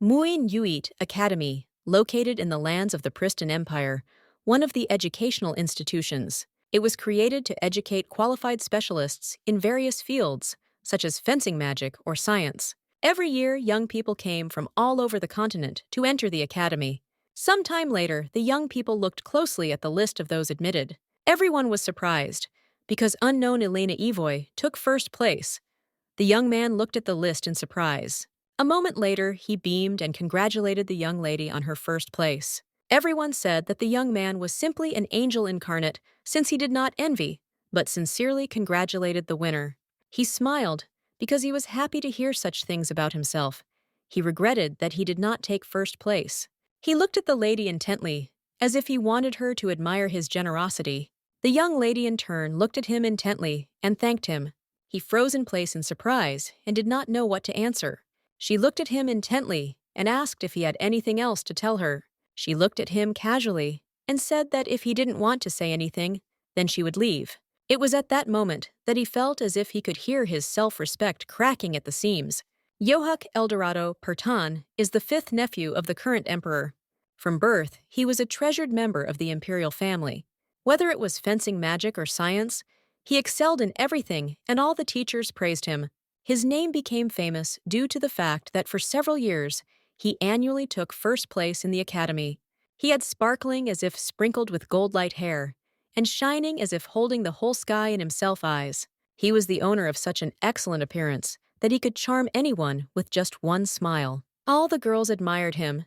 Muin Yuit Academy, located in the lands of the Pristin Empire, one of the educational institutions. It was created to educate qualified specialists in various fields, such as fencing magic or science. Every year, young people came from all over the continent to enter the academy. Some time later, the young people looked closely at the list of those admitted. Everyone was surprised, because unknown Elena Evoy took first place. The young man looked at the list in surprise. A moment later, he beamed and congratulated the young lady on her first place. Everyone said that the young man was simply an angel incarnate, since he did not envy, but sincerely congratulated the winner. He smiled, because he was happy to hear such things about himself. He regretted that he did not take first place. He looked at the lady intently, as if he wanted her to admire his generosity. The young lady in turn looked at him intently and thanked him. He froze in place in surprise and did not know what to answer. She looked at him intently and asked if he had anything else to tell her. She looked at him casually and said that if he didn't want to say anything, then she would leave. It was at that moment that he felt as if he could hear his self-respect cracking at the seams. Yohuk Eldorado Pertan is the fifth nephew of the current emperor. From birth, he was a treasured member of the imperial family. Whether it was fencing magic or science, he excelled in everything and all the teachers praised him. His name became famous due to the fact that for several years, he annually took first place in the academy. He had sparkling as if sprinkled with gold-light hair, and shining as if holding the whole sky in himself eyes. He was the owner of such an excellent appearance that he could charm anyone with just one smile. All the girls admired him,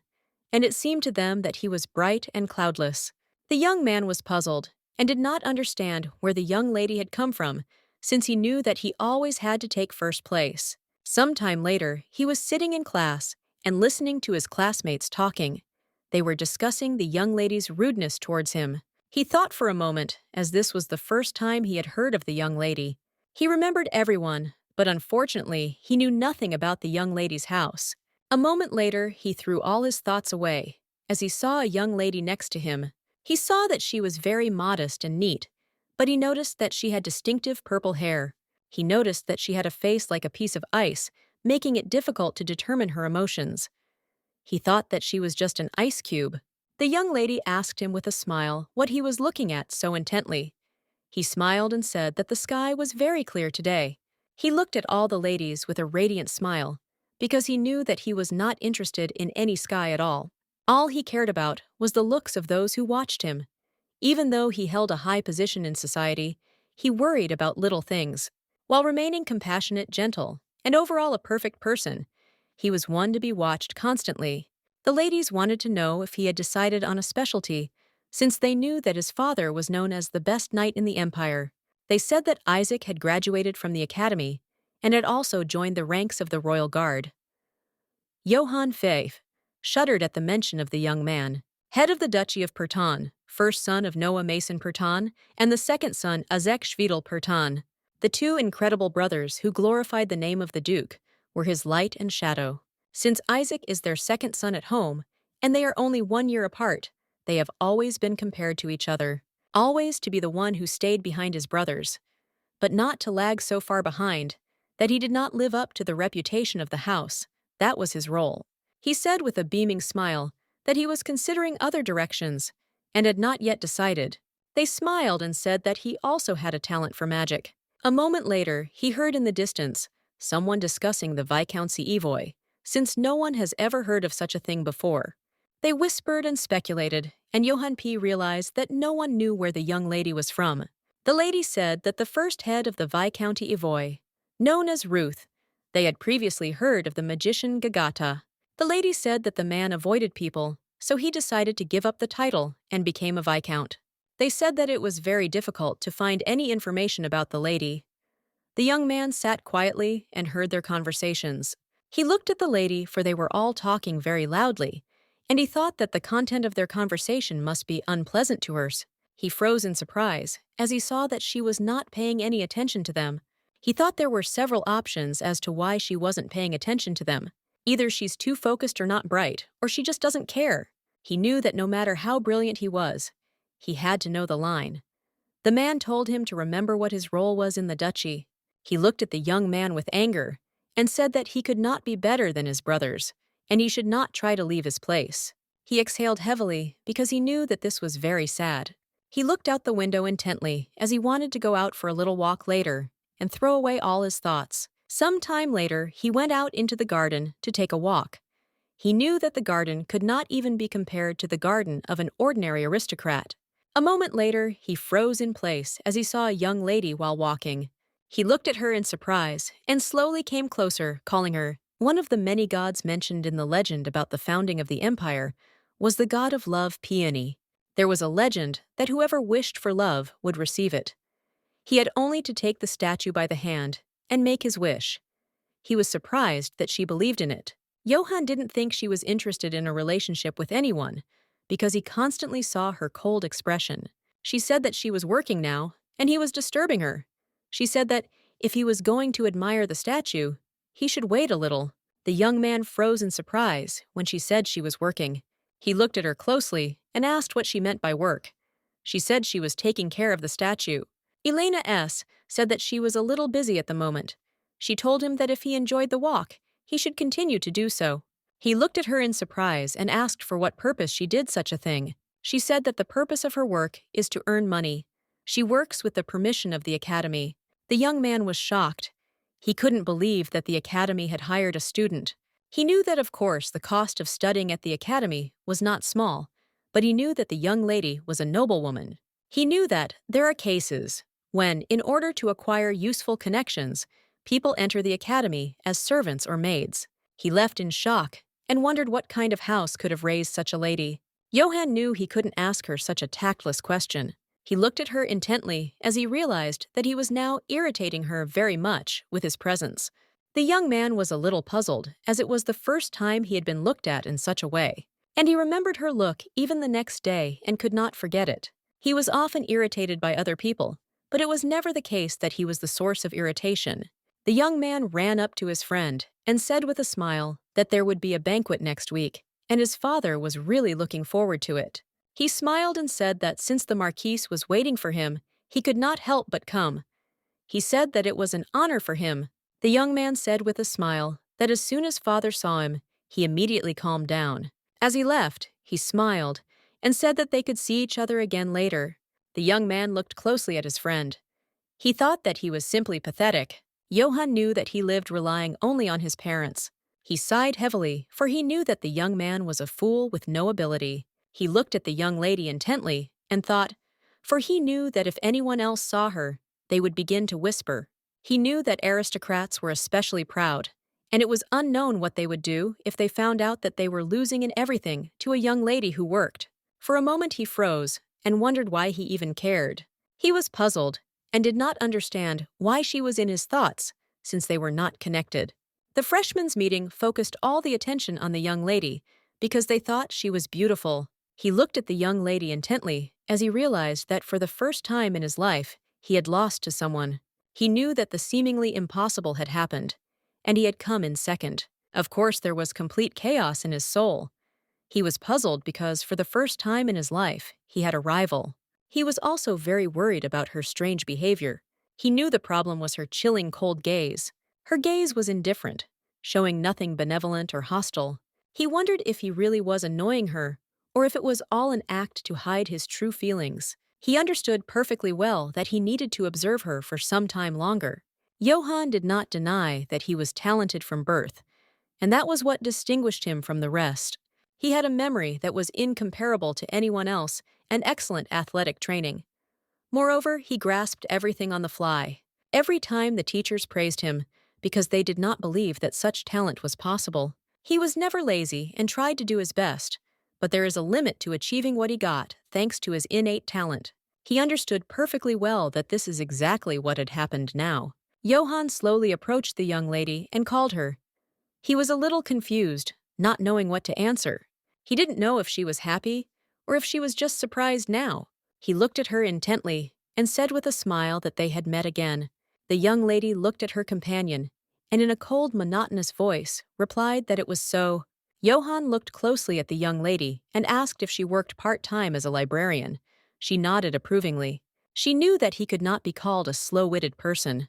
and it seemed to them that he was bright and cloudless. The young man was puzzled and did not understand where the young lady had come from, since he knew that he always had to take first place. Some time later, he was sitting in class and listening to his classmates talking. They were discussing the young lady's rudeness towards him. He thought for a moment, as this was the first time he had heard of the young lady. He remembered everyone, but unfortunately, he knew nothing about the young lady's house. A moment later, he threw all his thoughts away, as he saw a young lady next to him. He saw that she was very modest and neat, but he noticed that she had distinctive purple hair. He noticed that she had a face like a piece of ice, making it difficult to determine her emotions. He thought that she was just an ice cube. The young lady asked him with a smile what he was looking at so intently. He smiled and said that the sky was very clear today. He looked at all the ladies with a radiant smile, because he knew that he was not interested in any sky at all. All he cared about was the looks of those who watched him. Even though he held a high position in society, he worried about little things. While remaining compassionate, gentle, and overall a perfect person, he was one to be watched constantly. The ladies wanted to know if he had decided on a specialty, since they knew that his father was known as the best knight in the empire. They said that Isaac had graduated from the academy and had also joined the ranks of the royal guard. Johann Pfeif shuddered at the mention of the young man. Head of the Duchy of Pertan, first son of Noah Mason Pertan, and the second son Azek Shvidel Pertan. The two incredible brothers who glorified the name of the Duke were his light and shadow. Since Isaac is their second son at home, and they are only 1 year apart, they have always been compared to each other. Always to be the one who stayed behind his brothers, but not to lag so far behind that he did not live up to the reputation of the house. That was his role. He said with a beaming smile that he was considering other directions and had not yet decided. They smiled and said that he also had a talent for magic. A moment later, he heard in the distance someone discussing the Viscountcy Evoy, since no one has ever heard of such a thing before. They whispered and speculated, and Johann P. realized that no one knew where the young lady was from. The lady said that the first head of the Viscounty Evoy, known as Ruth, they had previously heard of the magician Gagata. The lady said that the man avoided people, so he decided to give up the title and became a viscount. They said that it was very difficult to find any information about the lady. The young man sat quietly and heard their conversations. He looked at the lady, for they were all talking very loudly, and he thought that the content of their conversation must be unpleasant to her. He froze in surprise, as he saw that she was not paying any attention to them. He thought there were several options as to why she wasn't paying attention to them. Either she's too focused or not bright, or she just doesn't care. He knew that no matter how brilliant he was, he had to know the line. The man told him to remember what his role was in the duchy. He looked at the young man with anger and said that he could not be better than his brothers, and he should not try to leave his place. He exhaled heavily because he knew that this was very sad. He looked out the window intently as he wanted to go out for a little walk later and throw away all his thoughts. Some time later, he went out into the garden to take a walk. He knew that the garden could not even be compared to the garden of an ordinary aristocrat. A moment later, he froze in place as he saw a young lady while walking. He looked at her in surprise and slowly came closer, calling her. One of the many gods mentioned in the legend about the founding of the empire was the god of love, Peony. There was a legend that whoever wished for love would receive it. He had only to take the statue by the hand and make his wish. He was surprised that she believed in it. Johann didn't think she was interested in a relationship with anyone because he constantly saw her cold expression. She said that she was working now, and he was disturbing her. She said that if he was going to admire the statue, he should wait a little. The young man froze in surprise when she said she was working. He looked at her closely and asked what she meant by work. She said she was taking care of the statue. Elena said that she was a little busy at the moment. She told him that if he enjoyed the walk, he should continue to do so. He looked at her in surprise and asked for what purpose she did such a thing. She said that the purpose of her work is to earn money. She works with the permission of the academy. The young man was shocked. He couldn't believe that the academy had hired a student. He knew that, of course, the cost of studying at the academy was not small, but he knew that the young lady was a noblewoman. He knew that there are cases when, in order to acquire useful connections, people enter the academy as servants or maids. He left in shock and wondered what kind of house could have raised such a lady. Johann knew he couldn't ask her such a tactless question. He looked at her intently as he realized that he was now irritating her very much with his presence. The young man was a little puzzled, as it was the first time he had been looked at in such a way. And he remembered her look even the next day and could not forget it. He was often irritated by other people, but it was never the case that he was the source of irritation. The young man ran up to his friend and said with a smile that there would be a banquet next week, and his father was really looking forward to it. He smiled and said that since the Marquise was waiting for him, he could not help but come. He said that it was an honor for him. The young man said with a smile that as soon as father saw him, he immediately calmed down. As he left, he smiled and said that they could see each other again later. The young man looked closely at his friend. He thought that he was simply pathetic. Johann knew that he lived relying only on his parents. He sighed heavily, for he knew that the young man was a fool with no ability. He looked at the young lady intently and thought, for he knew that if anyone else saw her, they would begin to whisper. He knew that aristocrats were especially proud, and it was unknown what they would do if they found out that they were losing in everything to a young lady who worked. For a moment he froze and wondered why he even cared. He was puzzled and did not understand why she was in his thoughts, since they were not connected. The freshmen's meeting focused all the attention on the young lady because they thought she was beautiful. He looked at the young lady intently as he realized that for the first time in his life, he had lost to someone. He knew that the seemingly impossible had happened, and he had come in second. Of course, there was complete chaos in his soul. He was puzzled because for the first time in his life, he had a rival. He was also very worried about her strange behavior. He knew the problem was her chilling cold gaze. Her gaze was indifferent, showing nothing benevolent or hostile. He wondered if he really was annoying her, or if it was all an act to hide his true feelings. He understood perfectly well that he needed to observe her for some time longer. Johann did not deny that he was talented from birth, and that was what distinguished him from the rest. He had a memory that was incomparable to anyone else and excellent athletic training. Moreover, he grasped everything on the fly. Every time the teachers praised him, because they did not believe that such talent was possible. He was never lazy and tried to do his best, but there is a limit to achieving what he got thanks to his innate talent. He understood perfectly well that this is exactly what had happened now. Johann slowly approached the young lady and called her. He was a little confused, not knowing what to answer. He didn't know if she was happy or if she was just surprised now. He looked at her intently and said with a smile that they had met again. The young lady looked at her companion and in a cold, monotonous voice replied that it was so. Johann looked closely at the young lady and asked if she worked part-time as a librarian. She nodded approvingly. She knew that he could not be called a slow-witted person.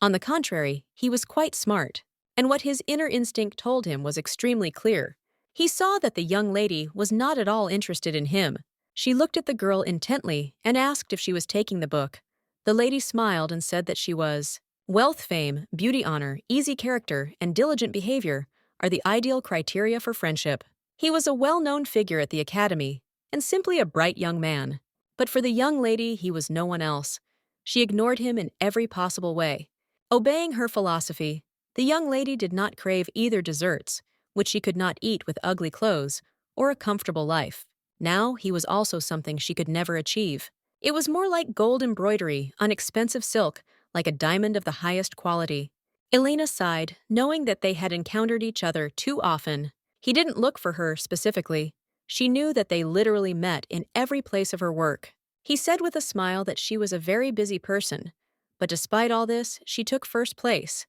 On the contrary, he was quite smart, and what his inner instinct told him was extremely clear. He saw that the young lady was not at all interested in him. She looked at the girl intently and asked if she was taking the book. The lady smiled and said that she was. Wealth, fame, beauty, honor, easy character, and diligent behavior are the ideal criteria for friendship. He was a well-known figure at the academy and simply a bright young man. But for the young lady, he was no one else. She ignored him in every possible way. Obeying her philosophy, the young lady did not crave either desserts, which she could not eat with ugly clothes, or a comfortable life. Now he was also something she could never achieve. It was more like gold embroidery on expensive silk, like a diamond of the highest quality. Elena sighed, knowing that they had encountered each other too often. He didn't look for her specifically. She knew that they literally met in every place of her work. He said with a smile that she was a very busy person, but despite all this, she took first place.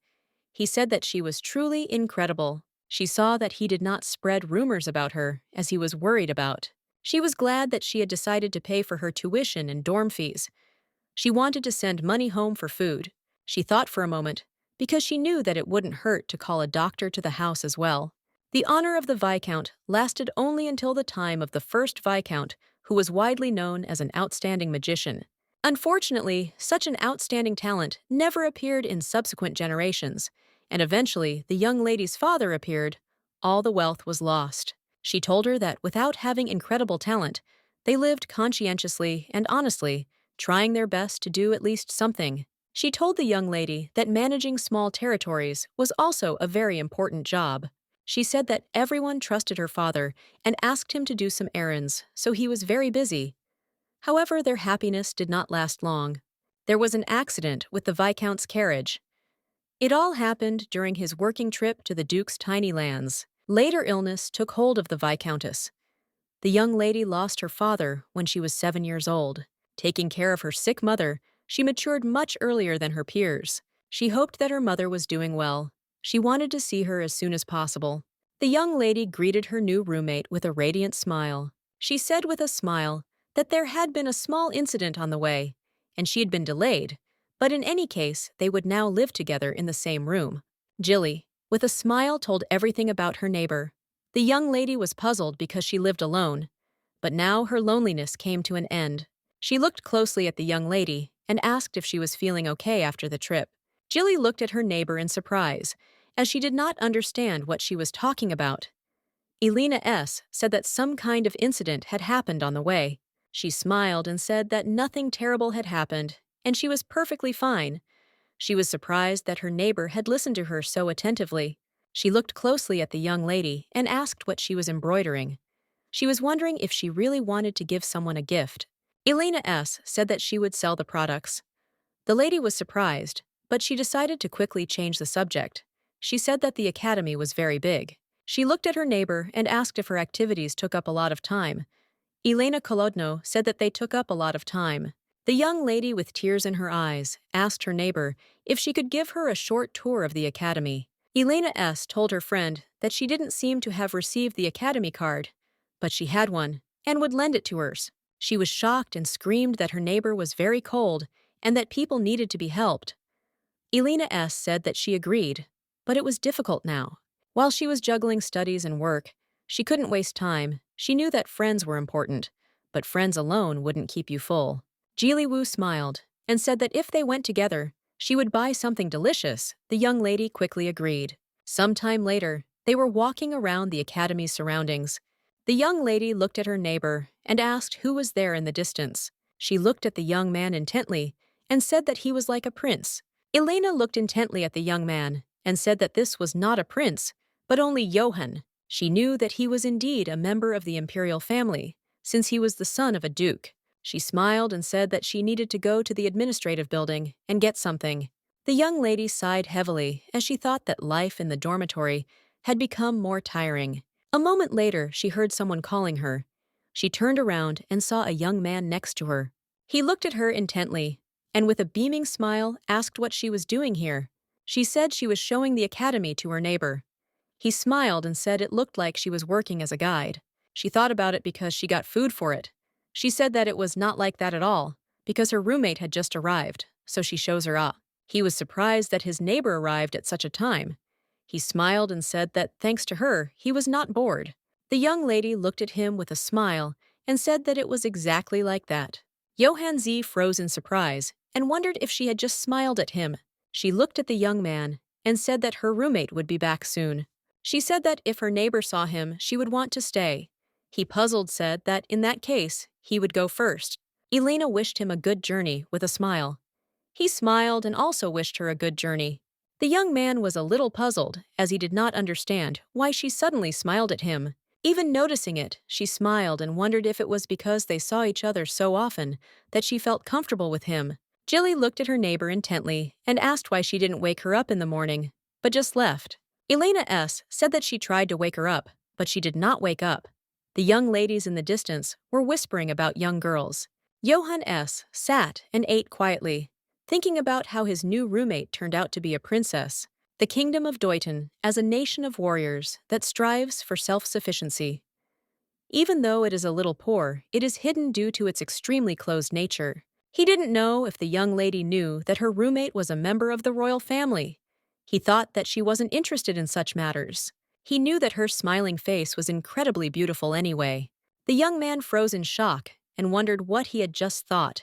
He said that she was truly incredible. She saw that he did not spread rumors about her, as he was worried about. She was glad that she had decided to pay for her tuition and dorm fees. She wanted to send money home for food. She thought for a moment, because she knew that it wouldn't hurt to call a doctor to the house as well. The honor of the Viscount lasted only until the time of the first Viscount, who was widely known as an outstanding magician. Unfortunately, such an outstanding talent never appeared in subsequent generations, and eventually the young lady's father appeared. All the wealth was lost. She told her that without having incredible talent, they lived conscientiously and honestly, trying their best to do at least something. She told the young lady that managing small territories was also a very important job. She said that everyone trusted her father and asked him to do some errands, so he was very busy. However, their happiness did not last long. There was an accident with the Viscount's carriage. It all happened during his working trip to the Duke's tiny lands. Later illness took hold of the Viscountess. The young lady lost her father when she was 7 years old. Taking care of her sick mother, she matured much earlier than her peers. She hoped that her mother was doing well. She wanted to see her as soon as possible. The young lady greeted her new roommate with a radiant smile. She said with a smile that there had been a small incident on the way, and she had been delayed, but in any case, they would now live together in the same room. Jilly, with a smile, told everything about her neighbor. The young lady was puzzled because she lived alone, but now her loneliness came to an end. She looked closely at the young lady and asked if she was feeling okay after the trip. Jilly looked at her neighbor in surprise, as she did not understand what she was talking about. Elena said that some kind of incident had happened on the way. She smiled and said that nothing terrible had happened, and she was perfectly fine. She was surprised that her neighbor had listened to her so attentively. She looked closely at the young lady and asked what she was embroidering. She was wondering if she really wanted to give someone a gift. Elena said that she would sell the products. The lady was surprised, but she decided to quickly change the subject. She said that the academy was very big. She looked at her neighbor and asked if her activities took up a lot of time. Elena Kolodno said that they took up a lot of time. The young lady with tears in her eyes asked her neighbor if she could give her a short tour of the academy. Elena told her friend that she didn't seem to have received the academy card, but she had one and would lend it to hers. She was shocked and screamed that her neighbor was very cold and that people needed to be helped. Elena said that she agreed, but it was difficult now. While she was juggling studies and work, she couldn't waste time. She knew that friends were important, but friends alone wouldn't keep you full. Jili Wu smiled and said that if they went together, she would buy something delicious. The young lady quickly agreed. Sometime later, they were walking around the academy's surroundings. The young lady looked at her neighbor and asked who was there in the distance. She looked at the young man intently and said that he was like a prince. Elena looked intently at the young man and said that this was not a prince, but only Johann. She knew that he was indeed a member of the imperial family, since he was the son of a duke. She smiled and said that she needed to go to the administrative building and get something. The young lady sighed heavily as she thought that life in the dormitory had become more tiring. A moment later, she heard someone calling her. She turned around and saw a young man next to her. He looked at her intently and with a beaming smile asked what she was doing here. She said she was showing the academy to her neighbor. He smiled and said it looked like she was working as a guide. She thought about it because she got food for it. She said that it was not like that at all, because her roommate had just arrived, so she shows her up. He was surprised that his neighbor arrived at such a time. He smiled and said that, thanks to her, he was not bored. The young lady looked at him with a smile and said that it was exactly like that. Johann Z froze in surprise and wondered if she had just smiled at him. She looked at the young man and said that her roommate would be back soon. She said that if her neighbor saw him, she would want to stay. He puzzled said that in that case, he would go first. Elena wished him a good journey with a smile. He smiled and also wished her a good journey. The young man was a little puzzled as he did not understand why she suddenly smiled at him. Even noticing it, she smiled and wondered if it was because they saw each other so often that she felt comfortable with him. Jilly looked at her neighbor intently and asked why she didn't wake her up in the morning, but just left. Elena S. said that she tried to wake her up, but she did not wake up. The young ladies in the distance were whispering about young girls. Johann S. sat and ate quietly, thinking about how his new roommate turned out to be a princess. The kingdom of Deuton as a nation of warriors that strives for self-sufficiency. Even though it is a little poor, it is hidden due to its extremely closed nature. He didn't know if the young lady knew that her roommate was a member of the royal family. He thought that she wasn't interested in such matters. He knew that her smiling face was incredibly beautiful anyway. The young man froze in shock and wondered what he had just thought.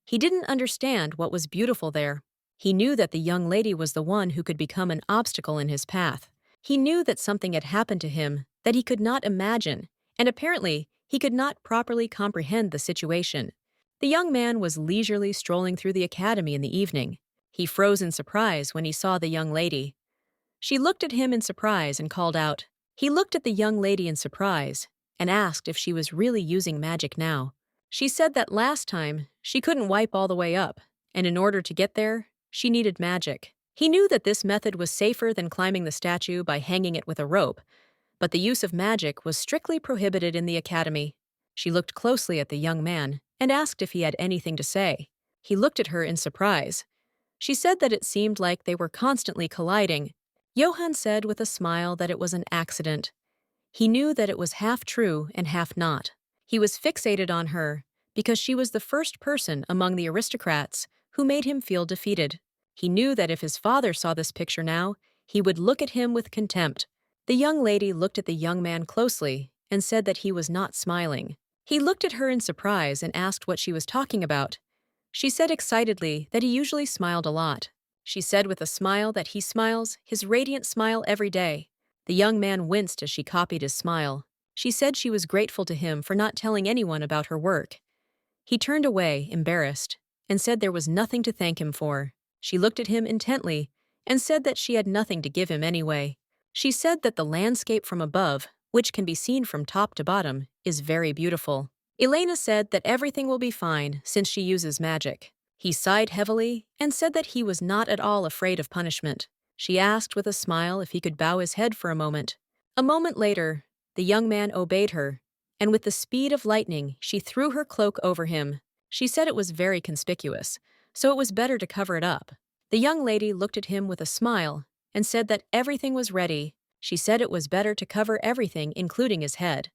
He didn't understand what was beautiful there. He knew that the young lady was the one who could become an obstacle in his path. He knew that something had happened to him that he could not imagine, and apparently he could not properly comprehend the situation. The young man was leisurely strolling through the academy in the evening. He froze in surprise when he saw the young lady. She looked at him in surprise and called out. He looked at the young lady in surprise and asked if she was really using magic now. She said that last time she couldn't wipe all the way up, and in order to get there, she needed magic. He knew that this method was safer than climbing the statue by hanging it with a rope, but the use of magic was strictly prohibited in the academy. She looked closely at the young man and asked if he had anything to say. He looked at her in surprise. She said that it seemed like they were constantly colliding. Johann said with a smile that it was an accident. He knew that it was half true and half not. He was fixated on her because she was the first person among the aristocrats who made him feel defeated. He knew that if his father saw this picture now, he would look at him with contempt. The young lady looked at the young man closely and said that he was not smiling. He looked at her in surprise and asked what she was talking about. She said excitedly that he usually smiled a lot. She said with a smile that he smiles his radiant smile every day. The young man winced as she copied his smile. She said she was grateful to him for not telling anyone about her work. He turned away, embarrassed, and said there was nothing to thank him for. She looked at him intently and said that she had nothing to give him anyway. She said that the landscape from above, which can be seen from top to bottom, is very beautiful. Elena said that everything will be fine since she uses magic. He sighed heavily and said that he was not at all afraid of punishment. She asked with a smile if he could bow his head for a moment. A moment later, the young man obeyed her, and with the speed of lightning, she threw her cloak over him. She said it was very conspicuous, so it was better to cover it up. The young lady looked at him with a smile and said that everything was ready. She said it was better to cover everything, including his head.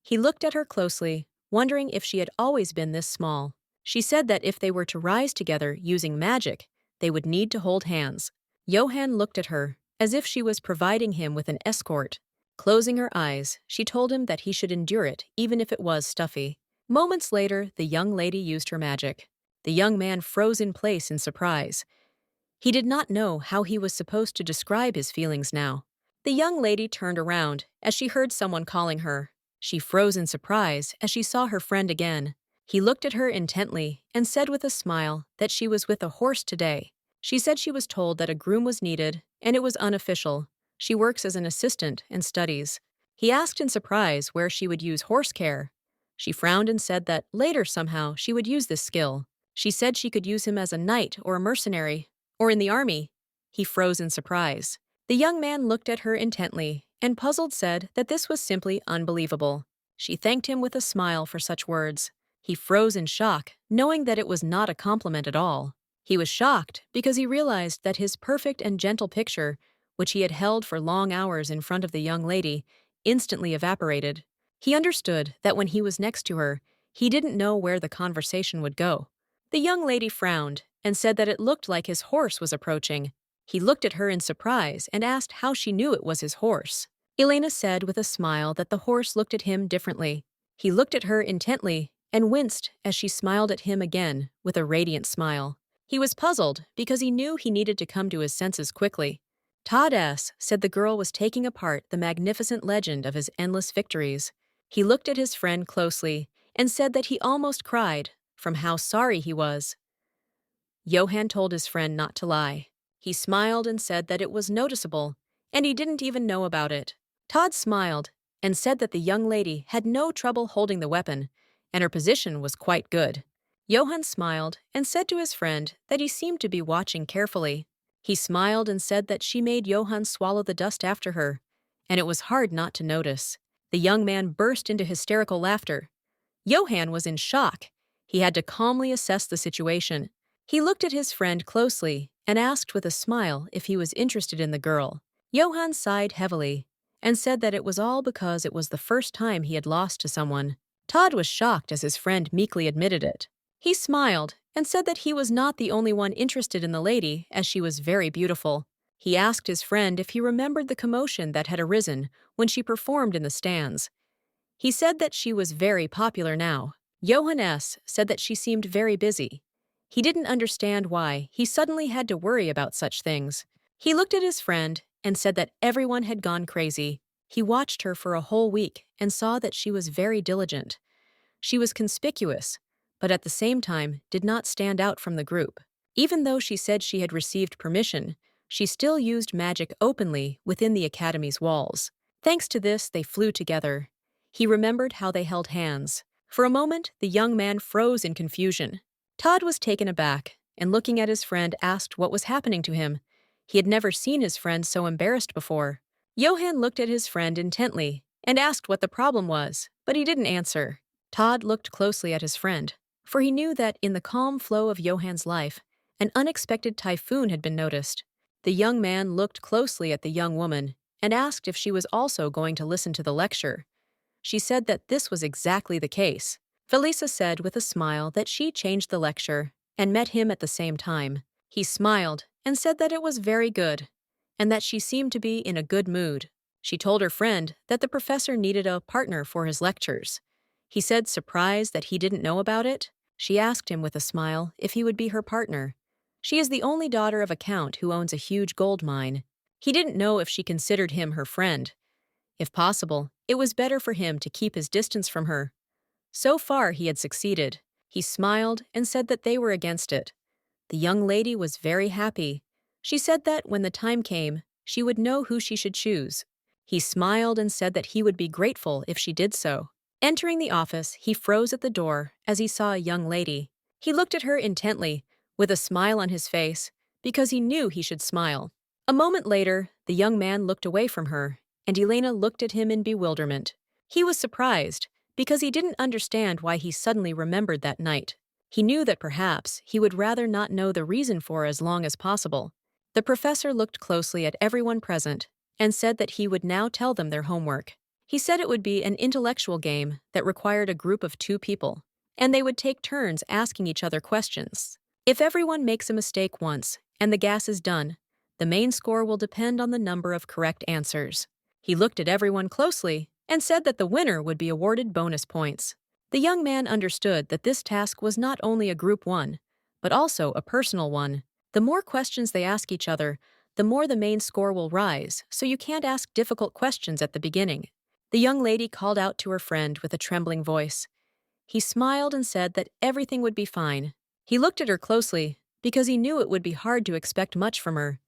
He looked at her closely, wondering if she had always been this small. She said that if they were to rise together using magic, they would need to hold hands. Johann looked at her, as if she was providing him with an escort. Closing her eyes, she told him that he should endure it, even if it was stuffy. Moments later, the young lady used her magic. The young man froze in place in surprise. He did not know how he was supposed to describe his feelings now. The young lady turned around as she heard someone calling her. She froze in surprise as she saw her friend again. He looked at her intently and said with a smile that she was with a horse today. She said she was told that a groom was needed, and it was unofficial. She works as an assistant and studies. He asked in surprise where she would use horse care. She frowned and said that later somehow she would use this skill. She said she could use him as a knight or a mercenary, or in the army. He froze in surprise. The young man looked at her intently and puzzled said that this was simply unbelievable. She thanked him with a smile for such words. He froze in shock, knowing that it was not a compliment at all. He was shocked because he realized that his perfect and gentle picture, which he had held for long hours in front of the young lady, instantly evaporated. He understood that when he was next to her, he didn't know where the conversation would go. The young lady frowned and said that it looked like his horse was approaching. He looked at her in surprise and asked how she knew it was his horse. Elena said with a smile that the horse looked at him differently. He looked at her intently and winced as she smiled at him again with a radiant smile. He was puzzled because he knew he needed to come to his senses quickly. Todd S. said the girl was taking apart the magnificent legend of his endless victories. He looked at his friend closely and said that he almost cried from how sorry he was. Johann told his friend not to lie. He smiled and said that it was noticeable, and he didn't even know about it. Todd smiled and said that the young lady had no trouble holding the weapon, and her position was quite good. Johann smiled and said to his friend that he seemed to be watching carefully. He smiled and said that she made Johann swallow the dust after her, and it was hard not to notice. The young man burst into hysterical laughter. Johann was in shock. He had to calmly assess the situation. He looked at his friend closely and asked with a smile if he was interested in the girl. Johann sighed heavily and said that it was all because it was the first time he had lost to someone. Todd was shocked as his friend meekly admitted it. He smiled and said that he was not the only one interested in the lady, as she was very beautiful. He asked his friend if he remembered the commotion that had arisen when she performed in the stands. He said that she was very popular now. Johann S. said that she seemed very busy. He didn't understand why he suddenly had to worry about such things. He looked at his friend and said that everyone had gone crazy. He watched her for a whole week and saw that she was very diligent. She was conspicuous, but at the same time did not stand out from the group. Even though she said she had received permission, she still used magic openly within the academy's walls. Thanks to this, they flew together. He remembered how they held hands. For a moment, the young man froze in confusion. Todd was taken aback and, looking at his friend, asked what was happening to him. He had never seen his friend so embarrassed before. Johann looked at his friend intently and asked what the problem was, but he didn't answer. Todd looked closely at his friend, for he knew that in the calm flow of Johann's life, an unexpected typhoon had been noticed. The young man looked closely at the young woman and asked if she was also going to listen to the lecture. She said that this was exactly the case. Felisa said with a smile that she changed the lecture and met him at the same time. He smiled and said that it was very good, and that she seemed to be in a good mood. She told her friend that the professor needed a partner for his lectures. He said, surprised that he didn't know about it. She asked him with a smile if he would be her partner. She is the only daughter of a count who owns a huge gold mine. He didn't know if she considered him her friend. If possible, it was better for him to keep his distance from her. So far, he had succeeded. He smiled and said that they were against it. The young lady was very happy. She said that when the time came, she would know who she should choose. He smiled and said that he would be grateful if she did so. Entering the office, he froze at the door as he saw a young lady. He looked at her intently, with a smile on his face, because he knew he should smile. A moment later, the young man looked away from her, and Elena looked at him in bewilderment. He was surprised, because he didn't understand why he suddenly remembered that night. He knew that perhaps he would rather not know the reason for as long as possible. The professor looked closely at everyone present and said that he would now tell them their homework. He said it would be an intellectual game that required a group of 2 people, and they would take turns asking each other questions. If everyone makes a mistake once and the gas is done, the main score will depend on the number of correct answers. He looked at everyone closely and said that the winner would be awarded bonus points. The young man understood that this task was not only a group one, but also a personal one. The more questions they ask each other, the more the main score will rise, so you can't ask difficult questions at the beginning. The young lady called out to her friend with a trembling voice. He smiled and said that everything would be fine. He looked at her closely because he knew it would be hard to expect much from her.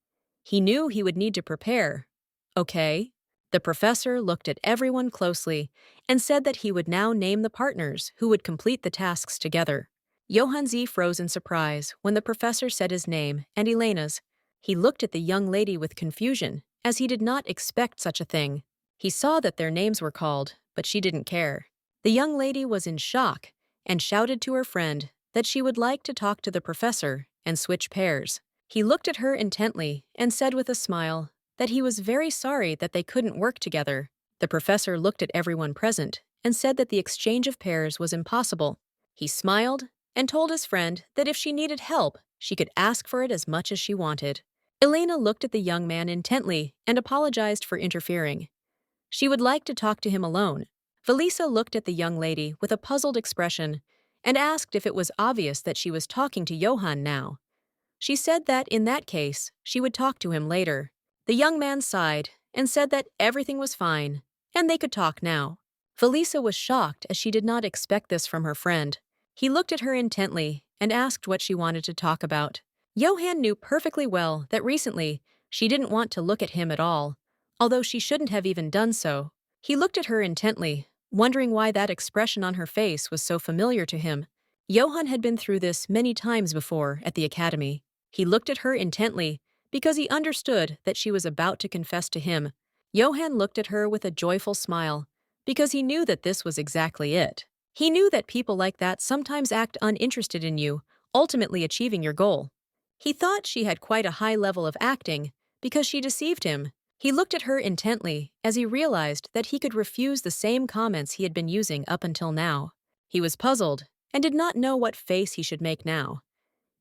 He knew he would need to prepare. Okay. The professor looked at everyone closely and said that he would now name the partners who would complete the tasks together. Johann Z froze in surprise when the professor said his name and Elena's. He looked at the young lady with confusion, as he did not expect such a thing. He saw that their names were called, but she didn't care. The young lady was in shock and shouted to her friend that she would like to talk to the professor and switch pairs. He looked at her intently and said with a smile that he was very sorry that they couldn't work together. The professor looked at everyone present and said that the exchange of pairs was impossible. He smiled and told his friend that if she needed help, she could ask for it as much as she wanted. Elena looked at the young man intently and apologized for interfering. She would like to talk to him alone. Felisa looked at the young lady with a puzzled expression and asked if it was obvious that she was talking to Johann now. She said that in that case, she would talk to him later. The young man sighed and said that everything was fine and they could talk now. Felisa was shocked as she did not expect this from her friend. He looked at her intently and asked what she wanted to talk about. Johann knew perfectly well that recently she didn't want to look at him at all, although she shouldn't have even done so. He looked at her intently, wondering why that expression on her face was so familiar to him. Johann had been through this many times before at the academy. He looked at her intently because he understood that she was about to confess to him. Johann looked at her with a joyful smile because he knew that this was exactly it. He knew that people like that sometimes act uninterested in you, ultimately achieving your goal. He thought she had quite a high level of acting because she deceived him. He looked at her intently as he realized that he could refuse the same comments he had been using up until now. He was puzzled and did not know what face he should make now.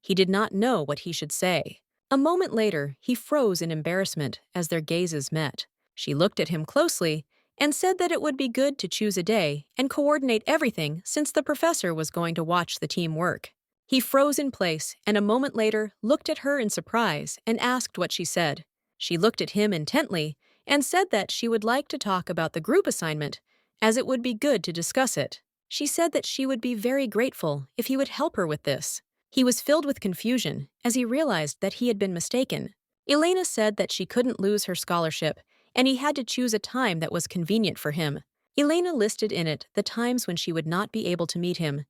He did not know what he should say. A moment later, he froze in embarrassment as their gazes met. She looked at him closely and said that it would be good to choose a day and coordinate everything since the professor was going to watch the team work. He froze in place and a moment later looked at her in surprise and asked what she said. She looked at him intently and said that she would like to talk about the group assignment, as it would be good to discuss it. She said that she would be very grateful if he would help her with this. He was filled with confusion as he realized that he had been mistaken. Elena said that she couldn't lose her scholarship, and he had to choose a time that was convenient for him. Elena listed in it the times when she would not be able to meet him.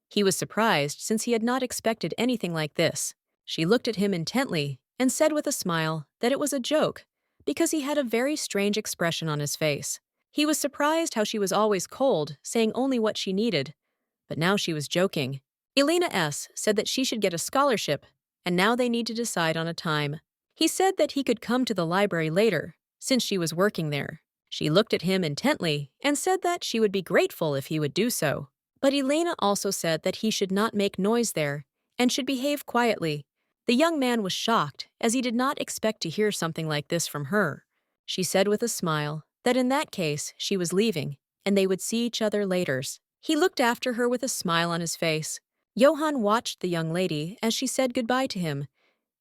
He was surprised since he had not expected anything like this. She looked at him intently and said with a smile that it was a joke because he had a very strange expression on his face. He was surprised how she was always cold, saying only what she needed, but now she was joking. Elena S. said that she should get a scholarship, and now they need to decide on a time. He said that he could come to the library later, since she was working there. She looked at him intently and said that she would be grateful if he would do so. But Elena also said that he should not make noise there and should behave quietly. The young man was shocked as he did not expect to hear something like this from her. She said with a smile that in that case she was leaving and they would see each other later. He looked after her with a smile on his face. Johann watched the young lady as she said goodbye to him,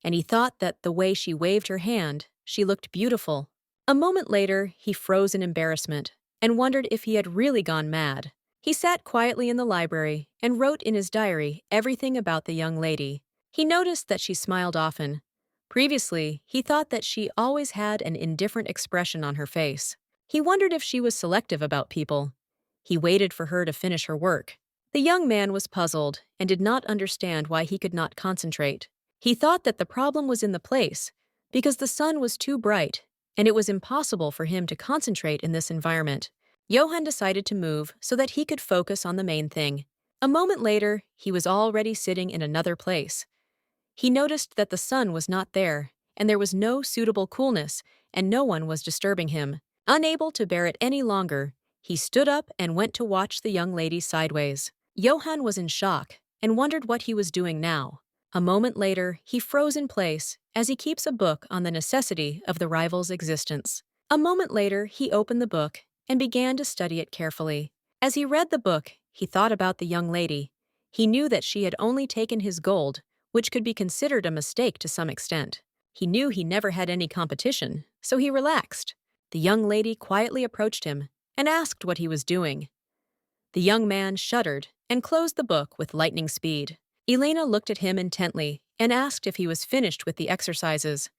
and he thought that the way she waved her hand, she looked beautiful. A moment later, he froze in embarrassment and wondered if he had really gone mad. He sat quietly in the library and wrote in his diary everything about the young lady. He noticed that she smiled often. Previously, he thought that she always had an indifferent expression on her face. He wondered if she was selective about people. He waited for her to finish her work. The young man was puzzled and did not understand why he could not concentrate. He thought that the problem was in the place, because the sun was too bright, and it was impossible for him to concentrate in this environment. Johann decided to move so that he could focus on the main thing. A moment later, he was already sitting in another place. He noticed that the sun was not there, and there was no suitable coolness, and no one was disturbing him. Unable to bear it any longer, he stood up and went to watch the young lady sideways. Johann was in shock and wondered what he was doing now. A moment later, he froze in place as he keeps a book on the necessity of the rival's existence. A moment later, he opened the book and began to study it carefully. As he read the book, he thought about the young lady. He knew that she had only taken his gold, which could be considered a mistake to some extent. He knew he never had any competition, so he relaxed. The young lady quietly approached him and asked what he was doing. The young man shuddered and closed the book with lightning speed. Elena looked at him intently and asked if he was finished with the exercises.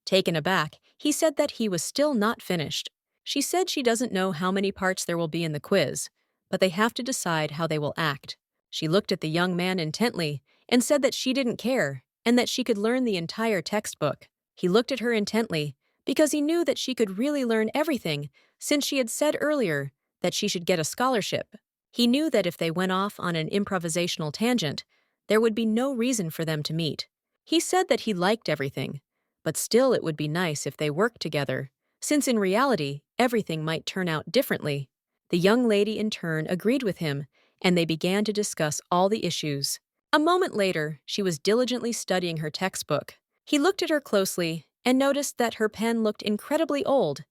Taken aback, he said that he was still not finished. She said she doesn't know how many parts there will be in the quiz, but they have to decide how they will act. She looked at the young man intently and said that she didn't care and that she could learn the entire textbook. He looked at her intently because he knew that she could really learn everything since she had said earlier that she should get a scholarship. He knew that if they went off on an improvisational tangent, there would be no reason for them to meet. He said that he liked everything, but still it would be nice if they worked together, since in reality, everything might turn out differently. The young lady in turn agreed with him, and they began to discuss all the issues. A moment later, she was diligently studying her textbook. He looked at her closely and noticed that her pen looked incredibly old,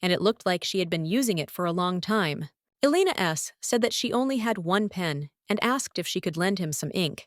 and it looked like she had been using it for a long time. Elena S. said that she only had one pen and asked if she could lend him some ink.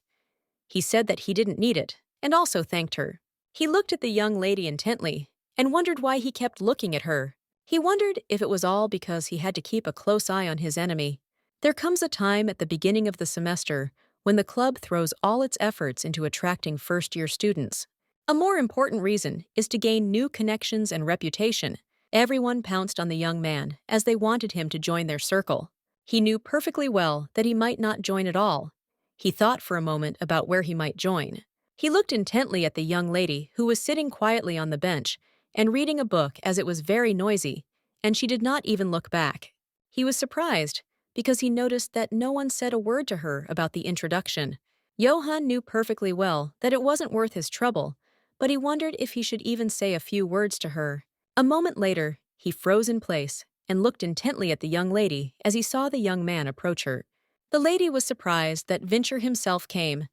He said that he didn't need it, and also thanked her. He looked at the young lady intently and wondered why he kept looking at her. He wondered if it was all because he had to keep a close eye on his enemy. There comes a time at the beginning of the semester when the club throws all its efforts into attracting first-year students. A more important reason is to gain new connections and reputation. Everyone pounced on the young man as they wanted him to join their circle. He knew perfectly well that he might not join at all. He thought for a moment about where he might join. He looked intently at the young lady who was sitting quietly on the bench and reading a book as it was very noisy, and she did not even look back. He was surprised because he noticed that no one said a word to her about the introduction. Johann knew perfectly well that it wasn't worth his trouble, but he wondered if he should even say a few words to her. A moment later, he froze in place and looked intently at the young lady as he saw the young man approach her. The lady was surprised that Vincher himself came.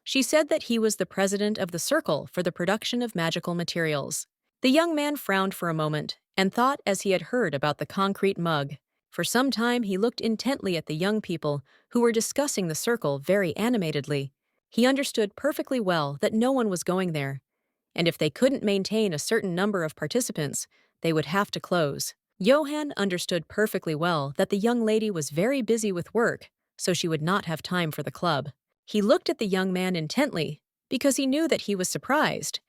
She said that he was the president of the Circle for the production of magical materials. The young man frowned for a moment and thought as he had heard about the concrete mug. For some time he looked intently at the young people who were discussing the circle very animatedly. He understood perfectly well that no one was going there, and if they couldn't maintain a certain number of participants, they would have to close. Johann understood perfectly well that the young lady was very busy with work, so she would not have time for the club. He looked at the young man intently because he knew that he was surprised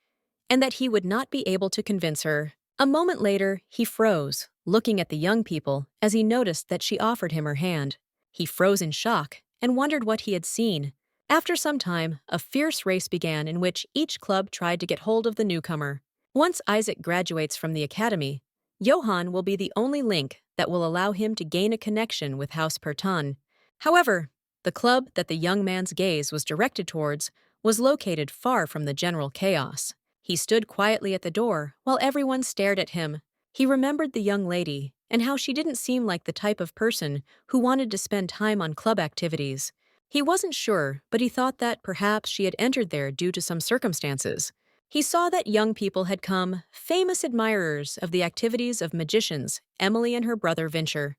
and that he would not be able to convince her. A moment later, he froze, looking at the young people as he noticed that she offered him her hand. He froze in shock and wondered what he had seen. After some time, a fierce race began in which each club tried to get hold of the newcomer. Once Isaac graduates from the academy, Johann will be the only link that will allow him to gain a connection with House Perton. However, the club that the young man's gaze was directed towards was located far from the general chaos. He stood quietly at the door while everyone stared at him. He remembered the young lady and how she didn't seem like the type of person who wanted to spend time on club activities. He wasn't sure, but he thought that perhaps she had entered there due to some circumstances. He saw that young people had come, famous admirers of the activities of magicians, Emily and her brother Vincher.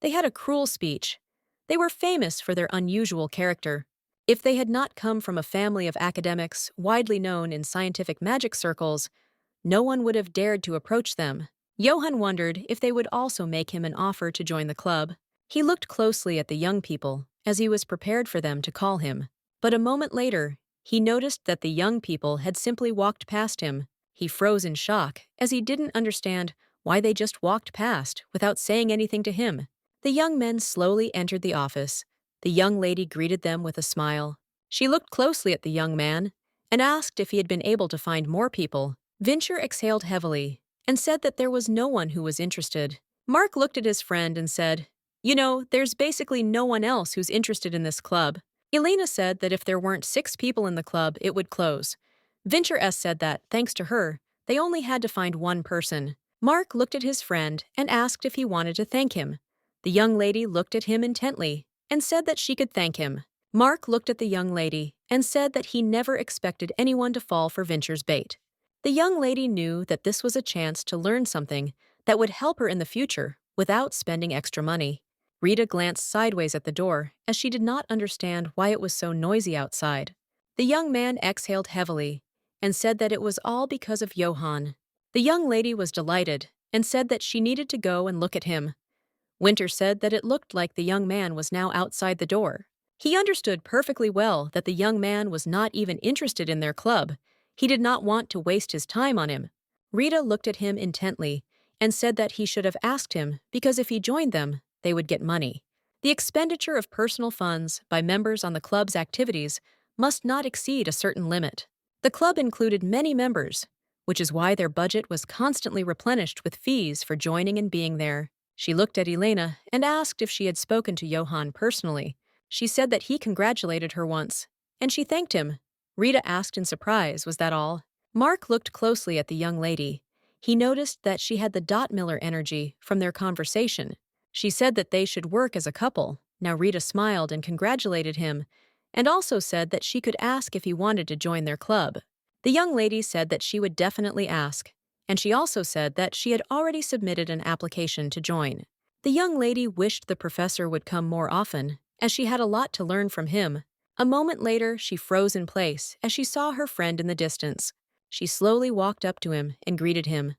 They had a cruel speech. They were famous for their unusual character. If they had not come from a family of academics widely known in scientific magic circles, no one would have dared to approach them. Johann wondered if they would also make him an offer to join the club. He looked closely at the young people as he was prepared for them to call him. But a moment later, he noticed that the young people had simply walked past him. He froze in shock as he didn't understand why they just walked past without saying anything to him. The young men slowly entered the office. The young lady greeted them with a smile. She looked closely at the young man and asked if he had been able to find more people. Vincher exhaled heavily and said that there was no one who was interested. Mark looked at his friend and said, "You know, there's basically no one else who's interested in this club." Elena said that if there weren't 6 people in the club, it would close. Vincher S. said that, thanks to her, they only had to find one person. Mark looked at his friend and asked if he wanted to thank him. The young lady looked at him intently and said that she could thank him. Mark looked at the young lady and said that he never expected anyone to fall for Vincher's bait. The young lady knew that this was a chance to learn something that would help her in the future without spending extra money. Rita glanced sideways at the door as she did not understand why it was so noisy outside. The young man exhaled heavily and said that it was all because of Johann. The young lady was delighted and said that she needed to go and look at him. Winter said that it looked like the young man was now outside the door. He understood perfectly well that the young man was not even interested in their club. He did not want to waste his time on him. Rita looked at him intently and said that he should have asked him because if he joined them, they would get money. The expenditure of personal funds by members on the club's activities must not exceed a certain limit. The club included many members, which is why their budget was constantly replenished with fees for joining and being there. She looked at Elena and asked if she had spoken to Johann personally. She said that he congratulated her once, and she thanked him. Rita asked in surprise, was that all? Mark looked closely at the young lady. He noticed that she had the Dot Miller energy from their conversation. She said that they should work as a couple. Now Rita smiled and congratulated him, and also said that she could ask if he wanted to join their club. The young lady said that she would definitely ask, and she also said that she had already submitted an application to join. The young lady wished the professor would come more often, as she had a lot to learn from him. A moment later, she froze in place as she saw her friend in the distance. She slowly walked up to him and greeted him.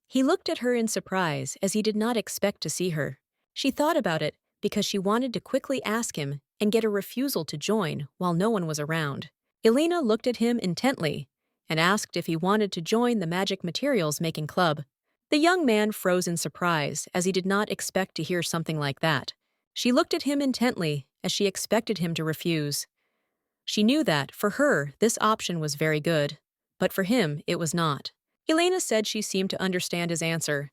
He looked at her in surprise as he did not expect to see her. She thought about it because she wanted to quickly ask him and get a refusal to join while no one was around. Elena looked at him intently and asked if he wanted to join the magic materials making club. The young man froze in surprise as he did not expect to hear something like that. She looked at him intently as she expected him to refuse. She knew that, for her, this option was very good, but for him, it was not. Elena said she seemed to understand his answer.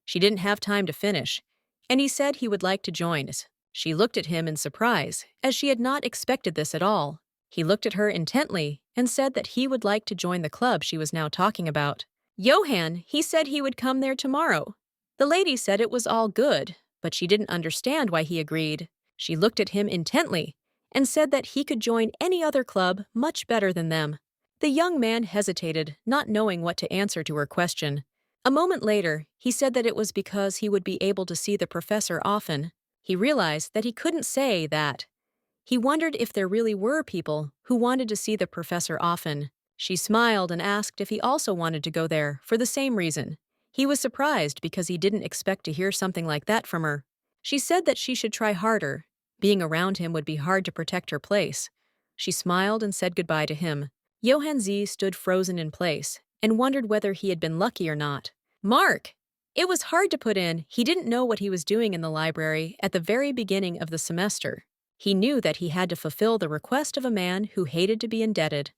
She didn't have time to finish, and he said he would like to join us. She looked at him in surprise, as she had not expected this at all. He looked at her intently and said that he would like to join the club she was now talking about. Johann, he said he would come there tomorrow. The lady said it was all good, but she didn't understand why he agreed. She looked at him intently and said that he could join any other club much better than them. The young man hesitated, not knowing what to answer to her question. A moment later, he said that it was because he would be able to see the professor often. He realized that he couldn't say that. He wondered if there really were people who wanted to see the professor often. She smiled and asked if he also wanted to go there for the same reason. He was surprised because he didn't expect to hear something like that from her. She said that she should try harder. Being around him would be hard to protect her place. She smiled and said goodbye to him. Johann Z stood frozen in place and wondered whether he had been lucky or not. Mark! It was hard to put in. He didn't know what he was doing in the library at the very beginning of the semester. He knew that he had to fulfill the request of a man who hated to be indebted.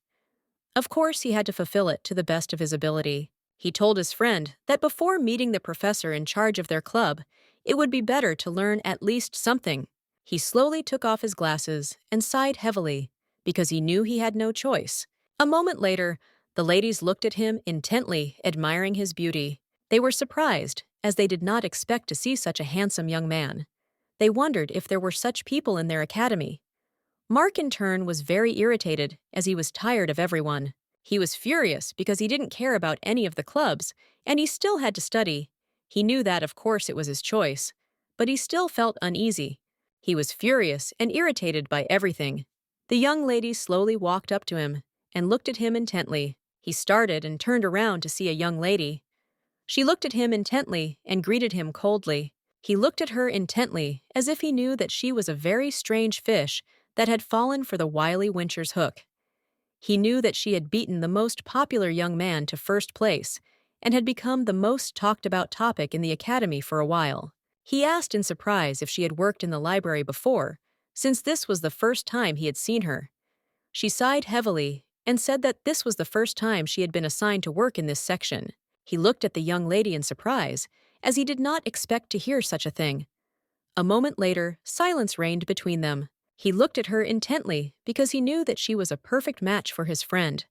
Of course, he had to fulfill it to the best of his ability. He told his friend that before meeting the professor in charge of their club, it would be better to learn at least something. He slowly took off his glasses and sighed heavily because he knew he had no choice. A moment later, the ladies looked at him intently, admiring his beauty. They were surprised, as they did not expect to see such a handsome young man. They wondered if there were such people in their academy. Mark, in turn, was very irritated, as he was tired of everyone. He was furious because he didn't care about any of the clubs, and he still had to study. He knew that, of course, it was his choice, but he still felt uneasy. He was furious and irritated by everything. The young lady slowly walked up to him and looked at him intently. He started and turned around to see a young lady. She looked at him intently and greeted him coldly. He looked at her intently, as if he knew that she was a very strange fish that had fallen for the wily Wincher's hook. He knew that she had beaten the most popular young man to first place and had become the most talked-about topic in the academy for a while. He asked in surprise if she had worked in the library before, since this was the first time he had seen her. She sighed heavily and said that this was the first time she had been assigned to work in this section. He looked at the young lady in surprise, as he did not expect to hear such a thing. A moment later, silence reigned between them. He looked at her intently because he knew that she was a perfect match for his friend.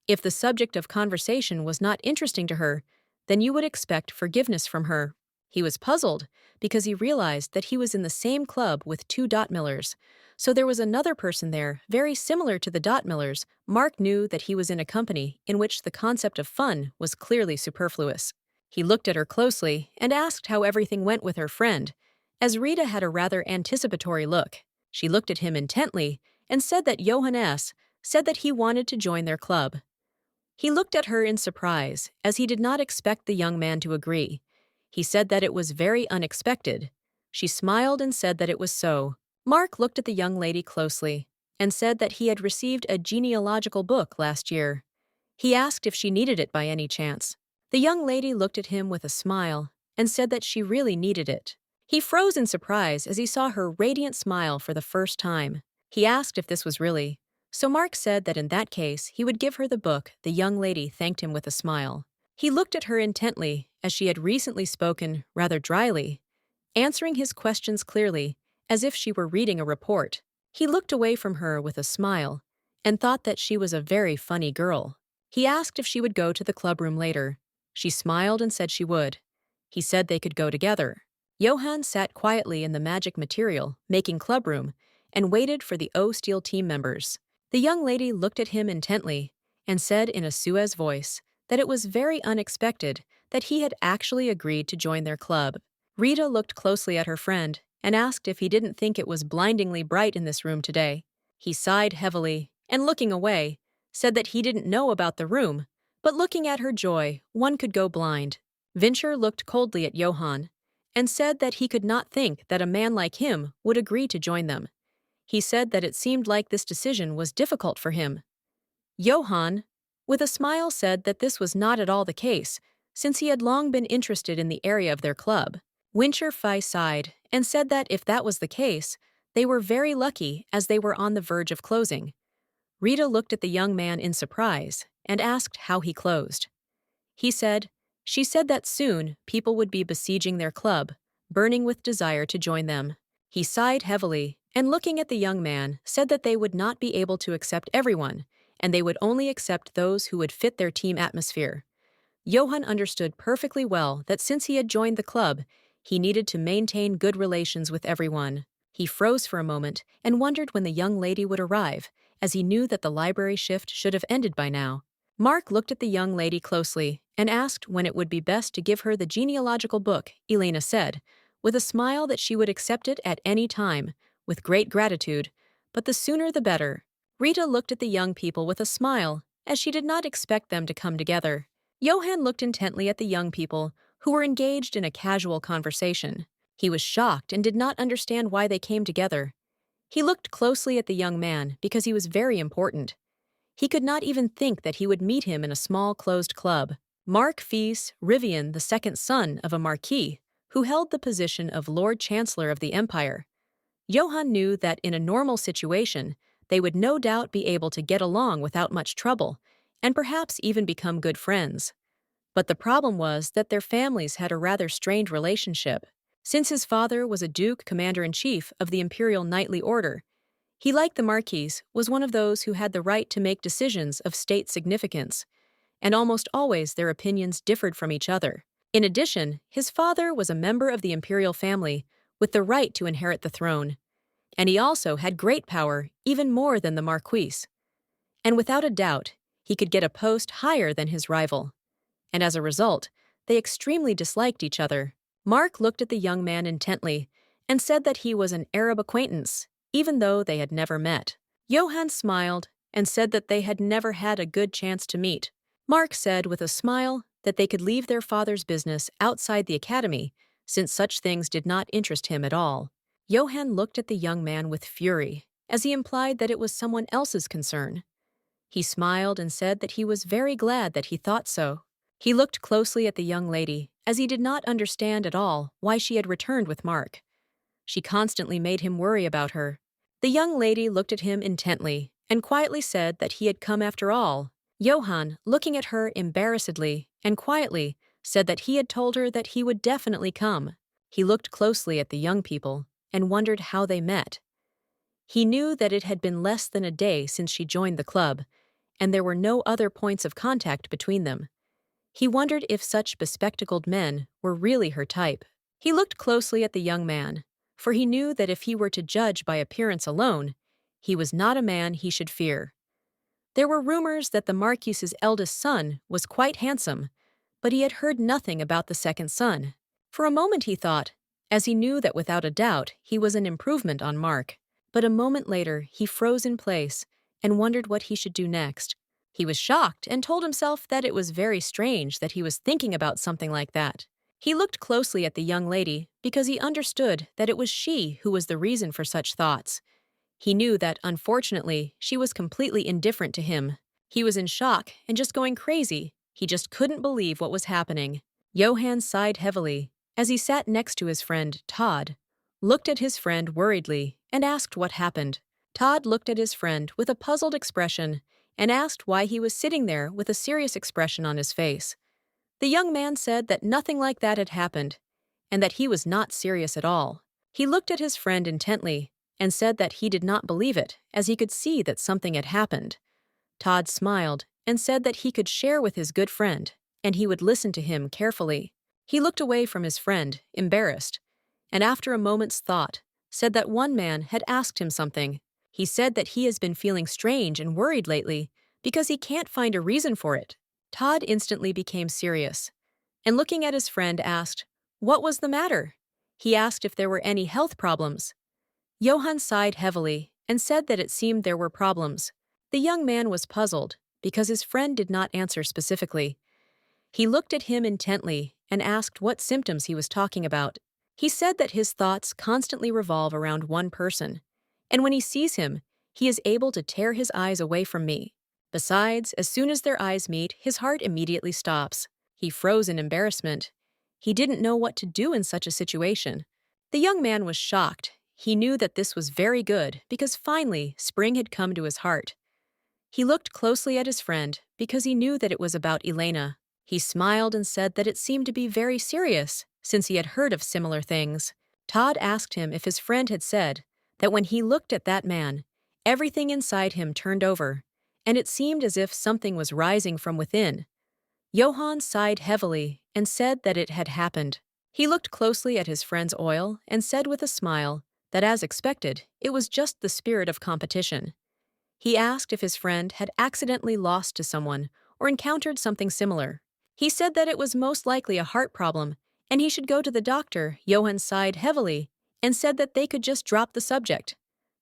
If the subject of conversation was not interesting to her, then you would expect forgiveness from her. He was puzzled because he realized that he was in the same club with two Dot Millers, so there was another person there very similar to the Dot Millers. Mark knew that he was in a company in which the concept of fun was clearly superfluous. He looked at her closely and asked how everything went with her friend, as Rita had a rather anticipatory look. She looked at him intently and said that Johann S. said that he wanted to join their club. He looked at her in surprise, as he did not expect the young man to agree. He said that it was very unexpected. She smiled and said that it was so. Mark looked at the young lady closely and said that he had received a genealogical book last year. He asked if she needed it by any chance. The young lady looked at him with a smile and said that she really needed it. He froze in surprise as he saw her radiant smile for the first time. He asked if this was really, so Mark said that in that case he would give her the book. The young lady thanked him with a smile. He looked at her intently, as she had recently spoken rather dryly, answering his questions clearly, as if she were reading a report. He looked away from her with a smile and thought that she was a very funny girl. He asked if she would go to the clubroom later. She smiled and said she would. He said they could go together. Johann sat quietly in the magic material, making clubroom, and waited for the O-Steel team members. The young lady looked at him intently and said in a Suez voice that it was very unexpected that he had actually agreed to join their club. Rita looked closely at her friend and asked if he didn't think it was blindingly bright in this room today. He sighed heavily and, looking away, said that he didn't know about the room, but looking at her joy, one could go blind. Vincher looked coldly at Johann and said that he could not think that a man like him would agree to join them. He said that it seemed like this decision was difficult for him. Johann, with a smile, said that this was not at all the case, since he had long been interested in the area of their club. Wincher sighed and said that if that was the case, they were very lucky as they were on the verge of closing. Rita looked at the young man in surprise and asked how he closed. She said that soon people would be besieging their club, burning with desire to join them. He sighed heavily and, looking at the young man, said that they would not be able to accept everyone, and they would only accept those who would fit their team atmosphere. Johann understood perfectly well that since he had joined the club, he needed to maintain good relations with everyone. He froze for a moment and wondered when the young lady would arrive, as he knew that the library shift should have ended by now. Mark looked at the young lady closely and asked when it would be best to give her the genealogical book. Elena said, with a smile, that she would accept it at any time, with great gratitude, but the sooner the better. Rita looked at the young people with a smile, as she did not expect them to come together. Johann looked intently at the young people, who were engaged in a casual conversation. He was shocked and did not understand why they came together. He looked closely at the young man because he was very important. He could not even think that he would meet him in a small closed club. Mark Fils Rivian, the second son of a marquis, who held the position of Lord Chancellor of the Empire. Johann knew that in a normal situation, they would no doubt be able to get along without much trouble, and perhaps even become good friends. But the problem was that their families had a rather strained relationship. Since his father was a Duke Commander-in-Chief of the Imperial Knightly Order, he, like the Marquis, was one of those who had the right to make decisions of state significance, and almost always their opinions differed from each other. In addition, his father was a member of the imperial family with the right to inherit the throne, and he also had great power, even more than the Marquis. And without a doubt, he could get a post higher than his rival. And as a result, they extremely disliked each other. Mark looked at the young man intently and said that he was an Arab acquaintance, even though they had never met. Johann smiled and said that they had never had a good chance to meet. Mark said with a smile that they could leave their father's business outside the academy, since such things did not interest him at all. Johann looked at the young man with fury, as he implied that it was someone else's concern. He smiled and said that he was very glad that he thought so. He looked closely at the young lady, as he did not understand at all why she had returned with Mark. She constantly made him worry about her. The young lady looked at him intently and quietly said that he had come after all. Johann, looking at her embarrassedly and quietly, said that he had told her that he would definitely come. He looked closely at the young people and wondered how they met. He knew that it had been less than a day since she joined the club, and there were no other points of contact between them. He wondered if such bespectacled men were really her type. He looked closely at the young man, for he knew that if he were to judge by appearance alone, he was not a man he should fear. There were rumors that the Marquis's eldest son was quite handsome, but he had heard nothing about the second son. For a moment he thought, as he knew that without a doubt he was an improvement on Mark. But a moment later he froze in place and wondered what he should do next. He was shocked and told himself that it was very strange that he was thinking about something like that. He looked closely at the young lady because he understood that it was she who was the reason for such thoughts. He knew that, unfortunately, she was completely indifferent to him. He was in shock and just going crazy. He just couldn't believe what was happening. Johann sighed heavily as he sat next to his friend, Todd, looked at his friend worriedly, and asked what happened. Todd looked at his friend with a puzzled expression and asked why he was sitting there with a serious expression on his face. The young man said that nothing like that had happened, and that he was not serious at all. He looked at his friend intently and said that he did not believe it, as he could see that something had happened. Todd smiled and said that he could share with his good friend, and he would listen to him carefully. He looked away from his friend, embarrassed, and after a moment's thought, said that one man had asked him something. He said that he has been feeling strange and worried lately because he can't find a reason for it. Todd instantly became serious, and looking at his friend asked, "What was the matter?" He asked if there were any health problems. Johann sighed heavily and said that it seemed there were problems. The young man was puzzled because his friend did not answer specifically. He looked at him intently and asked what symptoms he was talking about. He said that his thoughts constantly revolve around one person, and when he sees him, he is able to tear his eyes away from me. Besides, as soon as their eyes meet, his heart immediately stops. He froze in embarrassment. He didn't know what to do in such a situation. The young man was shocked. He knew that this was very good because finally spring had come to his heart. He looked closely at his friend because he knew that it was about Elena. He smiled and said that it seemed to be very serious, since he had heard of similar things. Todd asked him if his friend had said that when he looked at that man, everything inside him turned over, and it seemed as if something was rising from within. Johann sighed heavily and said that it had happened. He looked closely at his friend's oil and said with a smile that, as expected, it was just the spirit of competition. He asked if his friend had accidentally lost to someone or encountered something similar. He said that it was most likely a heart problem and he should go to the doctor. Johann sighed heavily and said that they could just drop the subject.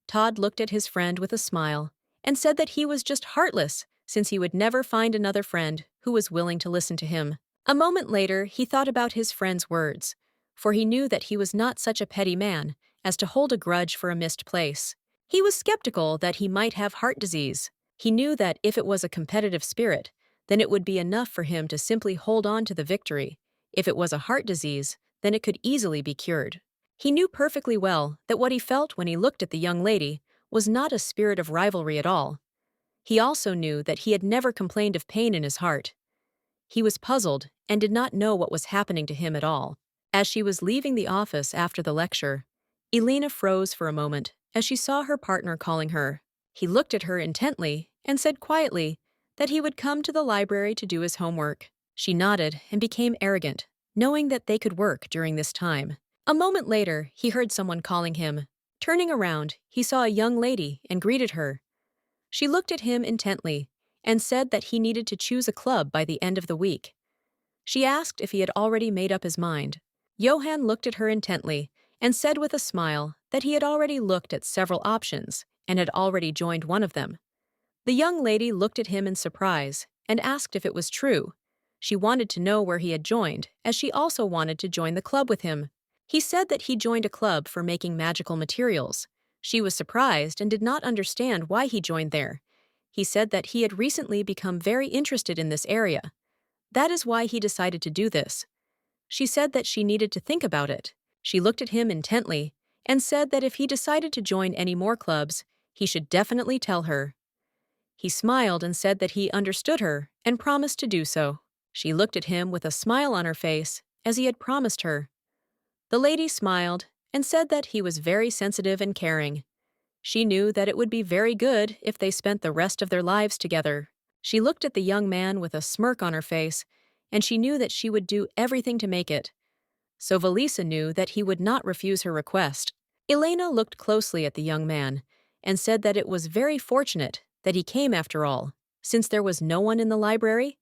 Todd looked at his friend with a smile and said that he was just heartless since he would never find another friend who was willing to listen to him. A moment later, he thought about his friend's words, for he knew that he was not such a petty man as to hold a grudge for a missed place. He was skeptical that he might have heart disease. He knew that if it was a competitive spirit, then it would be enough for him to simply hold on to the victory. If it was a heart disease, then it could easily be cured. He knew perfectly well that what he felt when he looked at the young lady was not a spirit of rivalry at all. He also knew that he had never complained of pain in his heart. He was puzzled and did not know what was happening to him at all. As she was leaving the office after the lecture, Elena froze for a moment as she saw her partner calling her. He looked at her intently and said quietly that he would come to the library to do his homework. She nodded and became arrogant, knowing that they could work during this time. A moment later, he heard someone calling him. Turning around, he saw a young lady and greeted her. She looked at him intently and said that he needed to choose a club by the end of the week. She asked if he had already made up his mind. Johann looked at her intently and said with a smile that he had already looked at several options and had already joined one of them. The young lady looked at him in surprise and asked if it was true. She wanted to know where he had joined, as she also wanted to join the club with him. He said that he joined a club for making magical materials. She was surprised and did not understand why he joined there. He said that he had recently become very interested in this area. That is why he decided to do this. She said that she needed to think about it. She looked at him intently and said that if he decided to join any more clubs, he should definitely tell her. He smiled and said that he understood her and promised to do so. She looked at him with a smile on her face, as he had promised her. The lady smiled and said that he was very sensitive and caring. She knew that it would be very good if they spent the rest of their lives together. She looked at the young man with a smirk on her face, and she knew that she would do everything to make it. So Valisa knew that he would not refuse her request. Elena looked closely at the young man and said that it was very fortunate that he came after all, since there was no one in the library.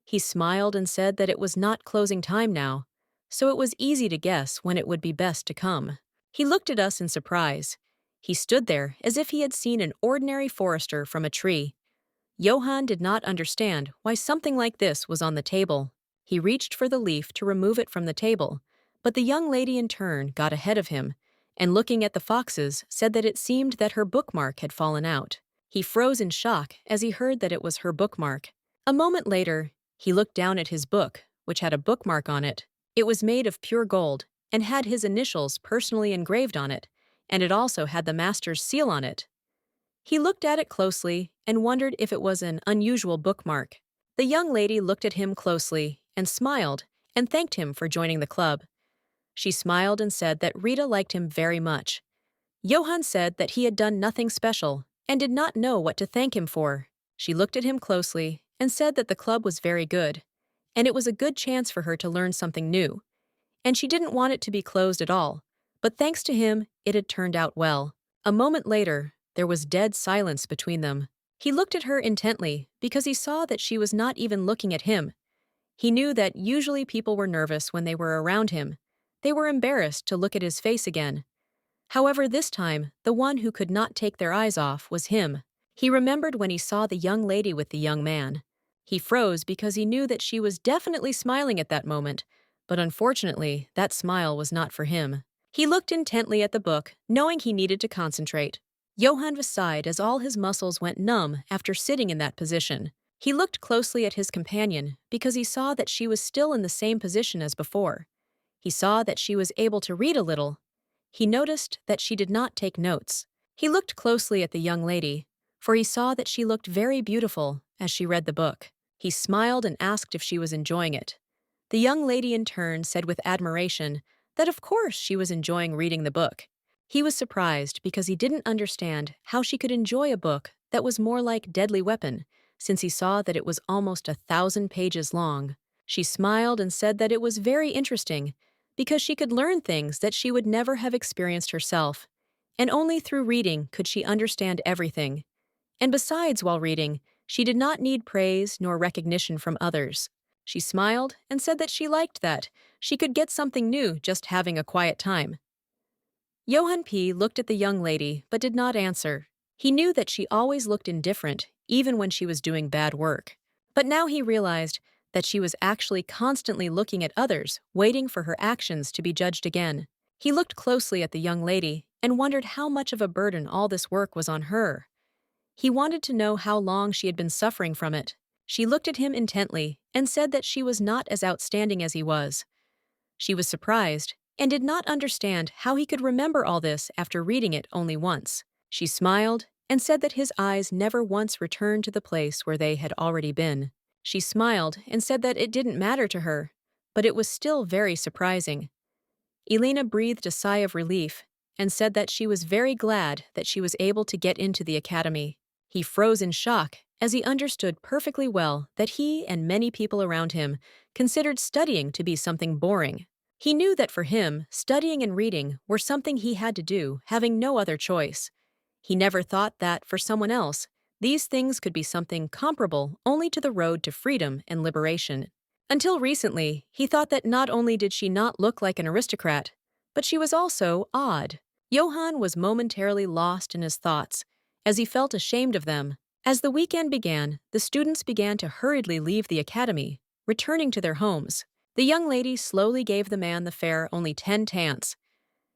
He smiled and said that it was not closing time now, so it was easy to guess when it would be best to come. He looked at us in surprise. He stood there as if he had seen an ordinary forester from a tree. Johann did not understand why something like this was on the table. He reached for the leaf to remove it from the table, but the young lady in turn got ahead of him, and looking at the foxes said that it seemed that her bookmark had fallen out. He froze in shock as he heard that it was her bookmark. A moment later, he looked down at his book, which had a bookmark on it. It was made of pure gold and had his initials personally engraved on it, and it also had the master's seal on it. He looked at it closely and wondered if it was an unusual bookmark. The young lady looked at him closely and smiled and thanked him for joining the club. She smiled and said that Rita liked him very much. Johann said that he had done nothing special and did not know what to thank him for. She looked at him closely and said that the club was very good, and it was a good chance for her to learn something new. And she didn't want it to be closed at all, but thanks to him, it had turned out well. A moment later, there was dead silence between them. He looked at her intently because he saw that she was not even looking at him. He knew that usually people were nervous when they were around him. They were embarrassed to look at his face again. However, this time, the one who could not take their eyes off was him. He remembered when he saw the young lady with the young man. He froze because he knew that she was definitely smiling at that moment, but unfortunately, that smile was not for him. He looked intently at the book, knowing he needed to concentrate. Johann sighed as all his muscles went numb after sitting in that position. He looked closely at his companion because he saw that she was still in the same position as before. He saw that she was able to read a little. He noticed that she did not take notes. He looked closely at the young lady, for he saw that she looked very beautiful as she read the book. He smiled and asked if she was enjoying it. The young lady in turn said with admiration that of course she was enjoying reading the book. He was surprised because he didn't understand how she could enjoy a book that was more like Deadly Weapon, since he saw that it was almost 1,000 pages long. She smiled and said that it was very interesting because she could learn things that she would never have experienced herself, and only through reading could she understand everything. And besides, while reading, she did not need praise nor recognition from others. She smiled and said that she liked that. She could get something new just having a quiet time. Johann P. looked at the young lady but did not answer. He knew that she always looked indifferent, even when she was doing bad work. But now he realized that she was actually constantly looking at others, waiting for her actions to be judged again. He looked closely at the young lady and wondered how much of a burden all this work was on her. He wanted to know how long she had been suffering from it. She looked at him intently and said that she was not as outstanding as he was. She was surprised and did not understand how he could remember all this after reading it only once. She smiled and said that his eyes never once returned to the place where they had already been. She smiled and said that it didn't matter to her, but it was still very surprising. Elena breathed a sigh of relief and said that she was very glad that she was able to get into the academy. He froze in shock as he understood perfectly well that he and many people around him considered studying to be something boring. He knew that for him, studying and reading were something he had to do, having no other choice. He never thought that, for someone else, these things could be something comparable only to the road to freedom and liberation. Until recently, he thought that not only did she not look like an aristocrat, but she was also odd. Johann was momentarily lost in his thoughts, as he felt ashamed of them. As the weekend began, the students began to hurriedly leave the academy, returning to their homes. The young lady slowly gave the man the fare only 10 tants.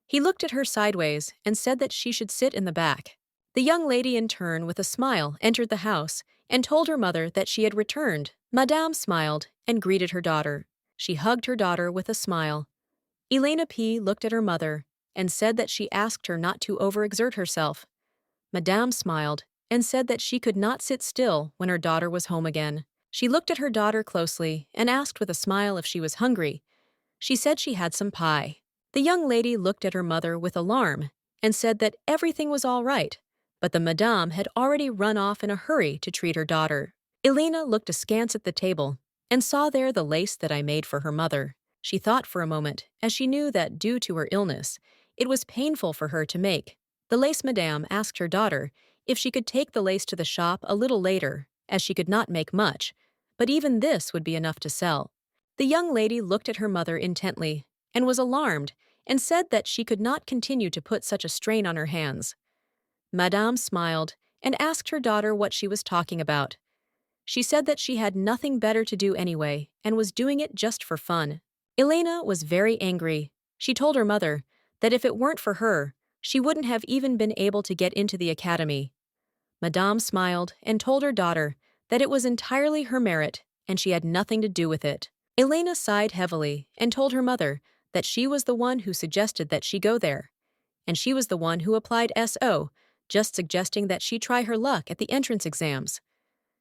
He looked at her sideways and said that she should sit in the back. The young lady in turn, with a smile, entered the house and told her mother that she had returned. Madame smiled and greeted her daughter. She hugged her daughter with a smile. Elena P. looked at her mother and said that she asked her not to overexert herself. Madame smiled and said that she could not sit still when her daughter was home again. She looked at her daughter closely and asked with a smile if she was hungry. She said she had some pie. The young lady looked at her mother with alarm and said that everything was all right, but the madame had already run off in a hurry to treat her daughter. Elena looked askance at the table and saw there the lace that I made for her mother. She thought for a moment, as she knew that due to her illness, it was painful for her to make. The lace madame asked her daughter if she could take the lace to the shop a little later, as she could not make much, but even this would be enough to sell. The young lady looked at her mother intently and was alarmed and said that she could not continue to put such a strain on her hands. Madame smiled and asked her daughter what she was talking about. She said that she had nothing better to do anyway and was doing it just for fun. Elena was very angry. She told her mother that if it weren't for her, she wouldn't have even been able to get into the academy. Madame smiled and told her daughter that it was entirely her merit and she had nothing to do with it. Elena sighed heavily and told her mother that she was the one who suggested that she go there, and she was the one who applied SO, just suggesting that she try her luck at the entrance exams.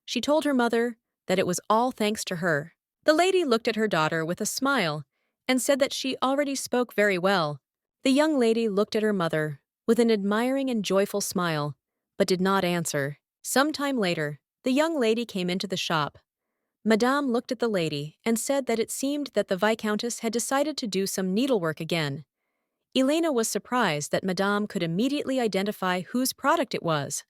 She told her mother that it was all thanks to her. The lady looked at her daughter with a smile and said that she already spoke very well. The young lady looked at her mother with an admiring and joyful smile, but did not answer. Some time later, the young lady came into the shop. Madame looked at the lady and said that it seemed that the Viscountess had decided to do some needlework again. Elena was surprised that Madame could immediately identify whose product it was.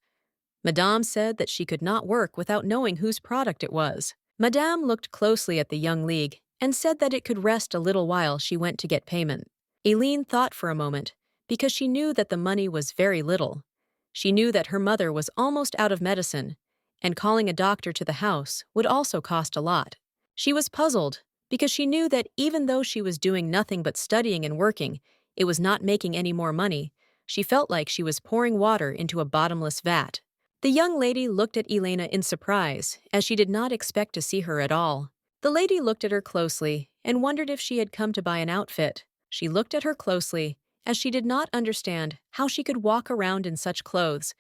Madame said that she could not work without knowing whose product it was. Madame looked closely at the young league and said that it could rest a little while she went to get payment. Eileen thought for a moment, because she knew that the money was very little. She knew that her mother was almost out of medicine, and calling a doctor to the house would also cost a lot. She was puzzled, because she knew that even though she was doing nothing but studying and working, it was not making any more money. She felt like she was pouring water into a bottomless vat. The young lady looked at Elena in surprise, as she did not expect to see her at all. The lady looked at her closely and wondered if she had come to buy an outfit. She looked at her closely, as she did not understand how she could walk around in such clothes.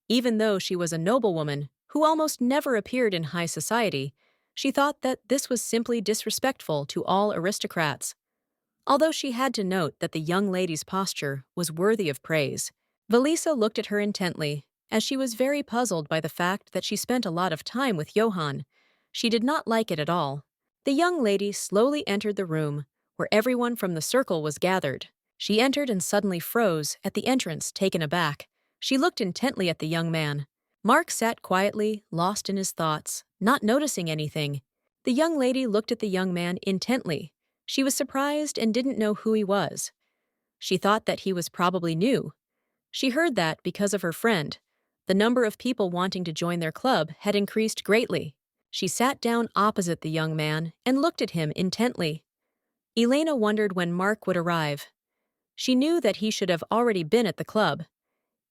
Even though she was a noblewoman who almost never appeared in high society, she thought that this was simply disrespectful to all aristocrats. Although she had to note that the young lady's posture was worthy of praise, Valisa looked at her intently, as she was very puzzled by the fact that she spent a lot of time with Johann. She did not like it at all. The young lady slowly entered the room, where everyone from the circle was gathered. She entered and suddenly froze at the entrance, taken aback. She looked intently at the young man. Mark sat quietly, lost in his thoughts, not noticing anything. The young lady looked at the young man intently. She was surprised and didn't know who he was. She thought that he was probably new. She heard that because of her friend. The number of people wanting to join their club had increased greatly. She sat down opposite the young man and looked at him intently. Elena wondered when Mark would arrive. She knew that he should have already been at the club.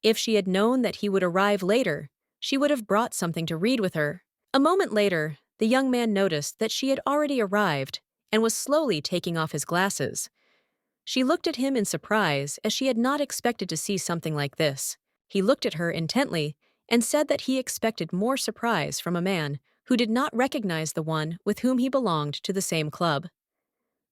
If she had known that he would arrive later, she would have brought something to read with her. A moment later, the young man noticed that she had already arrived and was slowly taking off his glasses. She looked at him in surprise, as she had not expected to see something like this. He looked at her intently and said that he expected more surprise from a man who did not recognize the one with whom he belonged to the same club.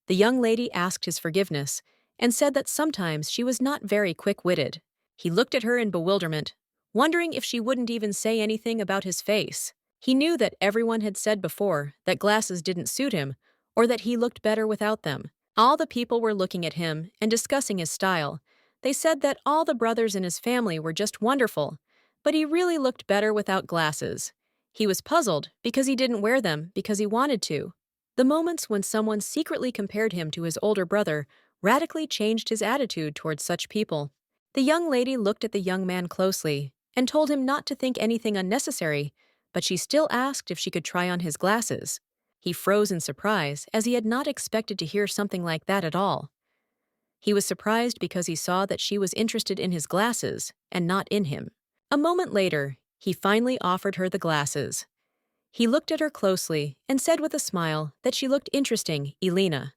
The young lady asked his forgiveness and said that sometimes she was not very quick-witted. He looked at her in bewilderment, wondering if she wouldn't even say anything about his face. He knew that everyone had said before that glasses didn't suit him or that he looked better without them. All the people were looking at him and discussing his style. They said that all the brothers in his family were just wonderful, but he really looked better without glasses. He was puzzled because he didn't wear them because he wanted to. The moments when someone secretly compared him to his older brother radically changed his attitude towards such people. The young lady looked at the young man closely and told him not to think anything unnecessary, but she still asked if she could try on his glasses. He froze in surprise, as he had not expected to hear something like that at all. He was surprised because he saw that she was interested in his glasses and not in him. A moment later, he finally offered her the glasses. He looked at her closely and said with a smile that she looked interesting, Elena.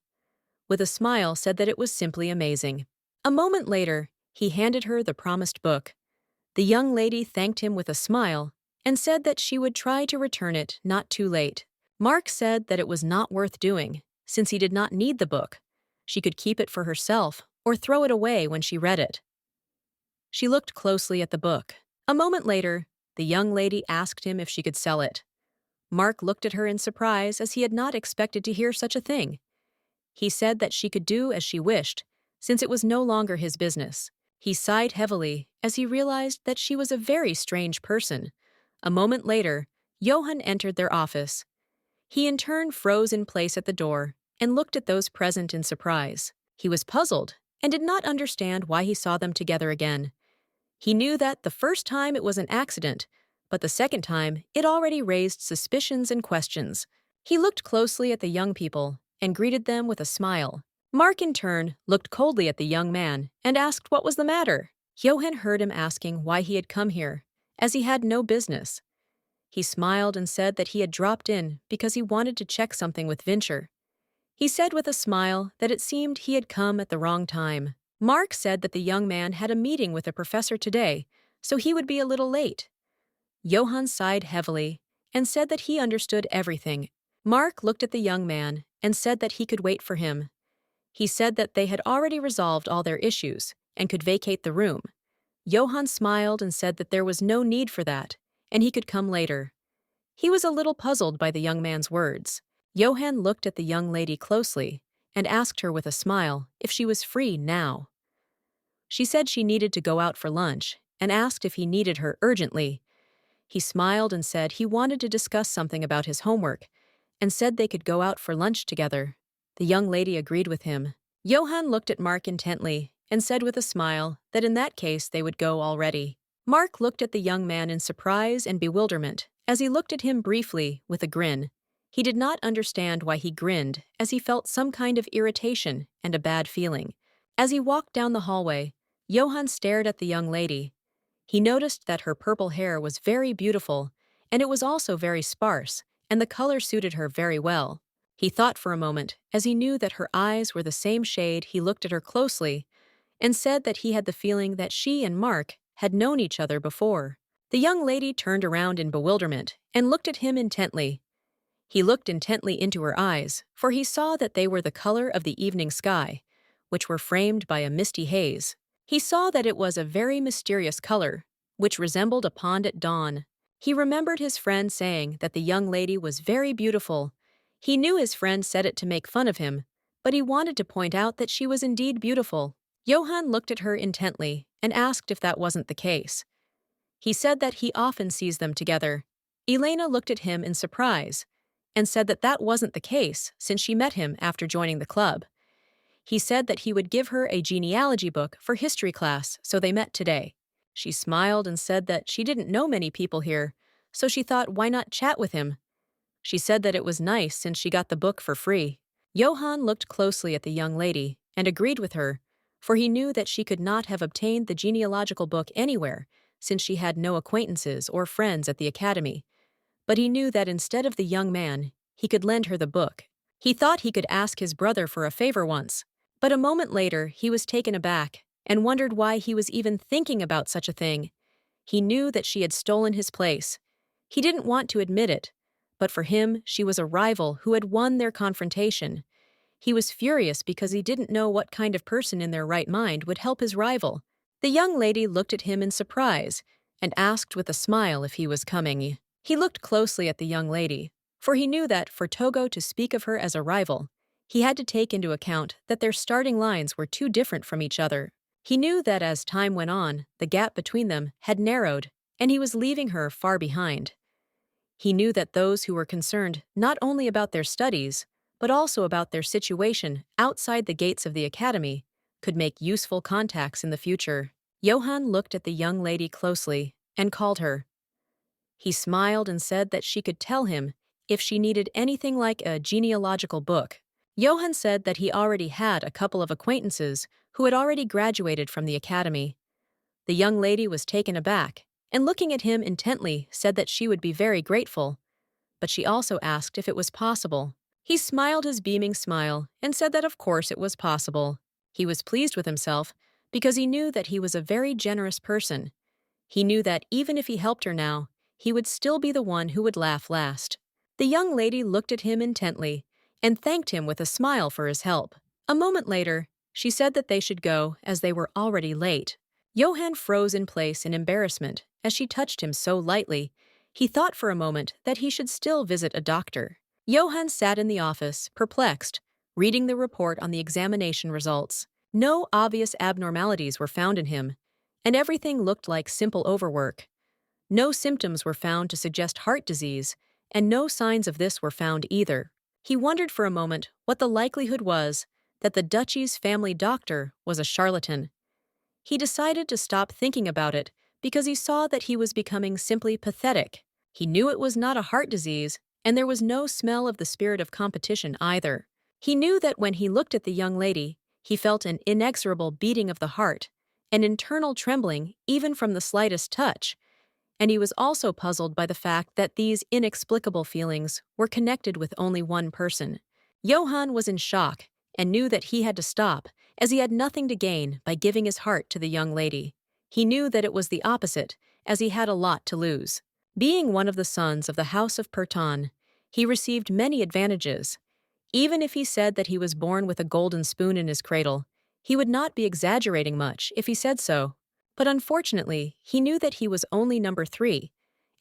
With a smile, said that it was simply amazing. A moment later, he handed her the promised book. The young lady thanked him with a smile and said that she would try to return it not too late. Mark said that it was not worth doing, since he did not need the book. She could keep it for herself or throw it away when she read it. She looked closely at the book. A moment later, the young lady asked him if she could sell it. Mark looked at her in surprise, as he had not expected to hear such a thing. He said that she could do as she wished, since it was no longer his business. He sighed heavily as he realized that she was a very strange person. A moment later, Johann entered their office. He in turn froze in place at the door and looked at those present in surprise. He was puzzled and did not understand why he saw them together again. He knew that the first time it was an accident, but the second time it already raised suspicions and questions. He looked closely at the young people and greeted them with a smile. Mark, in turn, looked coldly at the young man and asked what was the matter. Johann heard him asking why he had come here, as he had no business. He smiled and said that he had dropped in because he wanted to check something with Vincher. He said with a smile that it seemed he had come at the wrong time. Mark said that the young man had a meeting with a professor today, so he would be a little late. Johann sighed heavily and said that he understood everything. Mark looked at the young man and said that he could wait for him. He said that they had already resolved all their issues and could vacate the room. Johann smiled and said that there was no need for that, and he could come later. He was a little puzzled by the young man's words. Johann looked at the young lady closely and asked her with a smile if she was free now. She said she needed to go out for lunch and asked if he needed her urgently. He smiled and said he wanted to discuss something about his homework, and said they could go out for lunch together. The young lady agreed with him. Johann looked at Mark intently and said with a smile that in that case they would go already. Mark looked at the young man in surprise and bewilderment as he looked at him briefly with a grin. He did not understand why he grinned, as he felt some kind of irritation and a bad feeling. As he walked down the hallway, Johann stared at the young lady. He noticed that her purple hair was very beautiful, and it was also very sparse, and the color suited her very well. He thought for a moment, as he knew that her eyes were the same shade. He looked at her closely and said that he had the feeling that she and Mark had known each other before. The young lady turned around in bewilderment and looked at him intently. He looked intently into her eyes, for he saw that they were the color of the evening sky, which were framed by a misty haze. He saw that it was a very mysterious color, which resembled a pond at dawn. He remembered his friend saying that the young lady was very beautiful. He knew his friend said it to make fun of him, but he wanted to point out that she was indeed beautiful. Johann looked at her intently and asked if that wasn't the case. He said that he often sees them together. Elena looked at him in surprise and said that that wasn't the case since she met him after joining the club. He said that he would give her a genealogy book for history class, so they met today. She smiled and said that she didn't know many people here, so she thought why not chat with him. She said that it was nice since she got the book for free. Johann looked closely at the young lady and agreed with her, for he knew that she could not have obtained the genealogical book anywhere since she had no acquaintances or friends at the academy. But he knew that instead of the young man, he could lend her the book. He thought he could ask his brother for a favor once, but a moment later he was taken aback and wondered why he was even thinking about such a thing. He knew that she had stolen his place. He didn't want to admit it, but for him she was a rival who had won their confrontation. He was furious because he didn't know what kind of person in their right mind would help his rival. The young lady looked at him in surprise and asked with a smile if he was coming. He looked closely at the young lady, for he knew that for Togo to speak of her as a rival, he had to take into account that their starting lines were too different from each other. He knew that as time went on, the gap between them had narrowed, and he was leaving her far behind. He knew that those who were concerned not only about their studies, but also about their situation outside the gates of the academy, could make useful contacts in the future. Johann looked at the young lady closely and called her. He smiled and said that she could tell him if she needed anything like a genealogical book. Johann said that he already had a couple of acquaintances who had already graduated from the academy. The young lady was taken aback, and looking at him intently said that she would be very grateful, but she also asked if it was possible. He smiled his beaming smile and said that of course it was possible. He was pleased with himself because he knew that he was a very generous person. He knew that even if he helped her now, he would still be the one who would laugh last. The young lady looked at him intently and thanked him with a smile for his help. A moment later, she said that they should go as they were already late. Johann froze in place in embarrassment as she touched him so lightly. He thought for a moment that he should still visit a doctor. Johann sat in the office, perplexed, reading the report on the examination results. No obvious abnormalities were found in him, and everything looked like simple overwork. No symptoms were found to suggest heart disease, and no signs of this were found either. He wondered for a moment what the likelihood was that the duchy's family doctor was a charlatan. He decided to stop thinking about it because he saw that he was becoming simply pathetic. He knew it was not a heart disease, and there was no smell of the spirit of competition either. He knew that when he looked at the young lady, he felt an inexorable beating of the heart, an internal trembling even from the slightest touch, and he was also puzzled by the fact that these inexplicable feelings were connected with only one person. Johann was in shock and knew that he had to stop, as he had nothing to gain by giving his heart to the young lady. He knew that it was the opposite, as he had a lot to lose. Being one of the sons of the House of Perton, he received many advantages. Even if he said that he was born with a golden spoon in his cradle, he would not be exaggerating much if he said so. But unfortunately, he knew that he was only number 3,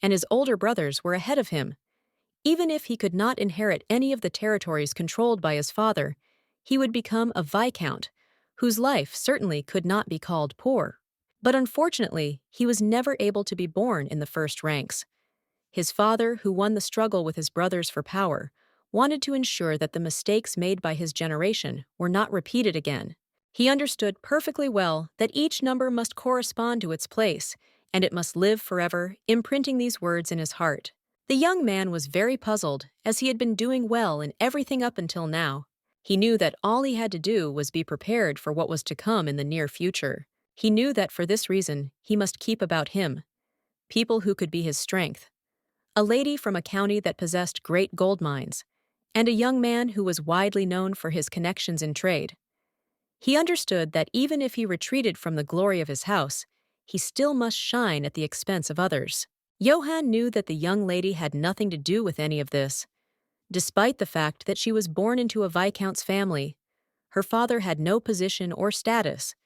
and his older brothers were ahead of him. Even if he could not inherit any of the territories controlled by his father, he would become a viscount, whose life certainly could not be called poor. But unfortunately, he was never able to be born in the first ranks. His father, who won the struggle with his brothers for power, wanted to ensure that the mistakes made by his generation were not repeated again. He understood perfectly well that each number must correspond to its place, and it must live forever, imprinting these words in his heart. The young man was very puzzled, as he had been doing well in everything up until now. He knew that all he had to do was be prepared for what was to come in the near future. He knew that for this reason, he must keep about him people who could be his strength. A lady from a county that possessed great gold mines, and a young man who was widely known for his connections in trade. He understood that even if he retreated from the glory of his house, he still must shine at the expense of others. Johann knew that the young lady had nothing to do with any of this. Despite the fact that she was born into a viscount's family, her father had no position or status,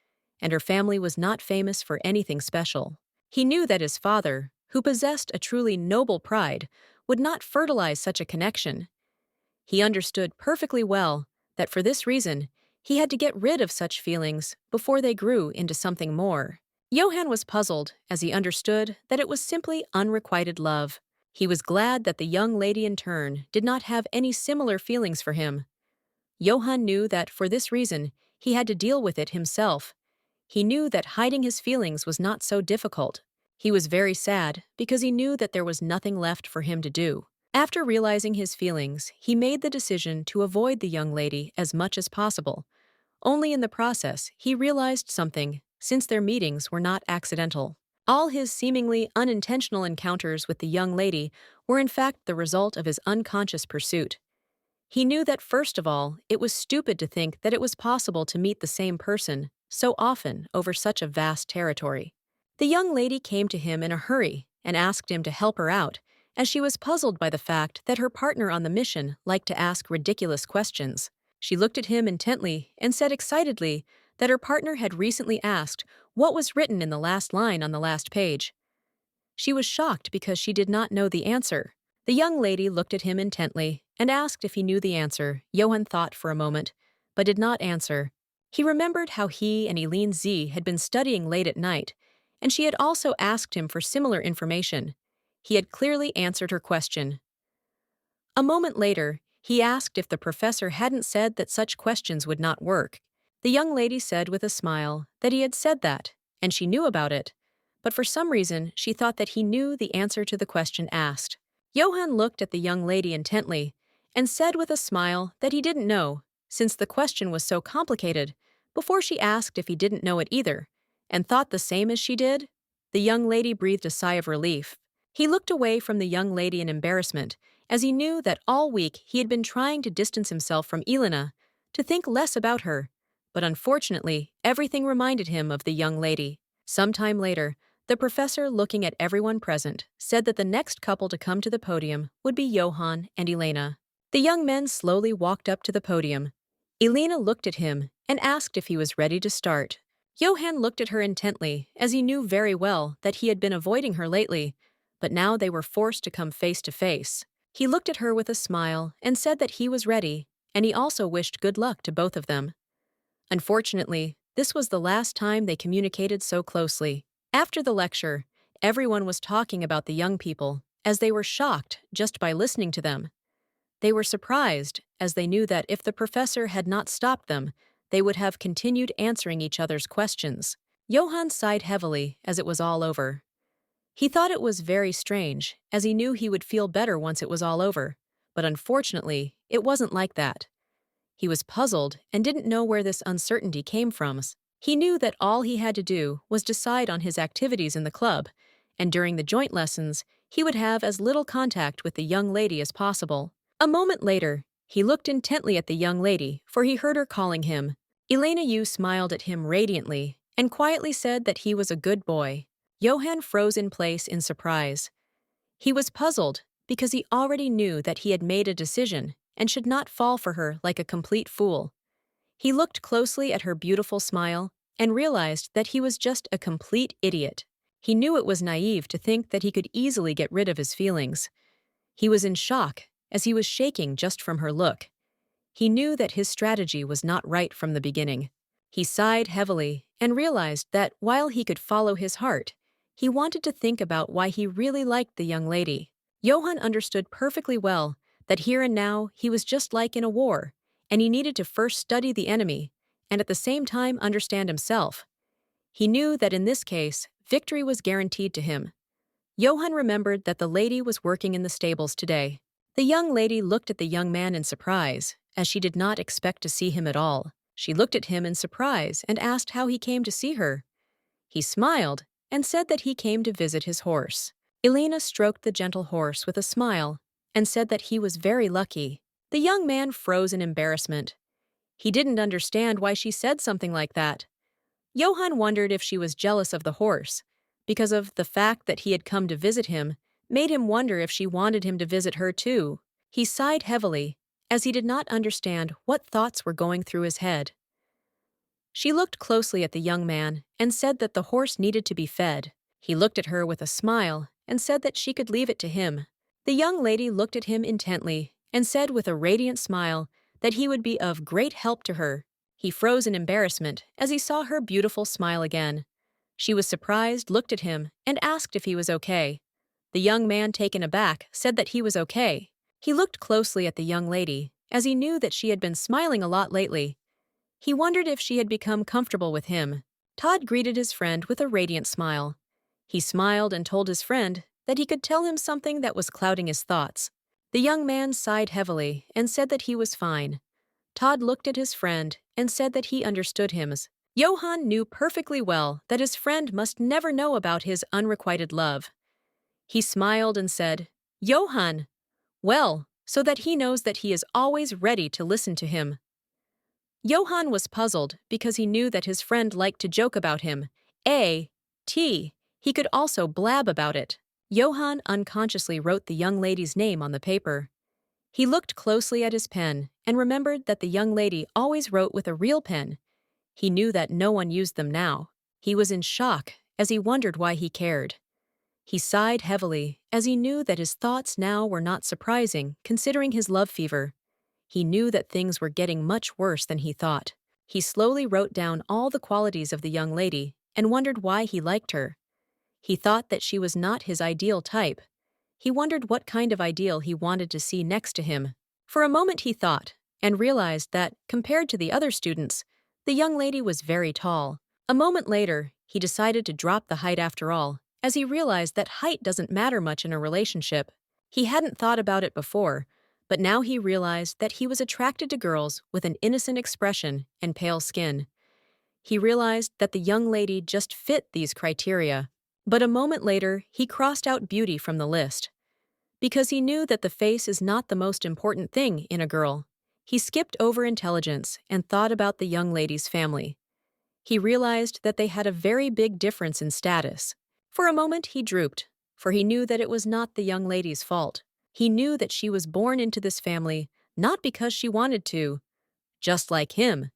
and her family was not famous for anything special. He knew that his father, who possessed a truly noble pride, would not fertilize such a connection. He understood perfectly well that for this reason, he had to get rid of such feelings before they grew into something more. Johann was puzzled as he understood that it was simply unrequited love. He was glad that the young lady in turn did not have any similar feelings for him. Johann knew that for this reason, he had to deal with it himself. He knew that hiding his feelings was not so difficult. He was very sad because he knew that there was nothing left for him to do. After realizing his feelings, he made the decision to avoid the young lady as much as possible. Only in the process, he realized something, since their meetings were not accidental. All his seemingly unintentional encounters with the young lady were in fact the result of his unconscious pursuit. He knew that first of all, it was stupid to think that it was possible to meet the same person so often over such a vast territory. The young lady came to him in a hurry and asked him to help her out, as she was puzzled by the fact that her partner on the mission liked to ask ridiculous questions. She looked at him intently and said excitedly that her partner had recently asked what was written in the last line on the last page. She was shocked because she did not know the answer. The young lady looked at him intently and asked if he knew the answer. Johann thought for a moment, but did not answer. He remembered how he and Elena Z had been studying late at night, and she had also asked him for similar information. He had clearly answered her question. A moment later, he asked if the professor hadn't said that such questions would not work. The young lady said with a smile that he had said that, and she knew about it, but for some reason she thought that he knew the answer to the question asked. Johann looked at the young lady intently and said with a smile that he didn't know, since the question was so complicated, before she asked if he didn't know it either, and thought the same as she did. The young lady breathed a sigh of relief. He looked away from the young lady in embarrassment, as he knew that all week he had been trying to distance himself from Elena, to think less about her, but unfortunately, everything reminded him of the young lady. Sometime later, the professor, looking at everyone present, said that the next couple to come to the podium would be Johann and Elena. The young men slowly walked up to the podium. Elena looked at him and asked if he was ready to start. Johann looked at her intently, as he knew very well that he had been avoiding her lately, but now they were forced to come face to face. He looked at her with a smile and said that he was ready, and he also wished good luck to both of them. Unfortunately, this was the last time they communicated so closely. After the lecture, everyone was talking about the young people, as they were shocked just by listening to them. They were surprised, as they knew that if the professor had not stopped them, they would have continued answering each other's questions. Johann sighed heavily as it was all over. He thought it was very strange, as he knew he would feel better once it was all over, but unfortunately, it wasn't like that. He was puzzled and didn't know where this uncertainty came from. He knew that all he had to do was decide on his activities in the club, and during the joint lessons, he would have as little contact with the young lady as possible. A moment later, he looked intently at the young lady, for he heard her calling him. Elena Yu smiled at him radiantly and quietly said that he was a good boy. Johann froze in place in surprise. He was puzzled because he already knew that he had made a decision and should not fall for her like a complete fool. He looked closely at her beautiful smile and realized that he was just a complete idiot. He knew it was naive to think that he could easily get rid of his feelings. He was in shock, as he was shaking just from her look. He knew that his strategy was not right from the beginning. He sighed heavily and realized that while he could follow his heart, he wanted to think about why he really liked the young lady. Johann understood perfectly well that here and now he was just like in a war, and he needed to first study the enemy and at the same time understand himself. He knew that in this case, victory was guaranteed to him. Johann remembered that the lady was working in the stables today. The young lady looked at the young man in surprise, as she did not expect to see him at all. She looked at him in surprise and asked how he came to see her. He smiled and said that he came to visit his horse. Elena stroked the gentle horse with a smile and said that he was very lucky. The young man froze in embarrassment. He didn't understand why she said something like that. Johann wondered if she was jealous of the horse, because of the fact that he had come to visit him made him wonder if she wanted him to visit her too. He sighed heavily, as he did not understand what thoughts were going through his head. She looked closely at the young man and said that the horse needed to be fed. He looked at her with a smile and said that she could leave it to him. The young lady looked at him intently and said with a radiant smile that he would be of great help to her. He froze in embarrassment as he saw her beautiful smile again. She was surprised, looked at him, and asked if he was okay. The young man, taken aback, said that he was okay. He looked closely at the young lady, as he knew that she had been smiling a lot lately. He wondered if she had become comfortable with him. Todd greeted his friend with a radiant smile. He smiled and told his friend that he could tell him something that was clouding his thoughts. The young man sighed heavily and said that he was fine. Todd looked at his friend and said that he understood him. Johann knew perfectly well that his friend must never know about his unrequited love. He smiled and said, "Johann, well, so that he knows that he is always ready to listen to him." Johann was puzzled because he knew that his friend liked to joke about him. He could also blab about it. Johann unconsciously wrote the young lady's name on the paper. He looked closely at his pen and remembered that the young lady always wrote with a real pen. He knew that no one used them now. He was in shock as he wondered why he cared. He sighed heavily as he knew that his thoughts now were not surprising considering his love fever. He knew that things were getting much worse than he thought. He slowly wrote down all the qualities of the young lady and wondered why he liked her. He thought that she was not his ideal type. He wondered what kind of ideal he wanted to see next to him. For a moment he thought, and realized that, compared to the other students, the young lady was very tall. A moment later, he decided to drop the height after all, as he realized that height doesn't matter much in a relationship. He hadn't thought about it before, but now he realized that he was attracted to girls with an innocent expression and pale skin. He realized that the young lady just fit these criteria. But a moment later, he crossed out beauty from the list. Because he knew that the face is not the most important thing in a girl, he skipped over intelligence and thought about the young lady's family. He realized that they had a very big difference in status. For a moment he drooped, for he knew that it was not the young lady's fault. He knew that she was born into this family not because she wanted to. Just like him,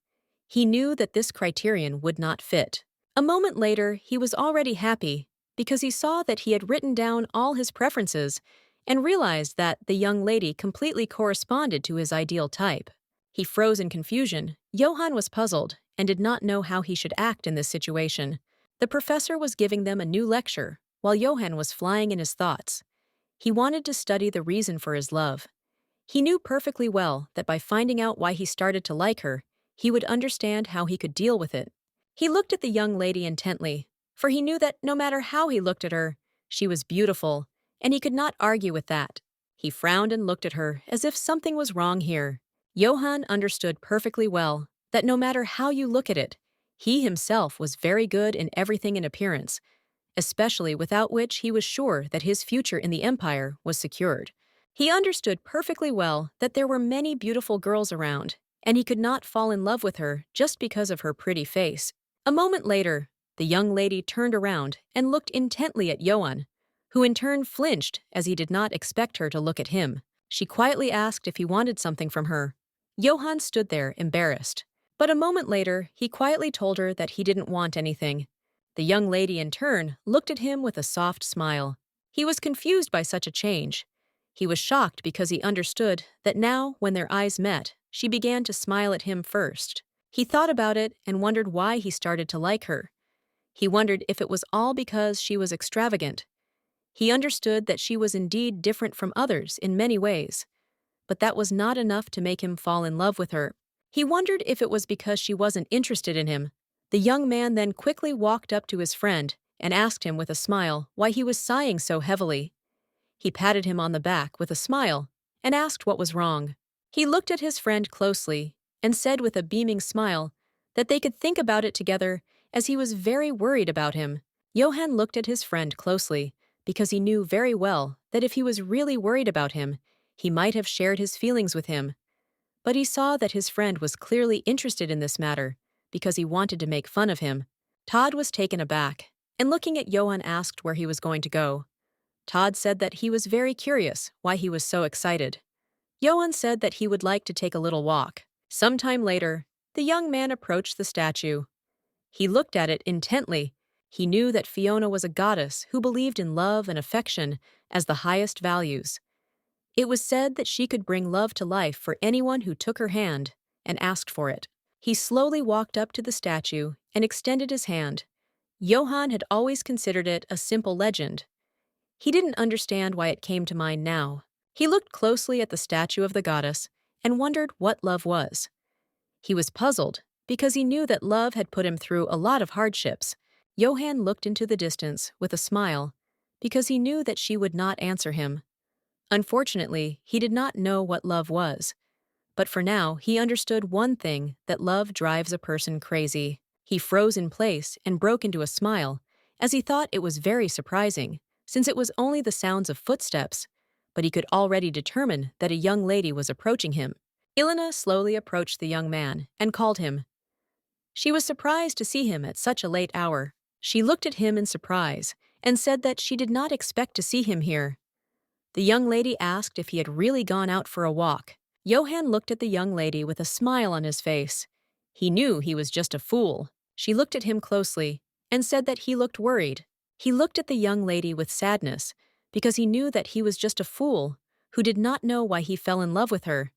he knew that this criterion would not fit. A moment later, he was already happy because he saw that he had written down all his preferences and realized that the young lady completely corresponded to his ideal type. He froze in confusion. Johann was puzzled and did not know how he should act in this situation. The professor was giving them a new lecture, while Johann was flying in his thoughts. He wanted to study the reason for his love. He knew perfectly well that by finding out why he started to like her, he would understand how he could deal with it. He looked at the young lady intently, for he knew that no matter how he looked at her, she was beautiful, and he could not argue with that. He frowned and looked at her as if something was wrong here. Johann understood perfectly well that no matter how you look at it, he himself was very good in everything in appearance, especially without which he was sure that his future in the Empire was secured. He understood perfectly well that there were many beautiful girls around, and he could not fall in love with her just because of her pretty face. A moment later, the young lady turned around and looked intently at Johann, who in turn flinched as he did not expect her to look at him. She quietly asked if he wanted something from her. Johann stood there, embarrassed. But a moment later, he quietly told her that he didn't want anything. The young lady in turn looked at him with a soft smile. He was confused by such a change. He was shocked because he understood that now, when their eyes met, she began to smile at him first. He thought about it and wondered why he started to like her. He wondered if it was all because she was extravagant. He understood that she was indeed different from others in many ways, but that was not enough to make him fall in love with her. He wondered if it was because she wasn't interested in him. The young man then quickly walked up to his friend and asked him with a smile why he was sighing so heavily. He patted him on the back with a smile and asked what was wrong. He looked at his friend closely and said with a beaming smile that they could think about it together as he was very worried about him. Johann looked at his friend closely because he knew very well that if he was really worried about him, he might have shared his feelings with him. But he saw that his friend was clearly interested in this matter because he wanted to make fun of him. Todd was taken aback and looking at Johann asked where he was going to go. Todd said that he was very curious why he was so excited. Johann said that he would like to take a little walk. Sometime later, the young man approached the statue. He looked at it intently. He knew that Fiona was a goddess who believed in love and affection as the highest values. It was said that she could bring love to life for anyone who took her hand and asked for it. He slowly walked up to the statue and extended his hand. Johann had always considered it a simple legend. He didn't understand why it came to mind now. He looked closely at the statue of the goddess and wondered what love was. He was puzzled because he knew that love had put him through a lot of hardships. Johann looked into the distance with a smile because he knew that she would not answer him. Unfortunately, he did not know what love was. But for now, he understood one thing, that love drives a person crazy. He froze in place and broke into a smile, as he thought it was very surprising, since it was only the sounds of footsteps, but he could already determine that a young lady was approaching him. Elena slowly approached the young man and called him. She was surprised to see him at such a late hour. She looked at him in surprise and said that she did not expect to see him here. The young lady asked if he had really gone out for a walk. Johann looked at the young lady with a smile on his face. He knew he was just a fool. She looked at him closely and said that he looked worried. He looked at the young lady with sadness because he knew that he was just a fool who did not know why he fell in love with her.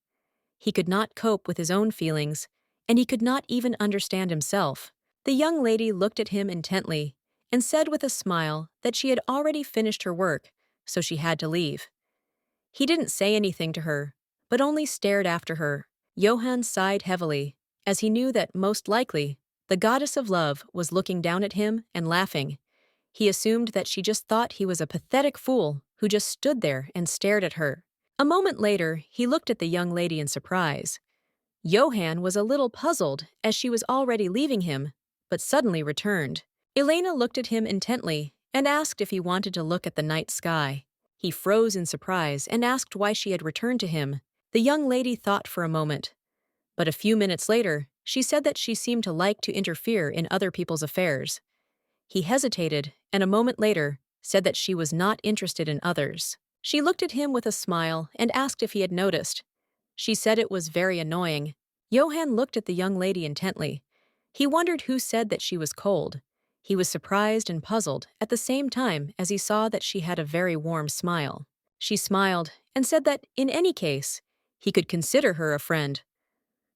He could not cope with his own feelings, and he could not even understand himself. The young lady looked at him intently and said with a smile that she had already finished her work, so she had to leave. He didn't say anything to her, but only stared after her. Johann sighed heavily, as he knew that, most likely, the goddess of love was looking down at him and laughing. He assumed that she just thought he was a pathetic fool who just stood there and stared at her. A moment later, he looked at the young lady in surprise. Johann was a little puzzled as she was already leaving him, but suddenly returned. Elena looked at him intently and asked if he wanted to look at the night sky. He froze in surprise and asked why she had returned to him. The young lady thought for a moment, but a few minutes later, she said that she seemed to like to interfere in other people's affairs. He hesitated, and a moment later, said that she was not interested in others. She looked at him with a smile and asked if he had noticed. She said it was very annoying. Johann looked at the young lady intently. He wondered who said that she was cold. He was surprised and puzzled at the same time as he saw that she had a very warm smile. She smiled and said that, in any case, he could consider her a friend.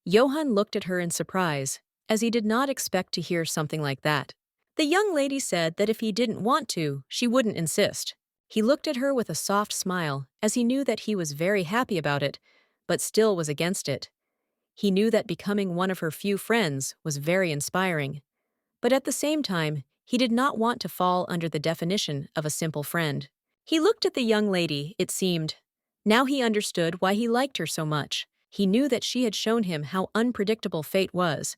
Johann looked at her in surprise, as he did not expect to hear something like that. The young lady said that if he didn't want to, she wouldn't insist. He looked at her with a soft smile, as he knew that he was very happy about it, but still was against it. He knew that becoming one of her few friends was very inspiring. But at the same time, he did not want to fall under the definition of a simple friend. He looked at the young lady, it seemed. Now he understood why he liked her so much. He knew that she had shown him how unpredictable fate was,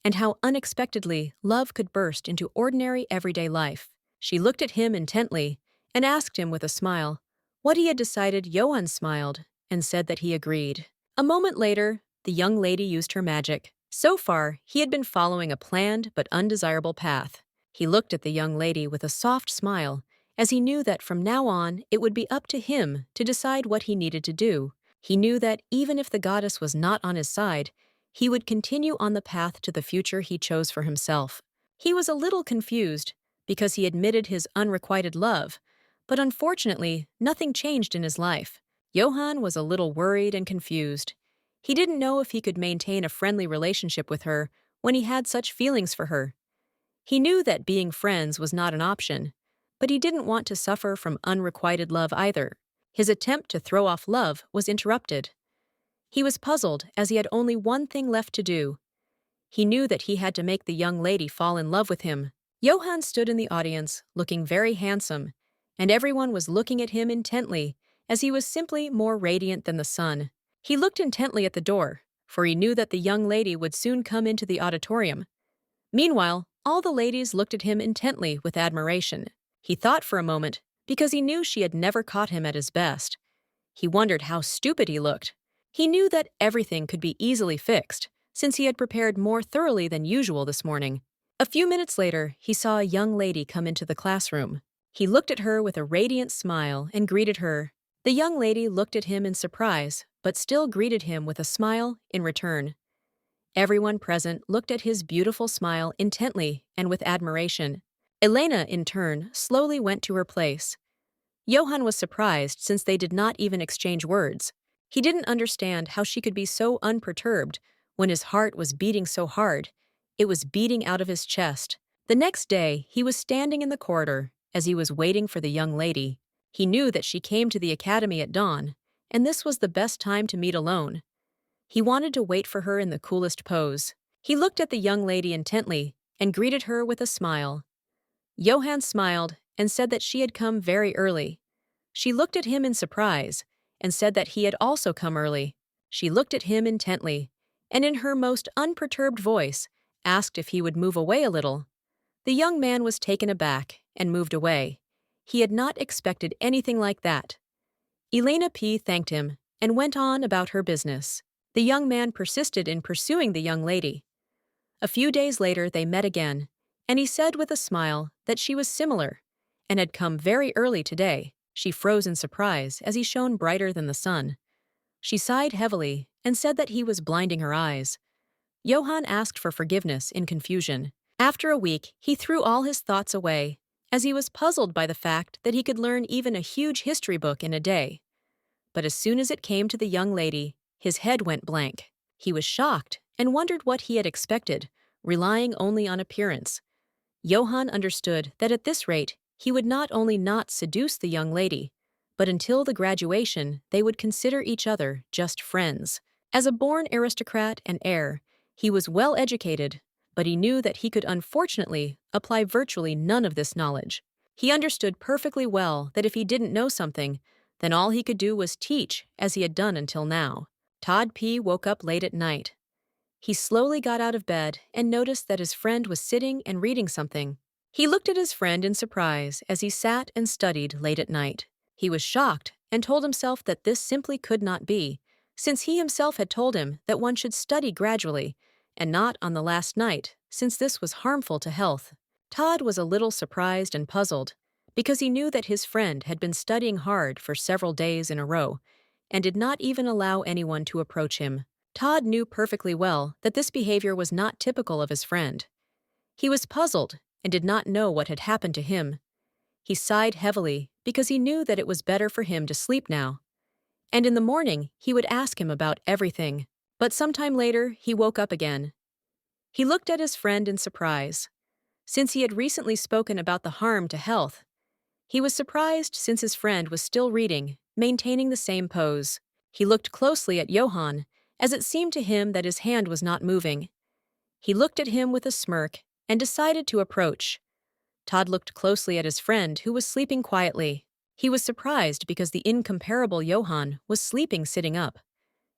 and how unexpectedly love could burst into ordinary everyday life. She looked at him intently and asked him with a smile what he had decided. Johann smiled and said that he agreed. A moment later, the young lady used her magic. So far, he had been following a planned but undesirable path. He looked at the young lady with a soft smile, as he knew that from now on it would be up to him to decide what he needed to do. He knew that even if the goddess was not on his side, he would continue on the path to the future he chose for himself. He was a little confused because he admitted his unrequited love, but unfortunately, nothing changed in his life. Johann was a little worried and confused. He didn't know if he could maintain a friendly relationship with her when he had such feelings for her. He knew that being friends was not an option, but he didn't want to suffer from unrequited love either. His attempt to throw off love was interrupted. He was puzzled as he had only one thing left to do. He knew that he had to make the young lady fall in love with him. Johann stood in the audience, looking very handsome, and everyone was looking at him intently, as he was simply more radiant than the sun. He looked intently at the door, for he knew that the young lady would soon come into the auditorium. Meanwhile, all the ladies looked at him intently with admiration. He thought for a moment, because he knew she had never caught him at his best. He wondered how stupid he looked. He knew that everything could be easily fixed, since he had prepared more thoroughly than usual this morning. A few minutes later, he saw a young lady come into the classroom. He looked at her with a radiant smile and greeted her. The young lady looked at him in surprise, but still greeted him with a smile in return. Everyone present looked at his beautiful smile intently and with admiration. Elena, in turn, slowly went to her place. Johann was surprised since they did not even exchange words. He didn't understand how she could be so unperturbed when his heart was beating so hard. It was beating out of his chest. The next day, he was standing in the corridor as he was waiting for the young lady. He knew that she came to the academy at dawn, and this was the best time to meet alone. He wanted to wait for her in the coolest pose. He looked at the young lady intently and greeted her with a smile. Johann smiled and said that she had come very early. She looked at him in surprise and said that he had also come early. She looked at him intently and in her most unperturbed voice asked if he would move away a little. The young man was taken aback and moved away. He had not expected anything like that. Elena P. thanked him and went on about her business. The young man persisted in pursuing the young lady. A few days later they met again, and he said with a smile that she was similar and had come very early today. She froze in surprise as he shone brighter than the sun. She sighed heavily and said that he was blinding her eyes. Johann asked for forgiveness in confusion. After a week, he threw all his thoughts away, as he was puzzled by the fact that he could learn even a huge history book in a day. But as soon as it came to the young lady, his head went blank. He was shocked and wondered what he had expected, relying only on appearance. Johann understood that at this rate, he would not only not seduce the young lady, but until the graduation, they would consider each other just friends. As a born aristocrat and heir, he was well educated, but he knew that he could unfortunately apply virtually none of this knowledge. He understood perfectly well that if he didn't know something, then all he could do was teach as he had done until now. Todd P. woke up late at night. He slowly got out of bed and noticed that his friend was sitting and reading something. He looked at his friend in surprise as he sat and studied late at night. He was shocked and told himself that this simply could not be, since he himself had told him that one should study gradually and not on the last night, since this was harmful to health. Todd was a little surprised and puzzled, because he knew that his friend had been studying hard for several days in a row and did not even allow anyone to approach him. Todd knew perfectly well that this behavior was not typical of his friend. He was puzzled and did not know what had happened to him. He sighed heavily because he knew that it was better for him to sleep now. And in the morning, he would ask him about everything. But sometime later, he woke up again. He looked at his friend in surprise. Since he had recently spoken about the harm to health, he was surprised since his friend was still reading, maintaining the same pose. He looked closely at Johann, as it seemed to him that his hand was not moving. He looked at him with a smirk and decided to approach. Todd looked closely at his friend, who was sleeping quietly. He was surprised because the incomparable Johann was sleeping sitting up.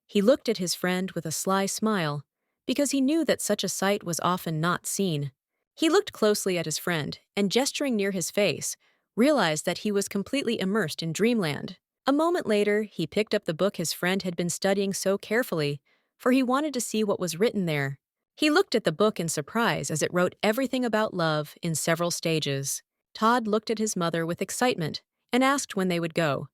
He looked at his friend with a sly smile, because he knew that such a sight was often not seen. He looked closely at his friend and, gesturing near his face, realized that he was completely immersed in dreamland. A moment later, he picked up the book his friend had been studying so carefully, for he wanted to see what was written there. He looked at the book in surprise as it wrote everything about love in several stages. Todd looked at his mother with excitement and asked when they would go.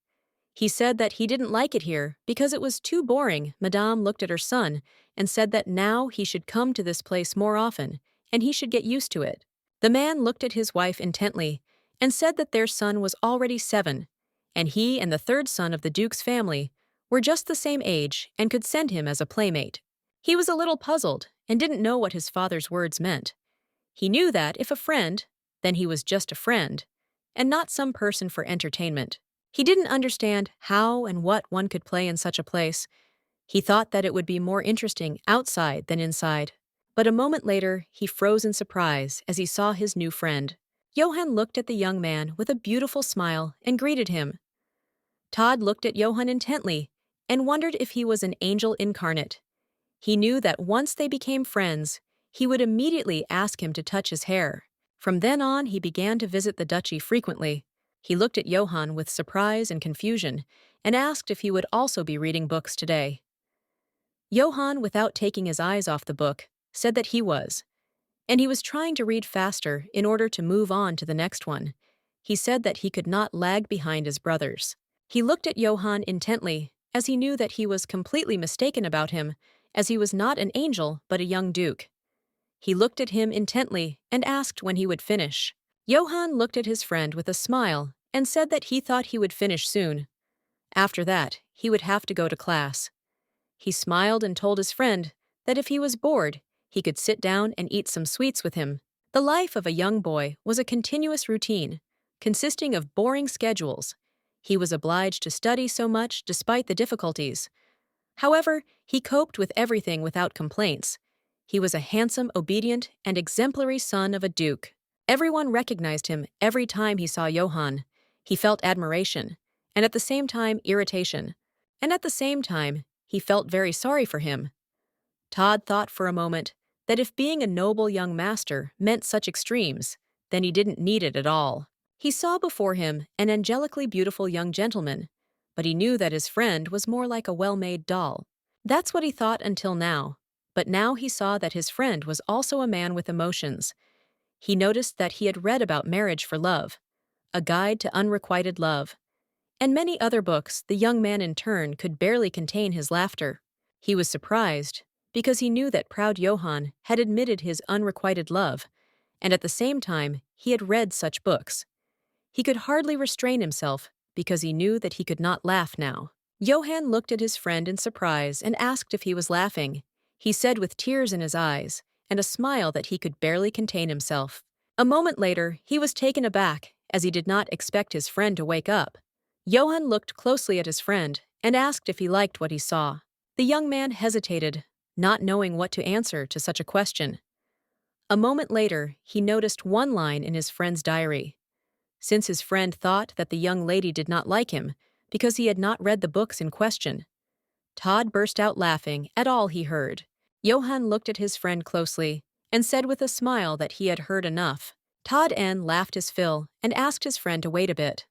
He said that he didn't like it here because it was too boring. Madame looked at her son and said that now he should come to this place more often and he should get used to it. The man looked at his wife intently and said that their son was already 7, and he and the third son of the Duke's family were just the same age and could send him as a playmate. He was a little puzzled and didn't know what his father's words meant. He knew that if a friend, then he was just a friend, and not some person for entertainment. He didn't understand how and what one could play in such a place. He thought that it would be more interesting outside than inside. But a moment later, he froze in surprise as he saw his new friend. Johann looked at the young man with a beautiful smile and greeted him. Todd looked at Johann intently and wondered if he was an angel incarnate. He knew that once they became friends, he would immediately ask him to touch his hair. From then on, he began to visit the duchy frequently. He looked at Johann with surprise and confusion and asked if he would also be reading books today. Johann, without taking his eyes off the book, said that he was, and he was trying to read faster in order to move on to the next one. He said that he could not lag behind his brothers. He looked at Johann intently, as he knew that he was completely mistaken about him, as he was not an angel but a young duke. He looked at him intently and asked when he would finish. Johann looked at his friend with a smile and said that he thought he would finish soon. After that, he would have to go to class. He smiled and told his friend that if he was bored, he could sit down and eat some sweets with him. The life of a young boy was a continuous routine, consisting of boring schedules. He was obliged to study so much despite the difficulties. However, he coped with everything without complaints. He was a handsome, obedient, and exemplary son of a duke. Everyone recognized him every time he saw Johann. He felt admiration, and at the same time irritation. And at the same time, he felt very sorry for him. Todd thought for a moment that if being a noble young master meant such extremes, then he didn't need it at all. He saw before him an angelically beautiful young gentleman, but he knew that his friend was more like a well-made doll. That's what he thought until now. But now he saw that his friend was also a man with emotions. He noticed that he had read about marriage for love, a guide to unrequited love, and many other books. The young man in turn could barely contain his laughter. He was surprised, because he knew that proud Johann had admitted his unrequited love, and at the same time he had read such books. He could hardly restrain himself, because he knew that he could not laugh now. Johann looked at his friend in surprise and asked if he was laughing. He said with tears in his eyes and a smile that he could barely contain himself. A moment later, he was taken aback, as he did not expect his friend to wake up. Johann looked closely at his friend and asked if he liked what he saw. The young man hesitated, not knowing what to answer to such a question. A moment later, he noticed one line in his friend's diary. Since his friend thought that the young lady did not like him because he had not read the books in question, Todd burst out laughing at all he heard. Johann looked at his friend closely and said with a smile that he had heard enough. Todd laughed his fill and asked his friend to wait a bit.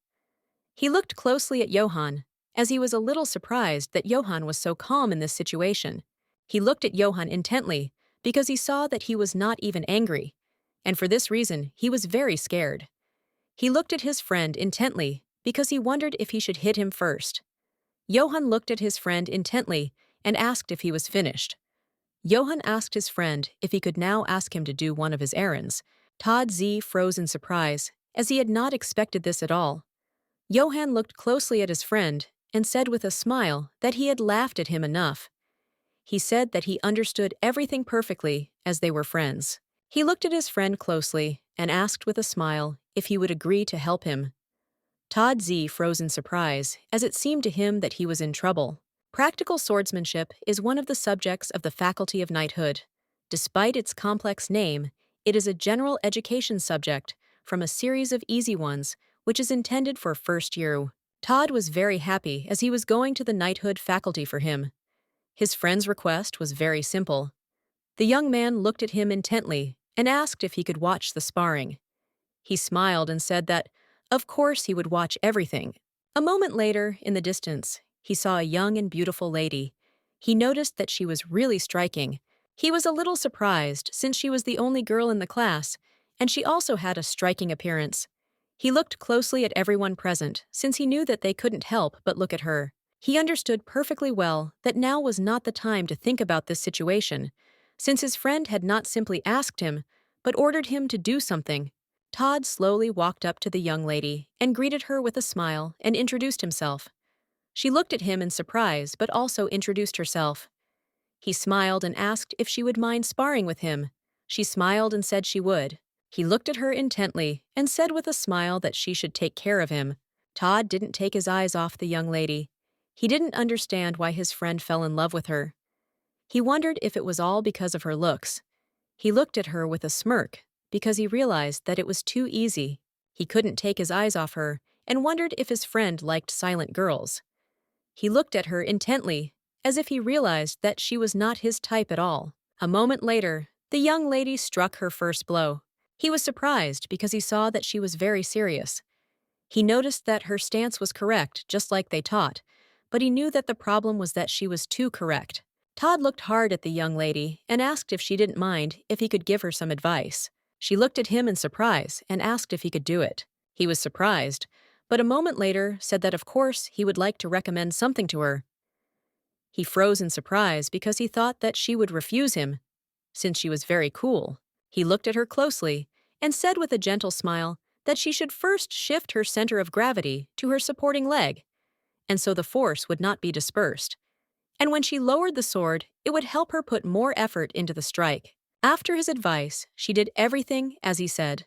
He looked closely at Johann, as he was a little surprised that Johann was so calm in this situation. He looked at Johann intently because he saw that he was not even angry, and for this reason he was very scared. He looked at his friend intently because he wondered if he should hit him first. Johann looked at his friend intently and asked if he was finished. Johann asked his friend if he could now ask him to do one of his errands. Todd froze in surprise, as he had not expected this at all. Johann looked closely at his friend and said with a smile that he had laughed at him enough. He said that he understood everything perfectly, as they were friends. He looked at his friend closely and asked with a smile if he would agree to help him. Todd froze in surprise, as it seemed to him that he was in trouble. Practical swordsmanship is one of the subjects of the Faculty of Knighthood. Despite its complex name, it is a general education subject from a series of easy ones, which is intended for first year. Todd was very happy as he was going to the knighthood faculty for him. His friend's request was very simple. The young man looked at him intently and asked if he could watch the sparring. He smiled and said that, of course, he would watch everything. A moment later, in the distance, he saw a young and beautiful lady. He noticed that she was really striking. He was a little surprised, since she was the only girl in the class, and she also had a striking appearance. He looked closely at everyone present, since he knew that they couldn't help but look at her. He understood perfectly well that now was not the time to think about this situation, since his friend had not simply asked him, but ordered him to do something. Todd slowly walked up to the young lady and greeted her with a smile and introduced himself. She looked at him in surprise but also introduced herself. He smiled and asked if she would mind sparring with him. She smiled and said she would. He looked at her intently and said with a smile that she should take care of him. Todd didn't take his eyes off the young lady. He didn't understand why his friend fell in love with her. He wondered if it was all because of her looks. He looked at her with a smirk because he realized that it was too easy. He couldn't take his eyes off her and wondered if his friend liked silent girls. He looked at her intently, as if he realized that she was not his type at all. A moment later, the young lady struck her first blow. He was surprised because he saw that she was very serious. He noticed that her stance was correct, just like they taught, but he knew that the problem was that she was too correct. Todd looked hard at the young lady and asked if she didn't mind if he could give her some advice. She looked at him in surprise and asked if he could do it. He was surprised, but a moment later said that of course he would like to recommend something to her. He froze in surprise because he thought that she would refuse him, since she was very cool. He looked at her closely and said with a gentle smile that she should first shift her center of gravity to her supporting leg, and so the force would not be dispersed. And when she lowered the sword, it would help her put more effort into the strike. After his advice, she did everything as he said.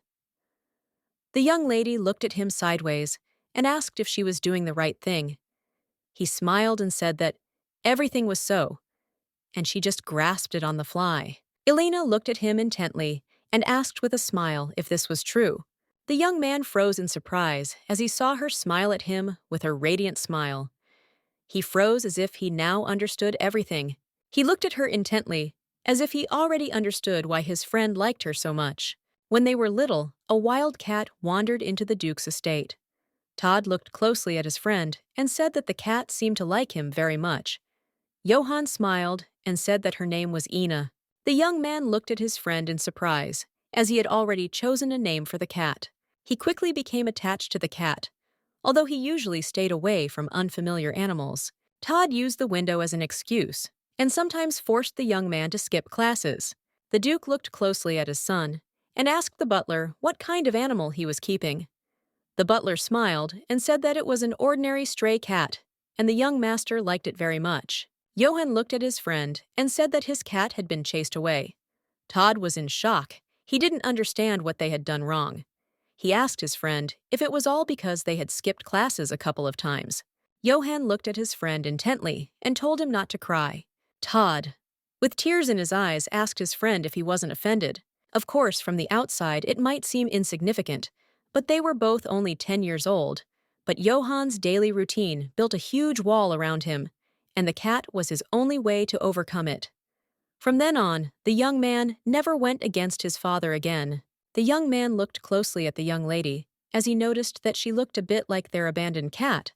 The young lady looked at him sideways and asked if she was doing the right thing. He smiled and said that everything was so, and she just grasped it on the fly. Elena looked at him intently and asked with a smile if this was true. The young man froze in surprise as he saw her smile at him with her radiant smile. He froze as if he now understood everything. He looked at her intently, as if he already understood why his friend liked her so much. When they were little, a wild cat wandered into the Duke's estate. Todd looked closely at his friend and said that the cat seemed to like him very much. Johann smiled and said that her name was Ina. The young man looked at his friend in surprise, as he had already chosen a name for the cat. He quickly became attached to the cat, although he usually stayed away from unfamiliar animals. Todd used the window as an excuse, and sometimes forced the young man to skip classes. The Duke looked closely at his son and asked the butler what kind of animal he was keeping. The butler smiled and said that it was an ordinary stray cat, and the young master liked it very much. Johann looked at his friend and said that his cat had been chased away. Todd was in shock. He didn't understand what they had done wrong. He asked his friend if it was all because they had skipped classes a couple of times. Johann looked at his friend intently and told him not to cry. Todd, with tears in his eyes, asked his friend if he wasn't offended. Of course, from the outside, it might seem insignificant, but they were both only 10 years old. But Johann's daily routine built a huge wall around him, and the cat was his only way to overcome it. From then on, the young man never went against his father again. The young man looked closely at the young lady, as he noticed that she looked a bit like their abandoned cat,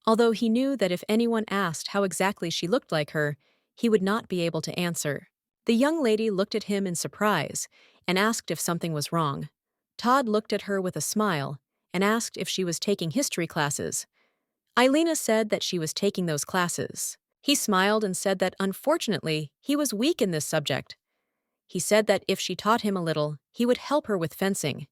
although he knew that if anyone asked how exactly she looked like her, he would not be able to answer. The young lady looked at him in surprise and asked if something was wrong. Todd looked at her with a smile and asked if she was taking history classes. Elena said that she was taking those classes. He smiled and said that unfortunately he was weak in this subject. He said that if she taught him a little, he would help her with fencing.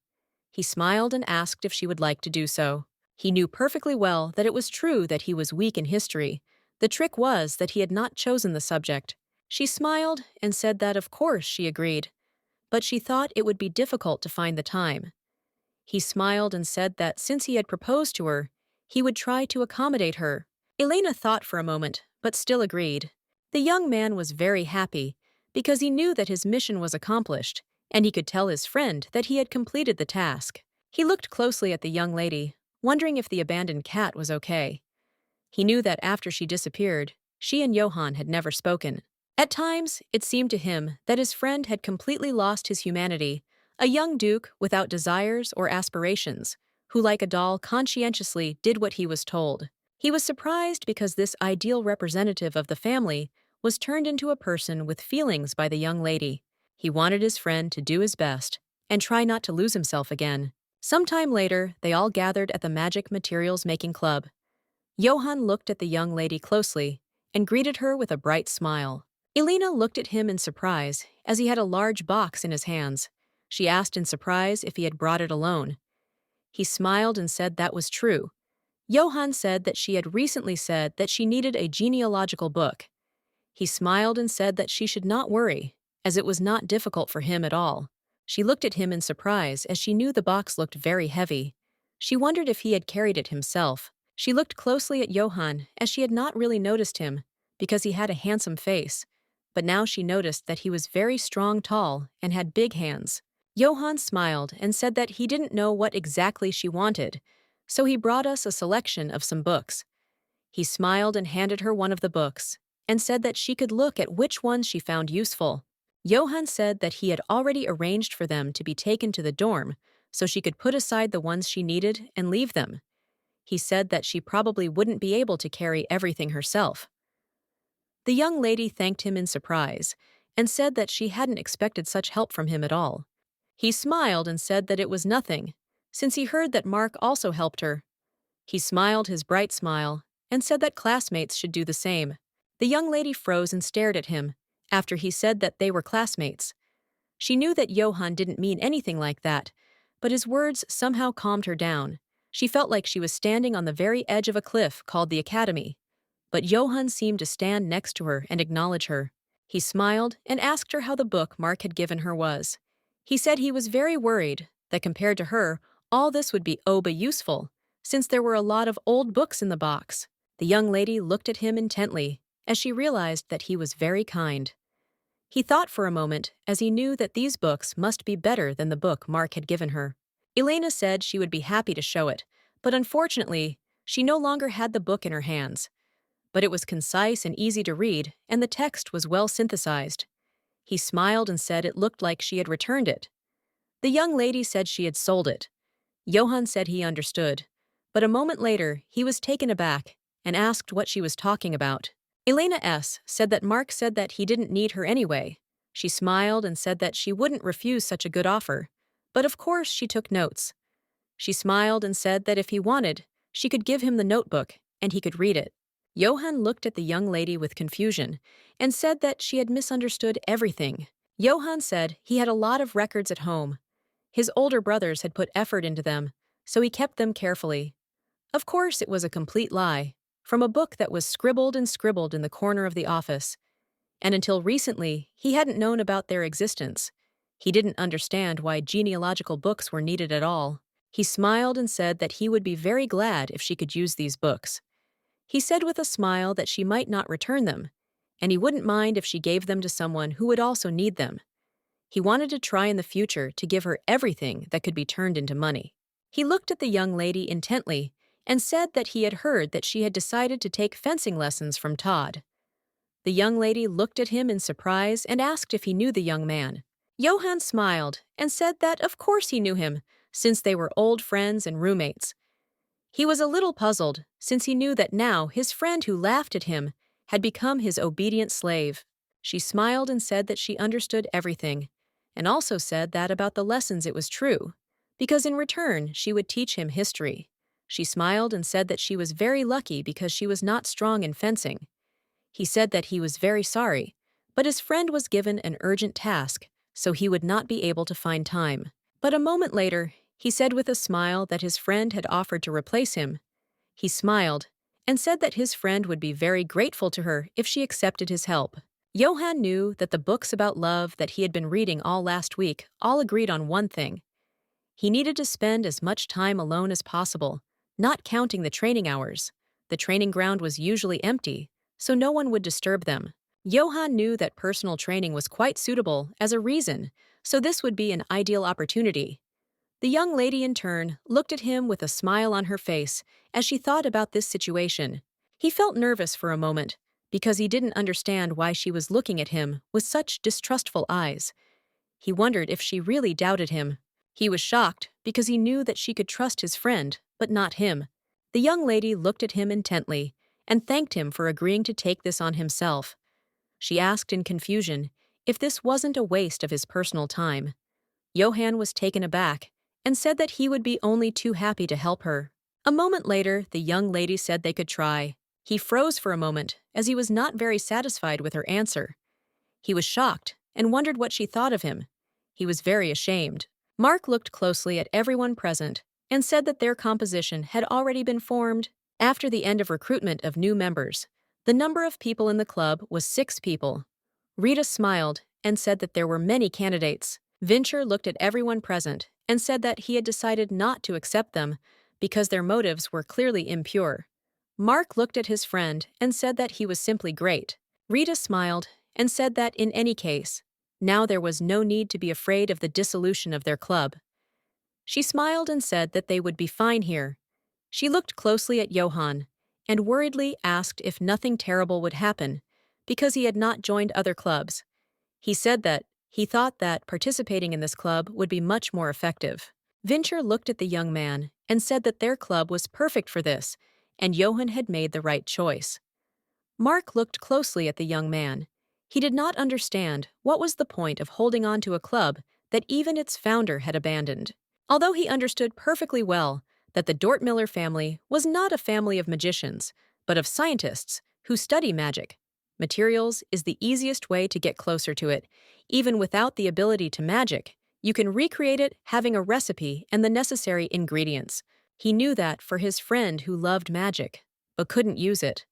He smiled and asked if she would like to do so. He knew perfectly well that it was true that he was weak in history. The trick was that he had not chosen the subject. She smiled and said that of course she agreed, but she thought it would be difficult to find the time. He smiled and said that since he had proposed to her, he would try to accommodate her. Elena thought for a moment, but still agreed. The young man was very happy because he knew that his mission was accomplished, and he could tell his friend that he had completed the task. He looked closely at the young lady, wondering if the abandoned cat was okay. He knew that after she disappeared, she and Johann had never spoken. At times, it seemed to him that his friend had completely lost his humanity, a young duke without desires or aspirations, who like a doll conscientiously did what he was told. He was surprised because this ideal representative of the family was turned into a person with feelings by the young lady. He wanted his friend to do his best and try not to lose himself again. Sometime later, they all gathered at the Magic Materials Making Club. Johann looked at the young lady closely and greeted her with a bright smile. Elena looked at him in surprise as he had a large box in his hands. She asked in surprise if he had brought it alone. He smiled and said that was true. Johann said that she had recently said that she needed a genealogical book. He smiled and said that she should not worry, as it was not difficult for him at all. She looked at him in surprise as she knew the box looked very heavy. She wondered if he had carried it himself. She looked closely at Johann as she had not really noticed him because he had a handsome face, but now she noticed that he was very strong, tall, and had big hands. Johann smiled and said that he didn't know what exactly she wanted, so he brought us a selection of some books. He smiled and handed her one of the books and said that she could look at which ones she found useful. Johann said that he had already arranged for them to be taken to the dorm so she could put aside the ones she needed and leave them. He said that she probably wouldn't be able to carry everything herself. The young lady thanked him in surprise and said that she hadn't expected such help from him at all. He smiled and said that it was nothing, since he heard that Mark also helped her. He smiled his bright smile and said that classmates should do the same. The young lady froze and stared at him after he said that they were classmates. She knew that Johann didn't mean anything like that, but his words somehow calmed her down. She felt like she was standing on the very edge of a cliff called the Academy. But Johann seemed to stand next to her and acknowledge her. He smiled and asked her how the book Mark had given her was. He said he was very worried that compared to her, all this would be useful, since there were a lot of old books in the box. The young lady looked at him intently as she realized that he was very kind. He thought for a moment as he knew that these books must be better than the book Mark had given her. Elena said she would be happy to show it, but unfortunately, she no longer had the book in her hands. But it was concise and easy to read, and the text was well synthesized. He smiled and said it looked like she had returned it. The young lady said she had sold it. Johann said he understood, but a moment later he was taken aback and asked what she was talking about. Elena said that Mark said that he didn't need her anyway. She smiled and said that she wouldn't refuse such a good offer, but of course she took notes. She smiled and said that if he wanted, she could give him the notebook and he could read it. Johann looked at the young lady with confusion and said that she had misunderstood everything. Johann said he had a lot of records at home. His older brothers had put effort into them, so he kept them carefully. Of course, it was a complete lie, from a book that was scribbled in the corner of the office. And until recently, he hadn't known about their existence. He didn't understand why genealogical books were needed at all. He smiled and said that he would be very glad if she could use these books. He said with a smile that she might not return them, and he wouldn't mind if she gave them to someone who would also need them. He wanted to try in the future to give her everything that could be turned into money. He looked at the young lady intently and said that he had heard that she had decided to take fencing lessons from Todd. The young lady looked at him in surprise and asked if he knew the young man. Johann smiled and said that of course he knew him, since they were old friends and roommates. He was a little puzzled, since he knew that now his friend who laughed at him had become his obedient slave. She smiled and said that she understood everything, and also said that about the lessons it was true, because in return she would teach him history. She smiled and said that she was very lucky because she was not strong in fencing. He said that he was very sorry, but his friend was given an urgent task, so he would not be able to find time. But a moment later, he said with a smile that his friend had offered to replace him. He smiled and said that his friend would be very grateful to her if she accepted his help. Johann knew that the books about love that he had been reading all last week all agreed on one thing. He needed to spend as much time alone as possible, not counting the training hours. The training ground was usually empty, so no one would disturb them. Johann knew that personal training was quite suitable as a reason, so this would be an ideal opportunity. The young lady, in turn, looked at him with a smile on her face as she thought about this situation. He felt nervous for a moment, because he didn't understand why she was looking at him with such distrustful eyes. He wondered if she really doubted him. He was shocked because he knew that she could trust his friend, but not him. The young lady looked at him intently and thanked him for agreeing to take this on himself. She asked in confusion if this wasn't a waste of his personal time. Johann was taken aback and said that he would be only too happy to help her. A moment later, the young lady said they could try. He froze for a moment, as he was not very satisfied with her answer. He was shocked and wondered what she thought of him. He was very ashamed. Mark looked closely at everyone present and said that their composition had already been formed. After the end of recruitment of new members, the number of people in the club was 6 people. Rita smiled and said that there were many candidates. Vincher looked at everyone present and said that he had decided not to accept them because their motives were clearly impure. Mark looked at his friend and said that he was simply great. Rita smiled and said that in any case, now there was no need to be afraid of the dissolution of their club. She smiled and said that they would be fine here. She looked closely at Johann and worriedly asked if nothing terrible would happen because he had not joined other clubs. He said that he thought that participating in this club would be much more effective. Vincher looked at the young man and said that their club was perfect for this, and Johann had made the right choice. Mark looked closely at the young man. He did not understand what was the point of holding on to a club that even its founder had abandoned. Although he understood perfectly well that the Dortmiller family was not a family of magicians, but of scientists who study magic. Materials is the easiest way to get closer to it. Even without the ability to magic, you can recreate it having a recipe and the necessary ingredients. He knew that for his friend who loved magic, but couldn't use it.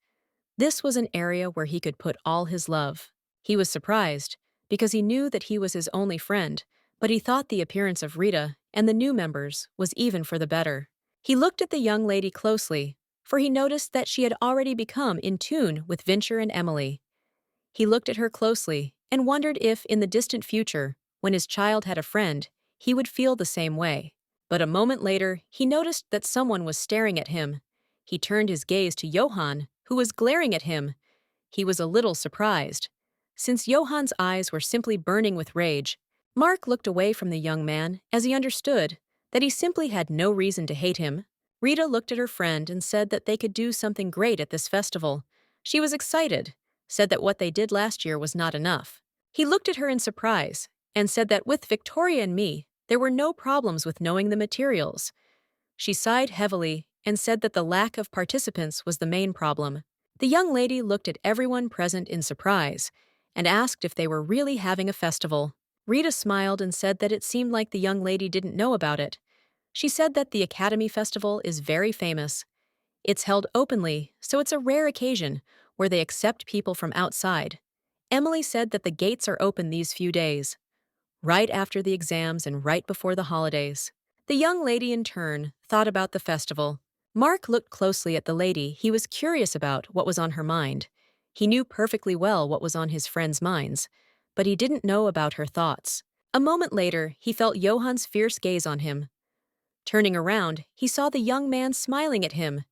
This was an area where he could put all his love. He was surprised, because he knew that he was his only friend, but he thought the appearance of Rita and the new members was even for the better. He looked at the young lady closely, for he noticed that she had already become in tune with Vincher and Emily. He looked at her closely and wondered if, in the distant future, when his child had a friend, he would feel the same way. But a moment later, he noticed that someone was staring at him. He turned his gaze to Johann, who was glaring at him. He was a little surprised, since Johann's eyes were simply burning with rage. Mark looked away from the young man as he understood that he simply had no reason to hate him. Rita looked at her friend and said that they could do something great at this festival. She was excited, said that what they did last year was not enough. He looked at her in surprise and said that with Victoria and me, there were no problems with knowing the materials. She sighed heavily and said that the lack of participants was the main problem. The young lady looked at everyone present in surprise and asked if they were really having a festival. Rita smiled and said that it seemed like the young lady didn't know about it. She said that the Academy Festival is very famous. It's held openly, so it's a rare occasion where they accept people from outside. Emily said that the gates are open these few days, right after the exams and right before the holidays. The young lady, in turn, thought about the festival. Mark looked closely at the lady. He was curious about what was on her mind. He knew perfectly well what was on his friends' minds, but he didn't know about her thoughts. A moment later, he felt Johann's fierce gaze on him. Turning around, he saw the young man smiling at him.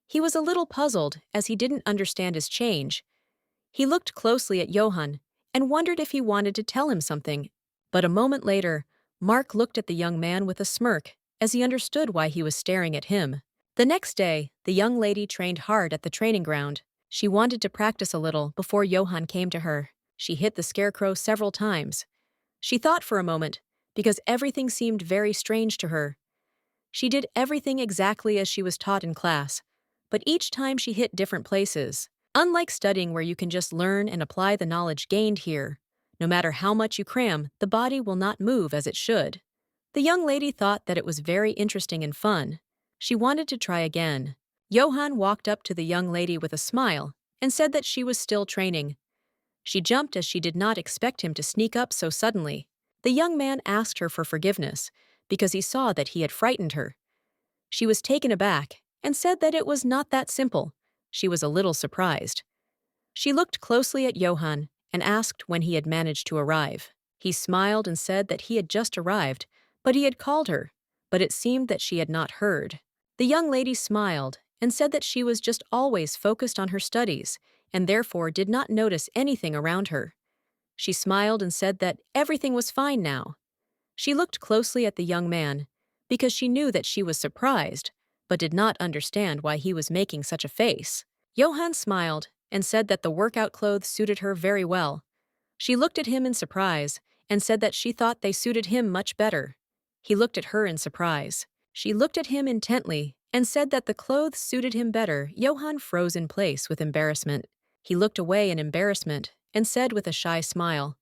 He was a little puzzled as he didn't understand his change. He looked closely at Johann and wondered if he wanted to tell him something. But a moment later, Mark looked at the young man with a smirk as he understood why he was staring at him. The next day, the young lady trained hard at the training ground. She wanted to practice a little before Johann came to her. She hit the scarecrow several times. She thought for a moment, because everything seemed very strange to her. She did everything exactly as she was taught in class, but each time she hit different places. Unlike studying where you can just learn and apply the knowledge gained here, no matter how much you cram, the body will not move as it should. The young lady thought that it was very interesting and fun. She wanted to try again. Johann walked up to the young lady with a smile and said that she was still training. She jumped as she did not expect him to sneak up so suddenly. The young man asked her for forgiveness because he saw that he had frightened her. She was taken aback and said that it was not that simple. She was a little surprised. She looked closely at Johann and asked when he had managed to arrive. He smiled and said that he had just arrived, but he had called her, but it seemed that she had not heard. The young lady smiled and said that she was just always focused on her studies and therefore did not notice anything around her. She smiled and said that everything was fine now. She looked closely at the young man because she knew that she was surprised, but did not understand why he was making such a face. Johann smiled and said that the workout clothes suited her very well. She looked at him in surprise and said that she thought they suited him much better. He looked at her in surprise. She looked at him intently and said that the clothes suited him better. Johann froze in place with embarrassment. He looked away in embarrassment and said with a shy smile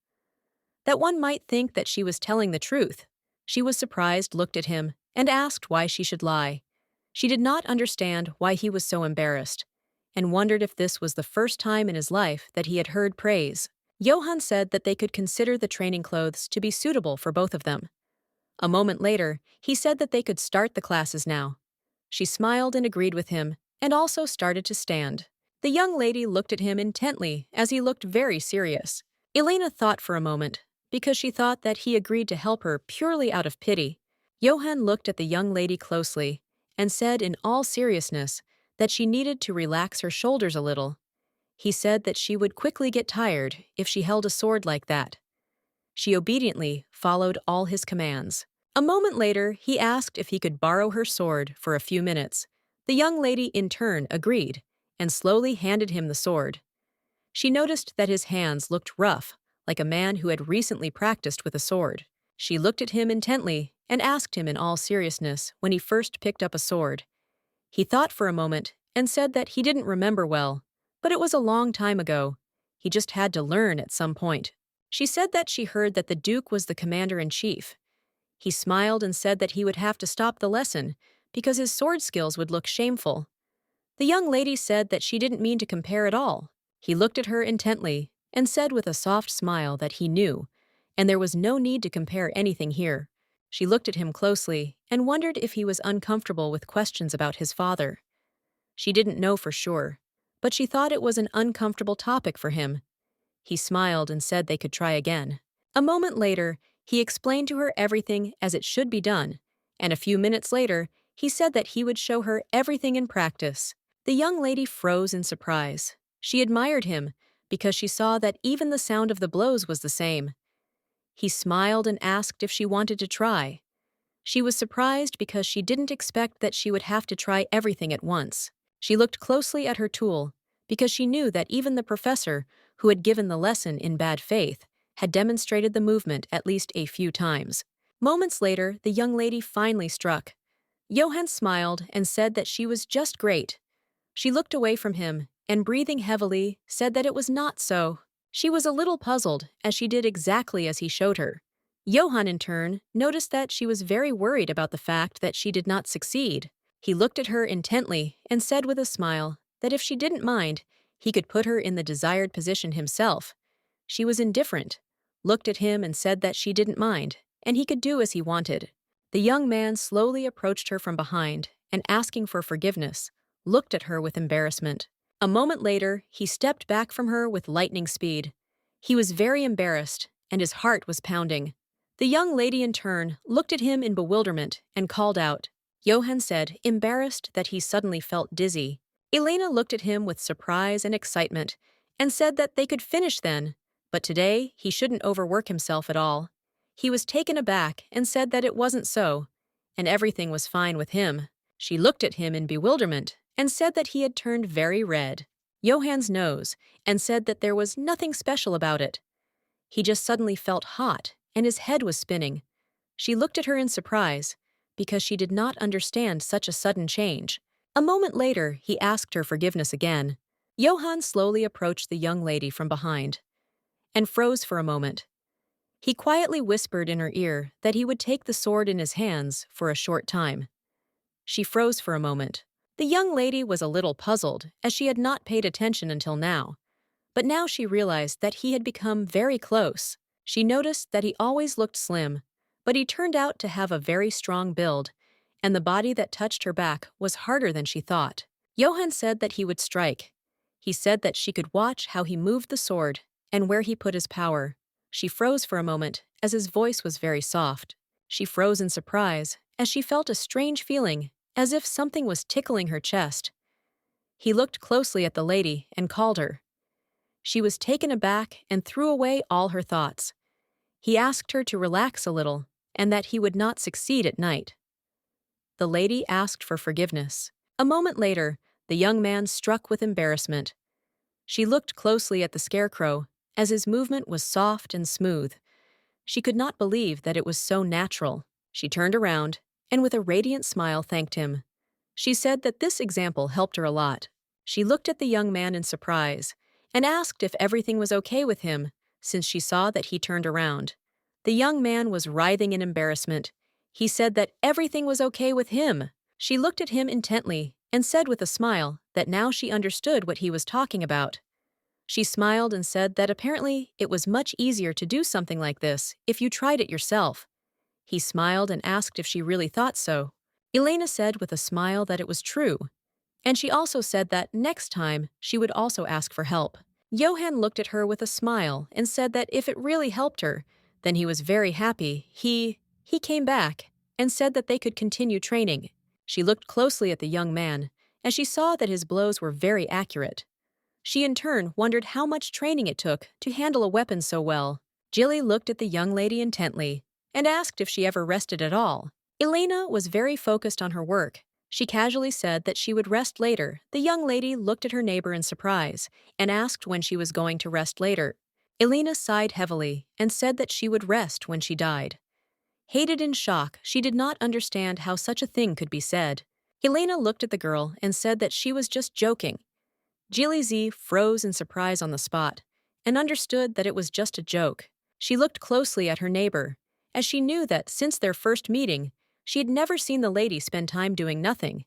that one might think that she was telling the truth. She was surprised, looked at him, and asked why she should lie. She did not understand why he was so embarrassed, and wondered if this was the first time in his life that he had heard praise. Johann said that they could consider the training clothes to be suitable for both of them. A moment later, he said that they could start the classes now. She smiled and agreed with him, and also started to stand. The young lady looked at him intently as he looked very serious. Elena thought for a moment, because she thought that he agreed to help her purely out of pity. Johann looked at the young lady closely and said in all seriousness that she needed to relax her shoulders a little. He said that she would quickly get tired if she held a sword like that. She obediently followed all his commands. A moment later, he asked if he could borrow her sword for a few minutes. The young lady in turn agreed and slowly handed him the sword. She noticed that his hands looked rough, like a man who had recently practiced with a sword. She looked at him intently and asked him in all seriousness when he first picked up a sword. He thought for a moment and said that he didn't remember well, but it was a long time ago. He just had to learn at some point. She said that she heard that the Duke was the commander-in-chief. He smiled and said that he would have to stop the lesson because his sword skills would look shameful. The young lady said that she didn't mean to compare at all. He looked at her intently and said with a soft smile that he knew, and there was no need to compare anything here. She looked at him closely and wondered if he was uncomfortable with questions about his father. She didn't know for sure, but she thought it was an uncomfortable topic for him. He smiled and said they could try again. A moment later, he explained to her everything as it should be done, and a few minutes later, he said that he would show her everything in practice. The young lady froze in surprise. She admired him because she saw that even the sound of the blows was the same. He smiled and asked if she wanted to try. She was surprised because she didn't expect that she would have to try everything at once. She looked closely at her tool because she knew that even the professor, who had given the lesson in bad faith, had demonstrated the movement at least a few times. Moments later, the young lady finally struck. Johann smiled and said that she was just great. She looked away from him and, breathing heavily, said that it was not so. She was a little puzzled as she did exactly as he showed her. Johann, in turn, noticed that she was very worried about the fact that she did not succeed. He looked at her intently and said with a smile that if she didn't mind, he could put her in the desired position himself. She was indifferent, looked at him and said that she didn't mind, and he could do as he wanted. The young man slowly approached her from behind and, asking for forgiveness, looked at her with embarrassment. A moment later, he stepped back from her with lightning speed. He was very embarrassed, and his heart was pounding. The young lady in turn looked at him in bewilderment and called out. Johann said, embarrassed, that he suddenly felt dizzy. Elena looked at him with surprise and excitement and said that they could finish then, but today he shouldn't overwork himself at all. He was taken aback and said that it wasn't so, and everything was fine with him. She looked at him in bewilderment and said that he had turned very red. Johann's nose, and said that there was nothing special about it. He just suddenly felt hot, and his head was spinning. She looked at her in surprise, because she did not understand such a sudden change. A moment later, he asked her forgiveness again. Johann slowly approached the young lady from behind and froze for a moment. He quietly whispered in her ear that he would take the sword in his hands for a short time. She froze for a moment. The young lady was a little puzzled, as she had not paid attention until now. But now she realized that he had become very close. She noticed that he always looked slim, but he turned out to have a very strong build, and the body that touched her back was harder than she thought. Johann said that he would strike. He said that she could watch how he moved the sword and where he put his power. She froze for a moment, as his voice was very soft. She froze in surprise, as she felt a strange feeling, as if something was tickling her chest. He looked closely at the lady and called her. She was taken aback and threw away all her thoughts. He asked her to relax a little, and that he would not succeed at night. The lady asked for forgiveness. A moment later, the young man struck with embarrassment. She looked closely at the scarecrow, as his movement was soft and smooth. She could not believe that it was so natural. She turned around, and with a radiant smile thanked him. She said that this example helped her a lot. She looked at the young man in surprise, and asked if everything was okay with him, since she saw that he turned around. The young man was writhing in embarrassment. He said that everything was okay with him. She looked at him intently and said with a smile that now she understood what he was talking about. She smiled and said that apparently it was much easier to do something like this if you tried it yourself. He smiled and asked if she really thought so. Elena said with a smile that it was true, and she also said that next time she would also ask for help. Johann looked at her with a smile and said that if it really helped her, then he was very happy. He came back and said that they could continue training. She looked closely at the young man, as she saw that his blows were very accurate. She in turn wondered how much training it took to handle a weapon so well. Jilly looked at the young lady intently and asked if she ever rested at all. Elena was very focused on her work. She casually said that she would rest later. The young lady looked at her neighbor in surprise and asked when she was going to rest later. Elena sighed heavily and said that she would rest when she died. Hated in shock, she did not understand how such a thing could be said. Elena looked at the girl and said that she was just joking. Jilly Z froze in surprise on the spot and understood that it was just a joke. She looked closely at her neighbor, as she knew that since their first meeting, she had never seen the lady spend time doing nothing.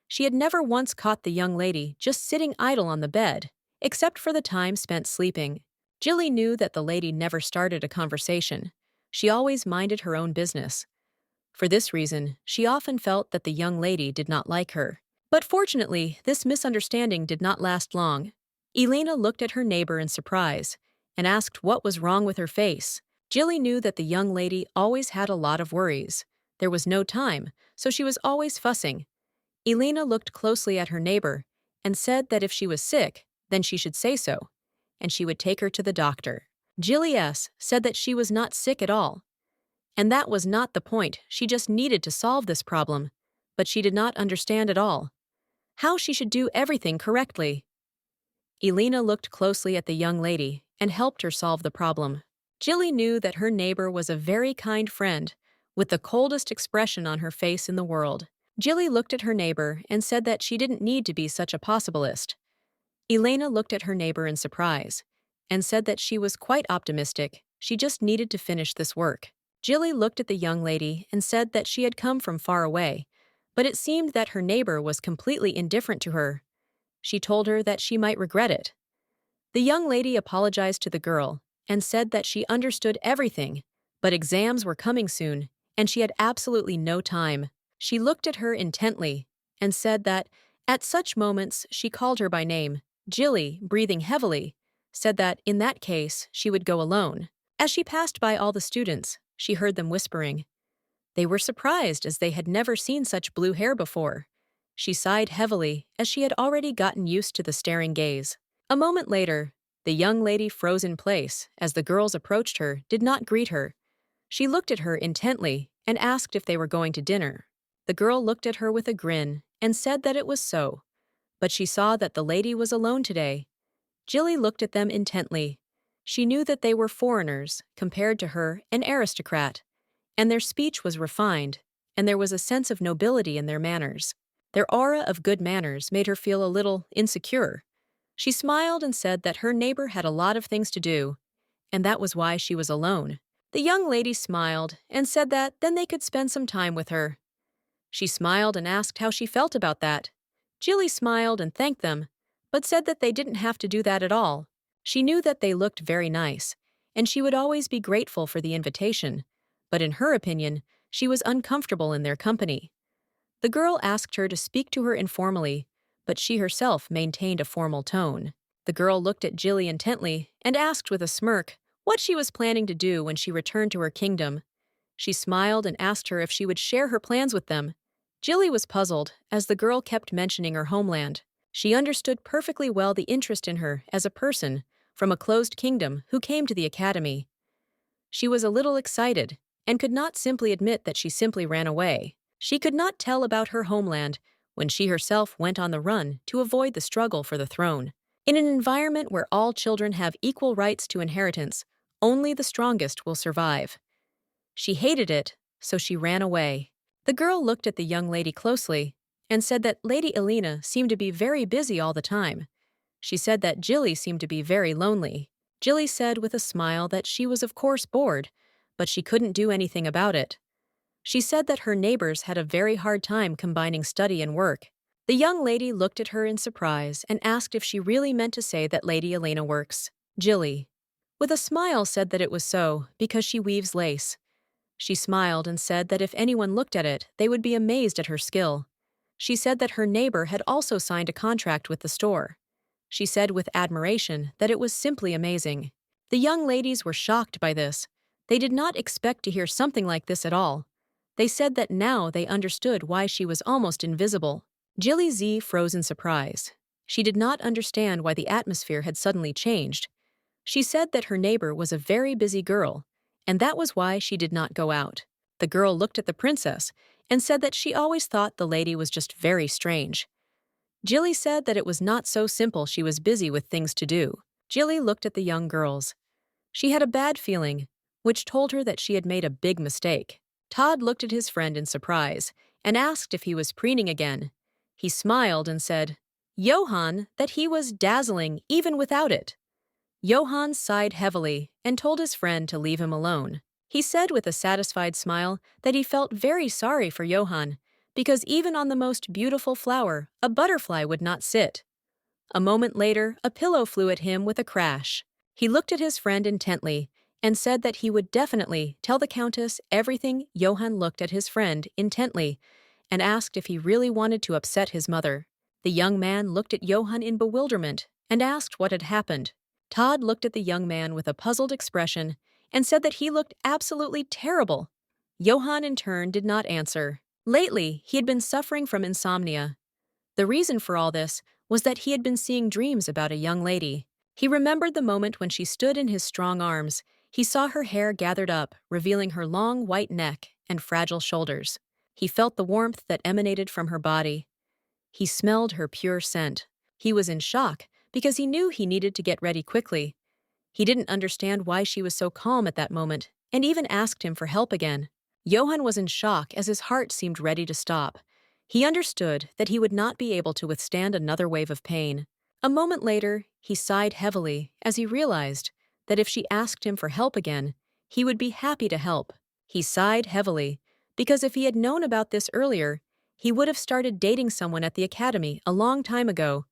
She had never once caught the young lady just sitting idle on the bed, except for the time spent sleeping. Jilly knew that the lady never started a conversation. She always minded her own business. For this reason, she often felt that the young lady did not like her. But fortunately, this misunderstanding did not last long. Elena looked at her neighbor in surprise and asked what was wrong with her face. Jilly knew that the young lady always had a lot of worries. There was no time, so she was always fussing. Elena looked closely at her neighbor and said that if she was sick, then she should say so, and she would take her to the doctor. Jilly S. said that she was not sick at all. And that was not the point, she just needed to solve this problem. But she did not understand at all how she should do everything correctly. Elena looked closely at the young lady and helped her solve the problem. Jilly knew that her neighbor was a very kind friend, with the coldest expression on her face in the world. Jilly looked at her neighbor and said that she didn't need to be such a possibilist. Elena looked at her neighbor in surprise and said that she was quite optimistic. She just needed to finish this work. Jilly looked at the young lady and said that she had come from far away, but it seemed that her neighbor was completely indifferent to her. She told her that she might regret it. The young lady apologized to the girl and said that she understood everything, but exams were coming soon, and she had absolutely no time. She looked at her intently and said that, at such moments, she called her by name. Jilly, breathing heavily, said that, in that case, she would go alone. As she passed by all the students, she heard them whispering. They were surprised as they had never seen such blue hair before. She sighed heavily as she had already gotten used to the staring gaze. A moment later, the young lady froze in place as the girls approached her, did not greet her. She looked at her intently and asked if they were going to dinner. The girl looked at her with a grin and said that it was so, but she saw that the lady was alone today. Jilly looked at them intently. She knew that they were foreigners, compared to her, an aristocrat, and their speech was refined, and there was a sense of nobility in their manners. Their aura of good manners made her feel a little insecure. She smiled and said that her neighbor had a lot of things to do, and that was why she was alone. The young lady smiled and said that then they could spend some time with her. She smiled and asked how she felt about that. Jilly smiled and thanked them, but said that they didn't have to do that at all. She knew that they looked very nice, and she would always be grateful for the invitation, but in her opinion, she was uncomfortable in their company. The girl asked her to speak to her informally, but she herself maintained a formal tone. The girl looked at Jilly intently and asked with a smirk what she was planning to do when she returned to her kingdom. She smiled and asked her if she would share her plans with them. Jilly was puzzled, as the girl kept mentioning her homeland. She understood perfectly well the interest in her as a person from a closed kingdom who came to the academy. She was a little excited and could not simply admit that she simply ran away. She could not tell about her homeland when she herself went on the run to avoid the struggle for the throne. In an environment where all children have equal rights to inheritance, only the strongest will survive. She hated it, so she ran away. The girl looked at the young lady closely and said that Lady Elena seemed to be very busy all the time. She said that Jilly seemed to be very lonely. Jilly said with a smile that she was of course bored, but she couldn't do anything about it. She said that her neighbors had a very hard time combining study and work. The young lady looked at her in surprise and asked if she really meant to say that Lady Elena works. Jilly, with a smile, said that it was so, because she weaves lace. She smiled and said that if anyone looked at it, they would be amazed at her skill. She said that her neighbor had also signed a contract with the store. She said with admiration that it was simply amazing. The young ladies were shocked by this. They did not expect to hear something like this at all. They said that now they understood why she was almost invisible. Jilly Z froze in surprise. She did not understand why the atmosphere had suddenly changed. She said that her neighbor was a very busy girl, and that was why she did not go out. The girl looked at the princess and said that she always thought the lady was just very strange. Jilly said that it was not so simple, she was busy with things to do. Jilly looked at the young girls. She had a bad feeling, which told her that she had made a big mistake. Todd looked at his friend in surprise and asked if he was preening again. He smiled and said, Johann, that he was dazzling even without it. Johann sighed heavily and told his friend to leave him alone. He said with a satisfied smile that he felt very sorry for Johann, because even on the most beautiful flower, a butterfly would not sit. A moment later, a pillow flew at him with a crash. He looked at his friend intently and said that he would definitely tell the Countess everything. Johann looked at his friend intently and asked if he really wanted to upset his mother. The young man looked at Johann in bewilderment and asked what had happened. Todd looked at the young man with a puzzled expression and said that he looked absolutely terrible. Johann, in turn, did not answer. Lately, he had been suffering from insomnia. The reason for all this was that he had been seeing dreams about a young lady. He remembered the moment when she stood in his strong arms. He saw her hair gathered up, revealing her long white neck and fragile shoulders. He felt the warmth that emanated from her body. He smelled her pure scent. He was in shock because he knew he needed to get ready quickly. He didn't understand why she was so calm at that moment, and even asked him for help again. Johann was in shock as his heart seemed ready to stop. He understood that he would not be able to withstand another wave of pain. A moment later, he sighed heavily as he realized that if she asked him for help again, he would be happy to help. He sighed heavily because if he had known about this earlier, he would have started dating someone at the academy a long time ago.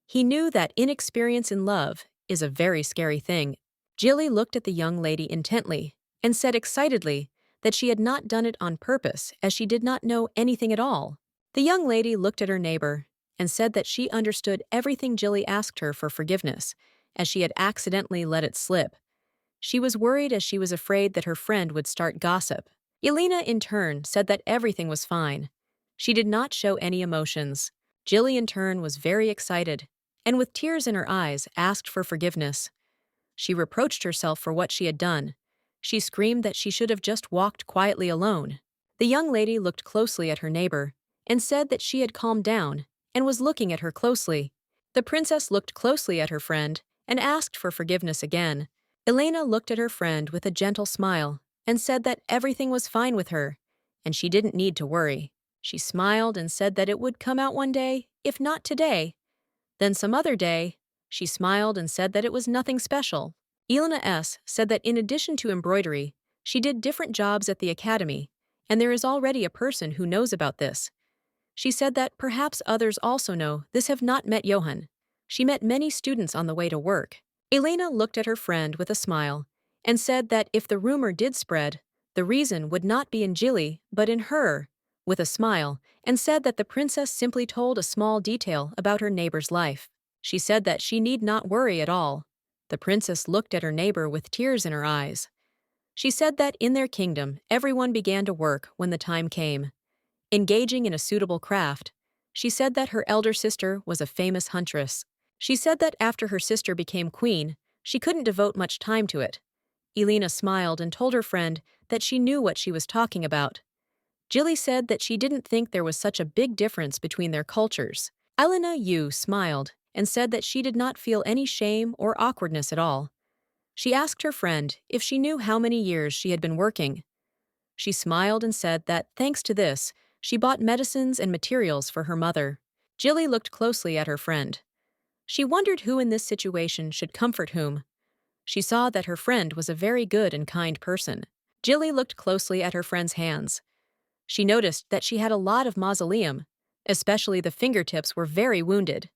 He knew that inexperience in love is a very scary thing. Jilly looked at the young lady intently and said excitedly that she had not done it on purpose, as she did not know anything at all. The young lady looked at her neighbor and said that she understood everything. Jilly asked her for forgiveness, as she had accidentally let it slip. She was worried as she was afraid that her friend would start gossip. Elena, in turn, said that everything was fine. She did not show any emotions. Jilly, in turn, was very excited, and with tears in her eyes, asked for forgiveness. She reproached herself for what she had done. She screamed that she should have just walked quietly alone. The young lady looked closely at her neighbor and said that she had calmed down and was looking at her closely. The princess looked closely at her friend and asked for forgiveness again. Elena looked at her friend with a gentle smile and said that everything was fine with her, and she didn't need to worry. She smiled and said that it would come out one day, if not today, then some other day. She smiled and said that it was nothing special. Elena S. said that in addition to embroidery, she did different jobs at the academy, and there is already a person who knows about this. She said that perhaps others also know this, have not met Johann. She met many students on the way to work. Elena looked at her friend with a smile and said that if the rumor did spread, the reason would not be in Jilly, but in her, with a smile, and said that the princess simply told a small detail about her neighbor's life. She said that she need not worry at all. The princess looked at her neighbor with tears in her eyes. She said that in their kingdom, everyone began to work when the time came. Engaging in a suitable craft, she said that her elder sister was a famous huntress. She said that after her sister became queen, she couldn't devote much time to it. Elena smiled and told her friend that she knew what she was talking about. Jilly said that she didn't think there was such a big difference between their cultures. Elena Yu smiled and said that she did not feel any shame or awkwardness at all. She asked her friend if she knew how many years she had been working. She smiled and said that, thanks to this, she bought medicines and materials for her mother. Jilly looked closely at her friend. She wondered who in this situation should comfort whom. She saw that her friend was a very good and kind person. Jilly looked closely at her friend's hands. She noticed that she had a lot of mausoleum. Especially the fingertips were very wounded.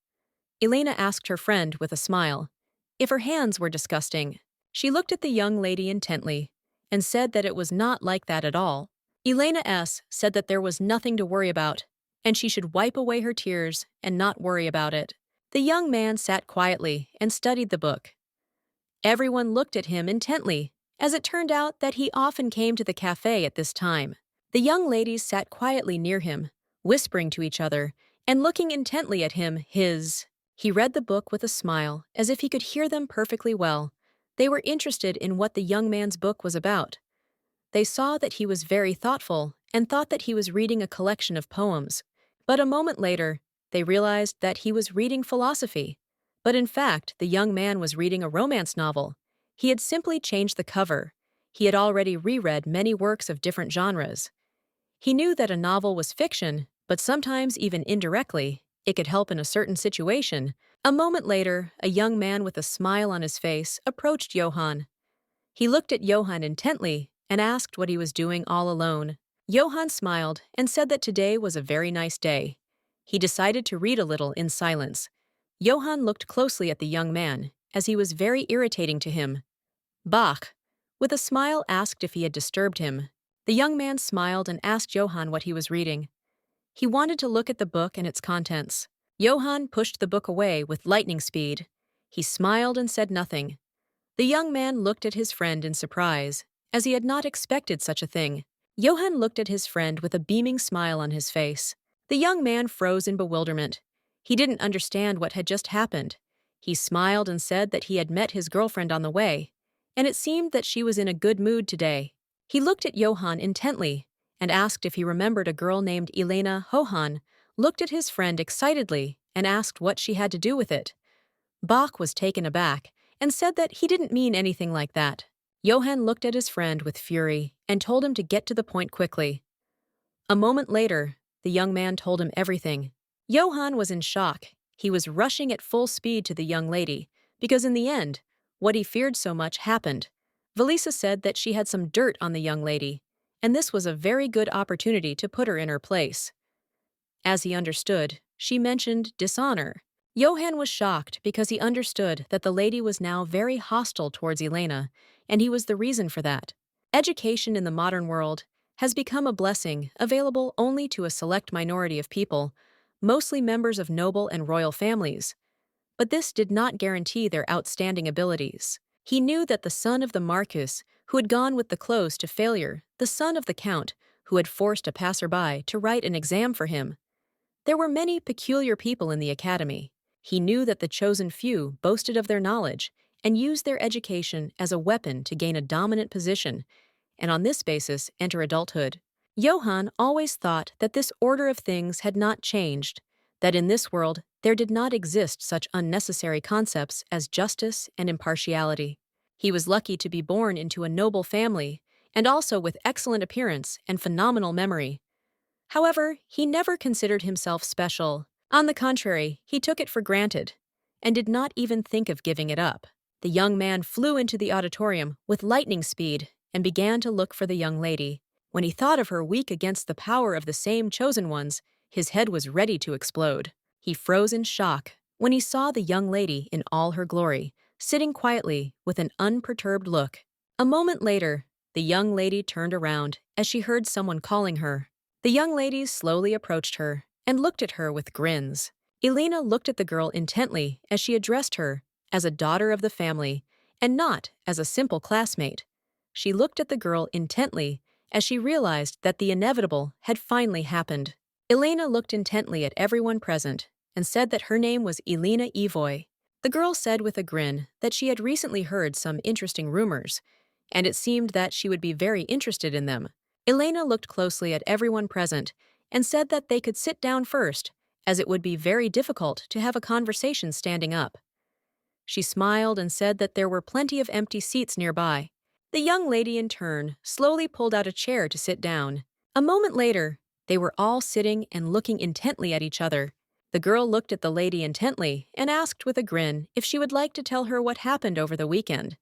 Elena asked her friend with a smile if her hands were disgusting. She looked at the young lady intently and said that it was not like that at all. Elena said that there was nothing to worry about, and she should wipe away her tears and not worry about it. The young man sat quietly and studied the book. Everyone looked at him intently, as it turned out that he often came to the cafe at this time. The young ladies sat quietly near him, whispering to each other and looking intently at him. He read the book with a smile, as if he could hear them perfectly well. They were interested in what the young man's book was about. They saw that he was very thoughtful and thought that he was reading a collection of poems. But a moment later, they realized that he was reading philosophy. But in fact, the young man was reading a romance novel. He had simply changed the cover. He had already reread many works of different genres. He knew that a novel was fiction, but sometimes even indirectly, it could help in a certain situation. A moment later, a young man with a smile on his face approached Johann. He looked at Johann intently and asked what he was doing all alone. Johann smiled and said that today was a very nice day. He decided to read a little in silence. Johann looked closely at the young man, as he was very irritating to him. Bach, with a smile, asked if he had disturbed him. The young man smiled and asked Johann what he was reading. He wanted to look at the book and its contents. Johann pushed the book away with lightning speed. He smiled and said nothing. The young man looked at his friend in surprise, as he had not expected such a thing. Johann looked at his friend with a beaming smile on his face. The young man froze in bewilderment. He didn't understand what had just happened. He smiled and said that he had met his girlfriend on the way, and it seemed that she was in a good mood today. He looked at Johann intently and asked if he remembered a girl named Elena. Johann looked at his friend excitedly and asked what she had to do with it. Bach was taken aback and said that he didn't mean anything like that. Johann looked at his friend with fury and told him to get to the point quickly. A moment later, the young man told him everything. Johann was in shock. He was rushing at full speed to the young lady, because in the end, what he feared so much happened. Valisa said that she had some dirt on the young lady, and this was a very good opportunity to put her in her place. As he understood, she mentioned dishonor. Johann was shocked because he understood that the lady was now very hostile towards Elena, and he was the reason for that. Education in the modern world has become a blessing available only to a select minority of people, mostly members of noble and royal families. But this did not guarantee their outstanding abilities. He knew that the son of the Marquis, who had gone with the clothes to failure, the son of the Count, who had forced a passerby to write an exam for him. There were many peculiar people in the academy. He knew that the chosen few boasted of their knowledge and used their education as a weapon to gain a dominant position, and on this basis enter adulthood. Johann always thought that this order of things had not changed, that in this world there did not exist such unnecessary concepts as justice and impartiality. He was lucky to be born into a noble family, and also with excellent appearance and phenomenal memory. However, he never considered himself special. On the contrary, he took it for granted, and did not even think of giving it up. The young man flew into the auditorium with lightning speed and began to look for the young lady. When he thought of her weak against the power of the same chosen ones, his head was ready to explode. He froze in shock when he saw the young lady in all her glory, sitting quietly with an unperturbed look. A moment later, the young lady turned around as she heard someone calling her. The young ladies slowly approached her and looked at her with grins. Elena looked at the girl intently as she addressed her as a daughter of the family and not as a simple classmate. She looked at the girl intently as she realized that the inevitable had finally happened. Elena looked intently at everyone present and said that her name was Elena Evoy. The girl said with a grin that she had recently heard some interesting rumors, and it seemed that she would be very interested in them. Elena looked closely at everyone present and said that they could sit down first, as it would be very difficult to have a conversation standing up. She smiled and said that there were plenty of empty seats nearby. The young lady, in turn, slowly pulled out a chair to sit down. A moment later, they were all sitting and looking intently at each other. The girl looked at the lady intently and asked with a grin if she would like to tell her what happened over the weekend.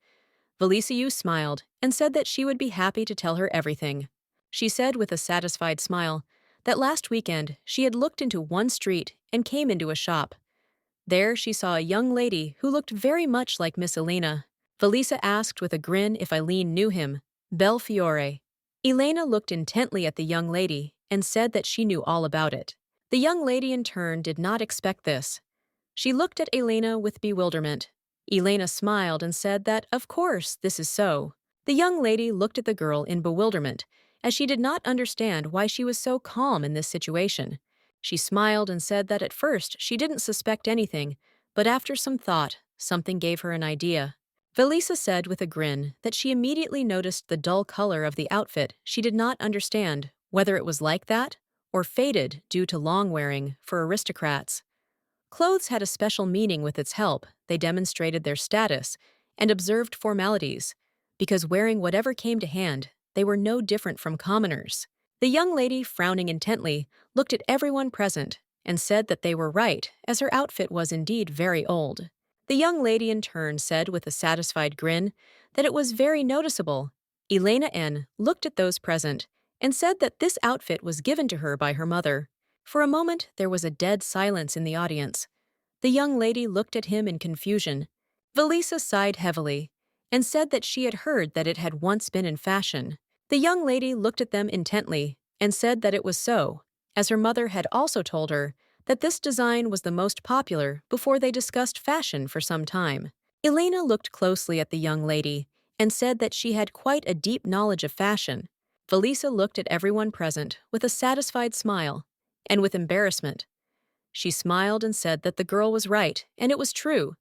Valisiu smiled and said that she would be happy to tell her everything. She said with a satisfied smile that last weekend she had looked into one street and came into a shop. There she saw a young lady who looked very much like Miss Elena. Felisa asked with a grin if Eileen knew him. Belfiore. Elena looked intently at the young lady and said that she knew all about it. The young lady in turn did not expect this. She looked at Elena with bewilderment. Elena smiled and said that, of course, this is so. The young lady looked at the girl in bewilderment, as she did not understand why she was so calm in this situation. She smiled and said that at first she didn't suspect anything, but after some thought, something gave her an idea. Felisa said with a grin that she immediately noticed the dull color of the outfit. She did not understand whether it was like that or faded due to long wearing for aristocrats. Clothes had a special meaning with its help. They demonstrated their status and observed formalities, because wearing whatever came to hand, they were no different from commoners. The young lady, frowning intently, looked at everyone present and said that they were right, as her outfit was indeed very old. The young lady in turn said with a satisfied grin that it was very noticeable. Elena N. looked at those present and said that this outfit was given to her by her mother. For a moment, there was a dead silence in the audience. The young lady looked at him in confusion. Felisa sighed heavily and said that she had heard that it had once been in fashion. The young lady looked at them intently and said that it was so, as her mother had also told her that this design was the most popular before they discussed fashion for some time. Elena looked closely at the young lady and said that she had quite a deep knowledge of fashion. Felisa looked at everyone present with a satisfied smile and with embarrassment. She smiled and said that the girl was right, and it was true.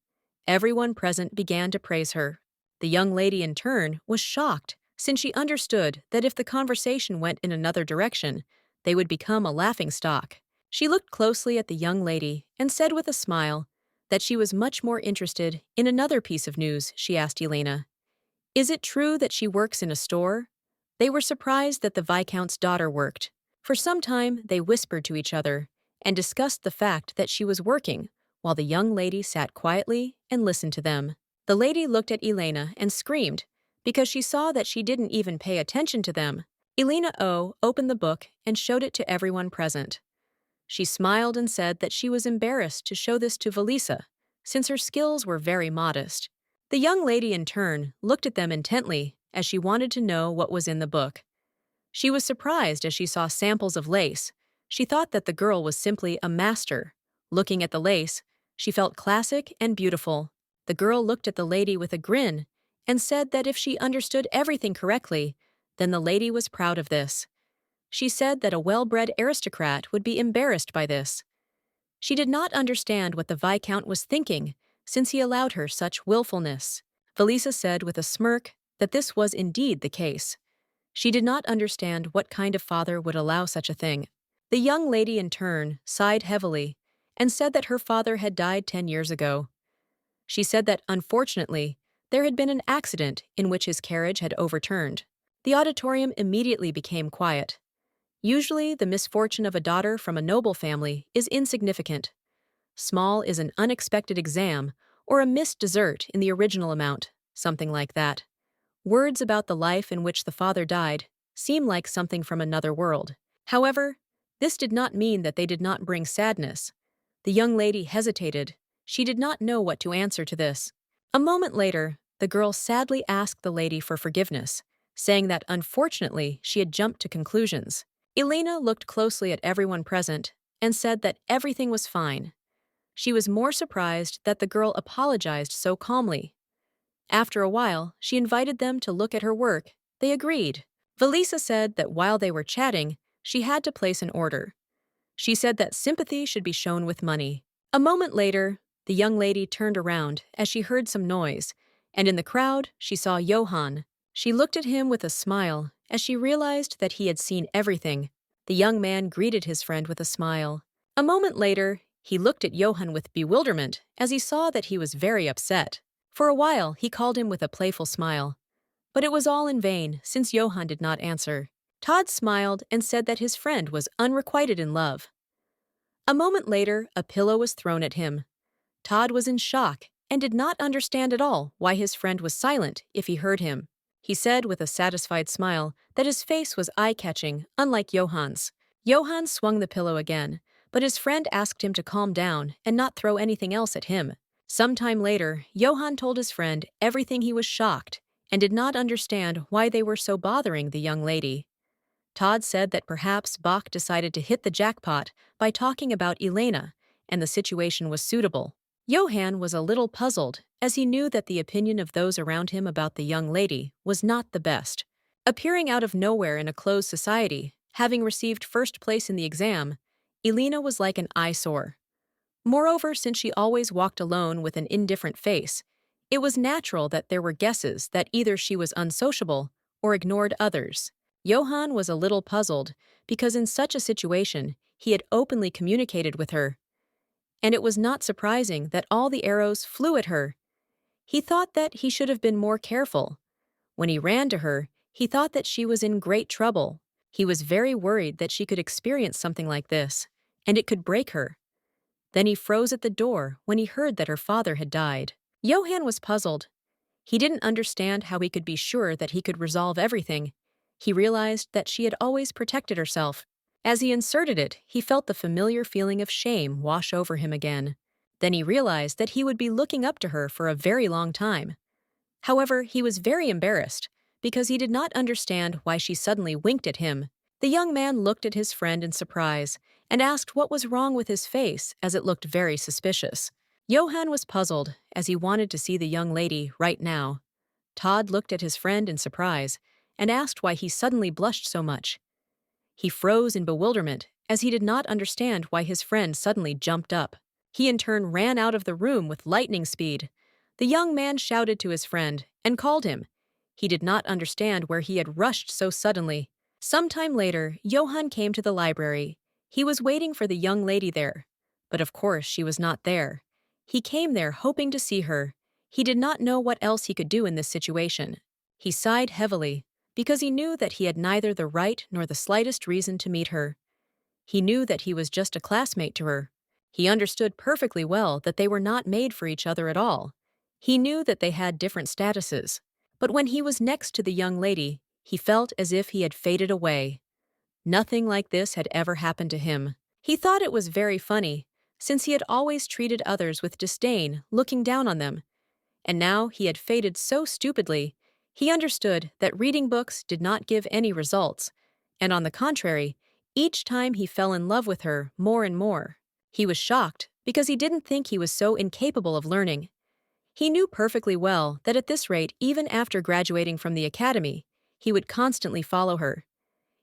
Everyone present began to praise her. The young lady, in turn, was shocked, since she understood that if the conversation went in another direction, they would become a laughingstock. She looked closely at the young lady and said with a smile that she was much more interested in another piece of news. She asked Elena, "Is it true that she works in a store?" They were surprised that the Viscount's daughter worked. For some time, they whispered to each other and discussed the fact that she was working, while the young lady sat quietly and listened to them. The lady looked at Elena and screamed, because she saw that she didn't even pay attention to them. Elena O. opened the book and showed it to everyone present. She smiled and said that she was embarrassed to show this to Felisa, since her skills were very modest. The young lady, in turn, looked at them intently, as she wanted to know what was in the book. She was surprised as she saw samples of lace. She thought that the girl was simply a master. Looking at the lace, she felt classic and beautiful. The girl looked at the lady with a grin and said that if she understood everything correctly, then the lady was proud of this. She said that a well-bred aristocrat would be embarrassed by this. She did not understand what the Viscount was thinking, since he allowed her such willfulness. Felisa said with a smirk that this was indeed the case. She did not understand what kind of father would allow such a thing. The young lady, in turn, sighed heavily and said that her father had died 10 years ago. She said that, unfortunately, there had been an accident in which his carriage had overturned. The auditorium immediately became quiet. Usually, the misfortune of a daughter from a noble family is insignificant. Small is an unexpected exam or a missed dessert in the original amount, something like that. Words about the life in which the father died seem like something from another world. However, this did not mean that they did not bring sadness. The young lady hesitated. She did not know what to answer to this. A moment later, the girl sadly asked the lady for forgiveness, saying that unfortunately she had jumped to conclusions. Elena looked closely at everyone present and said that everything was fine. She was more surprised that the girl apologized so calmly. After a while, she invited them to look at her work. They agreed. Felisa said that while they were chatting, she had to place an order. She said that sympathy should be shown with money. A moment later, the young lady turned around as she heard some noise, and in the crowd, she saw Johann. She looked at him with a smile as she realized that he had seen everything. The young man greeted his friend with a smile. A moment later, he looked at Johann with bewilderment as he saw that he was very upset. For a while, he called him with a playful smile. But it was all in vain, since Johann did not answer. Todd smiled and said that his friend was unrequited in love. A moment later, a pillow was thrown at him. Todd was in shock and did not understand at all why his friend was silent if he heard him. He said with a satisfied smile that his face was eye-catching, unlike Johann's. Johann swung the pillow again, but his friend asked him to calm down and not throw anything else at him. Sometime later, Johann told his friend everything. He was shocked and did not understand why they were so bothering the young lady. Todd said that perhaps Bach decided to hit the jackpot by talking about Elena, and the situation was suitable. Johann was a little puzzled, as he knew that the opinion of those around him about the young lady was not the best. Appearing out of nowhere in a closed society, having received first place in the exam, Elena was like an eyesore. Moreover, since she always walked alone with an indifferent face, it was natural that there were guesses that either she was unsociable or ignored others. Johann was a little puzzled because in such a situation he had openly communicated with her, and it was not surprising that all the arrows flew at her. He thought that he should have been more careful. When he ran to her, he thought that she was in great trouble. He was very worried that she could experience something like this, and it could break her. Then he froze at the door when he heard that her father had died. Johann was puzzled. He didn't understand how he could be sure that he could resolve everything. He realized that she had always protected herself. As he inserted it, he felt the familiar feeling of shame wash over him again. Then he realized that he would be looking up to her for a very long time. However, he was very embarrassed because he did not understand why she suddenly winked at him. The young man looked at his friend in surprise and asked what was wrong with his face, as it looked very suspicious. Johann was puzzled, as he wanted to see the young lady right now. Todd looked at his friend in surprise and asked why he suddenly blushed so much. He froze in bewilderment, as he did not understand why his friend suddenly jumped up. He in turn ran out of the room with lightning speed. The young man shouted to his friend and called him. He did not understand where he had rushed so suddenly. Sometime later, Johann came to the library. He was waiting for the young lady there, but of course she was not there. He came there hoping to see her. He did not know what else he could do in this situation. He sighed heavily, because he knew that he had neither the right nor the slightest reason to meet her. He knew that he was just a classmate to her. He understood perfectly well that they were not made for each other at all. He knew that they had different statuses. But when he was next to the young lady, he felt as if he had faded away. Nothing like this had ever happened to him. He thought it was very funny, since he had always treated others with disdain, looking down on them. And now he had faded so stupidly. He understood that reading books did not give any results, and on the contrary, each time he fell in love with her more and more. He was shocked because he didn't think he was so incapable of learning. He knew perfectly well that at this rate, even after graduating from the academy, he would constantly follow her.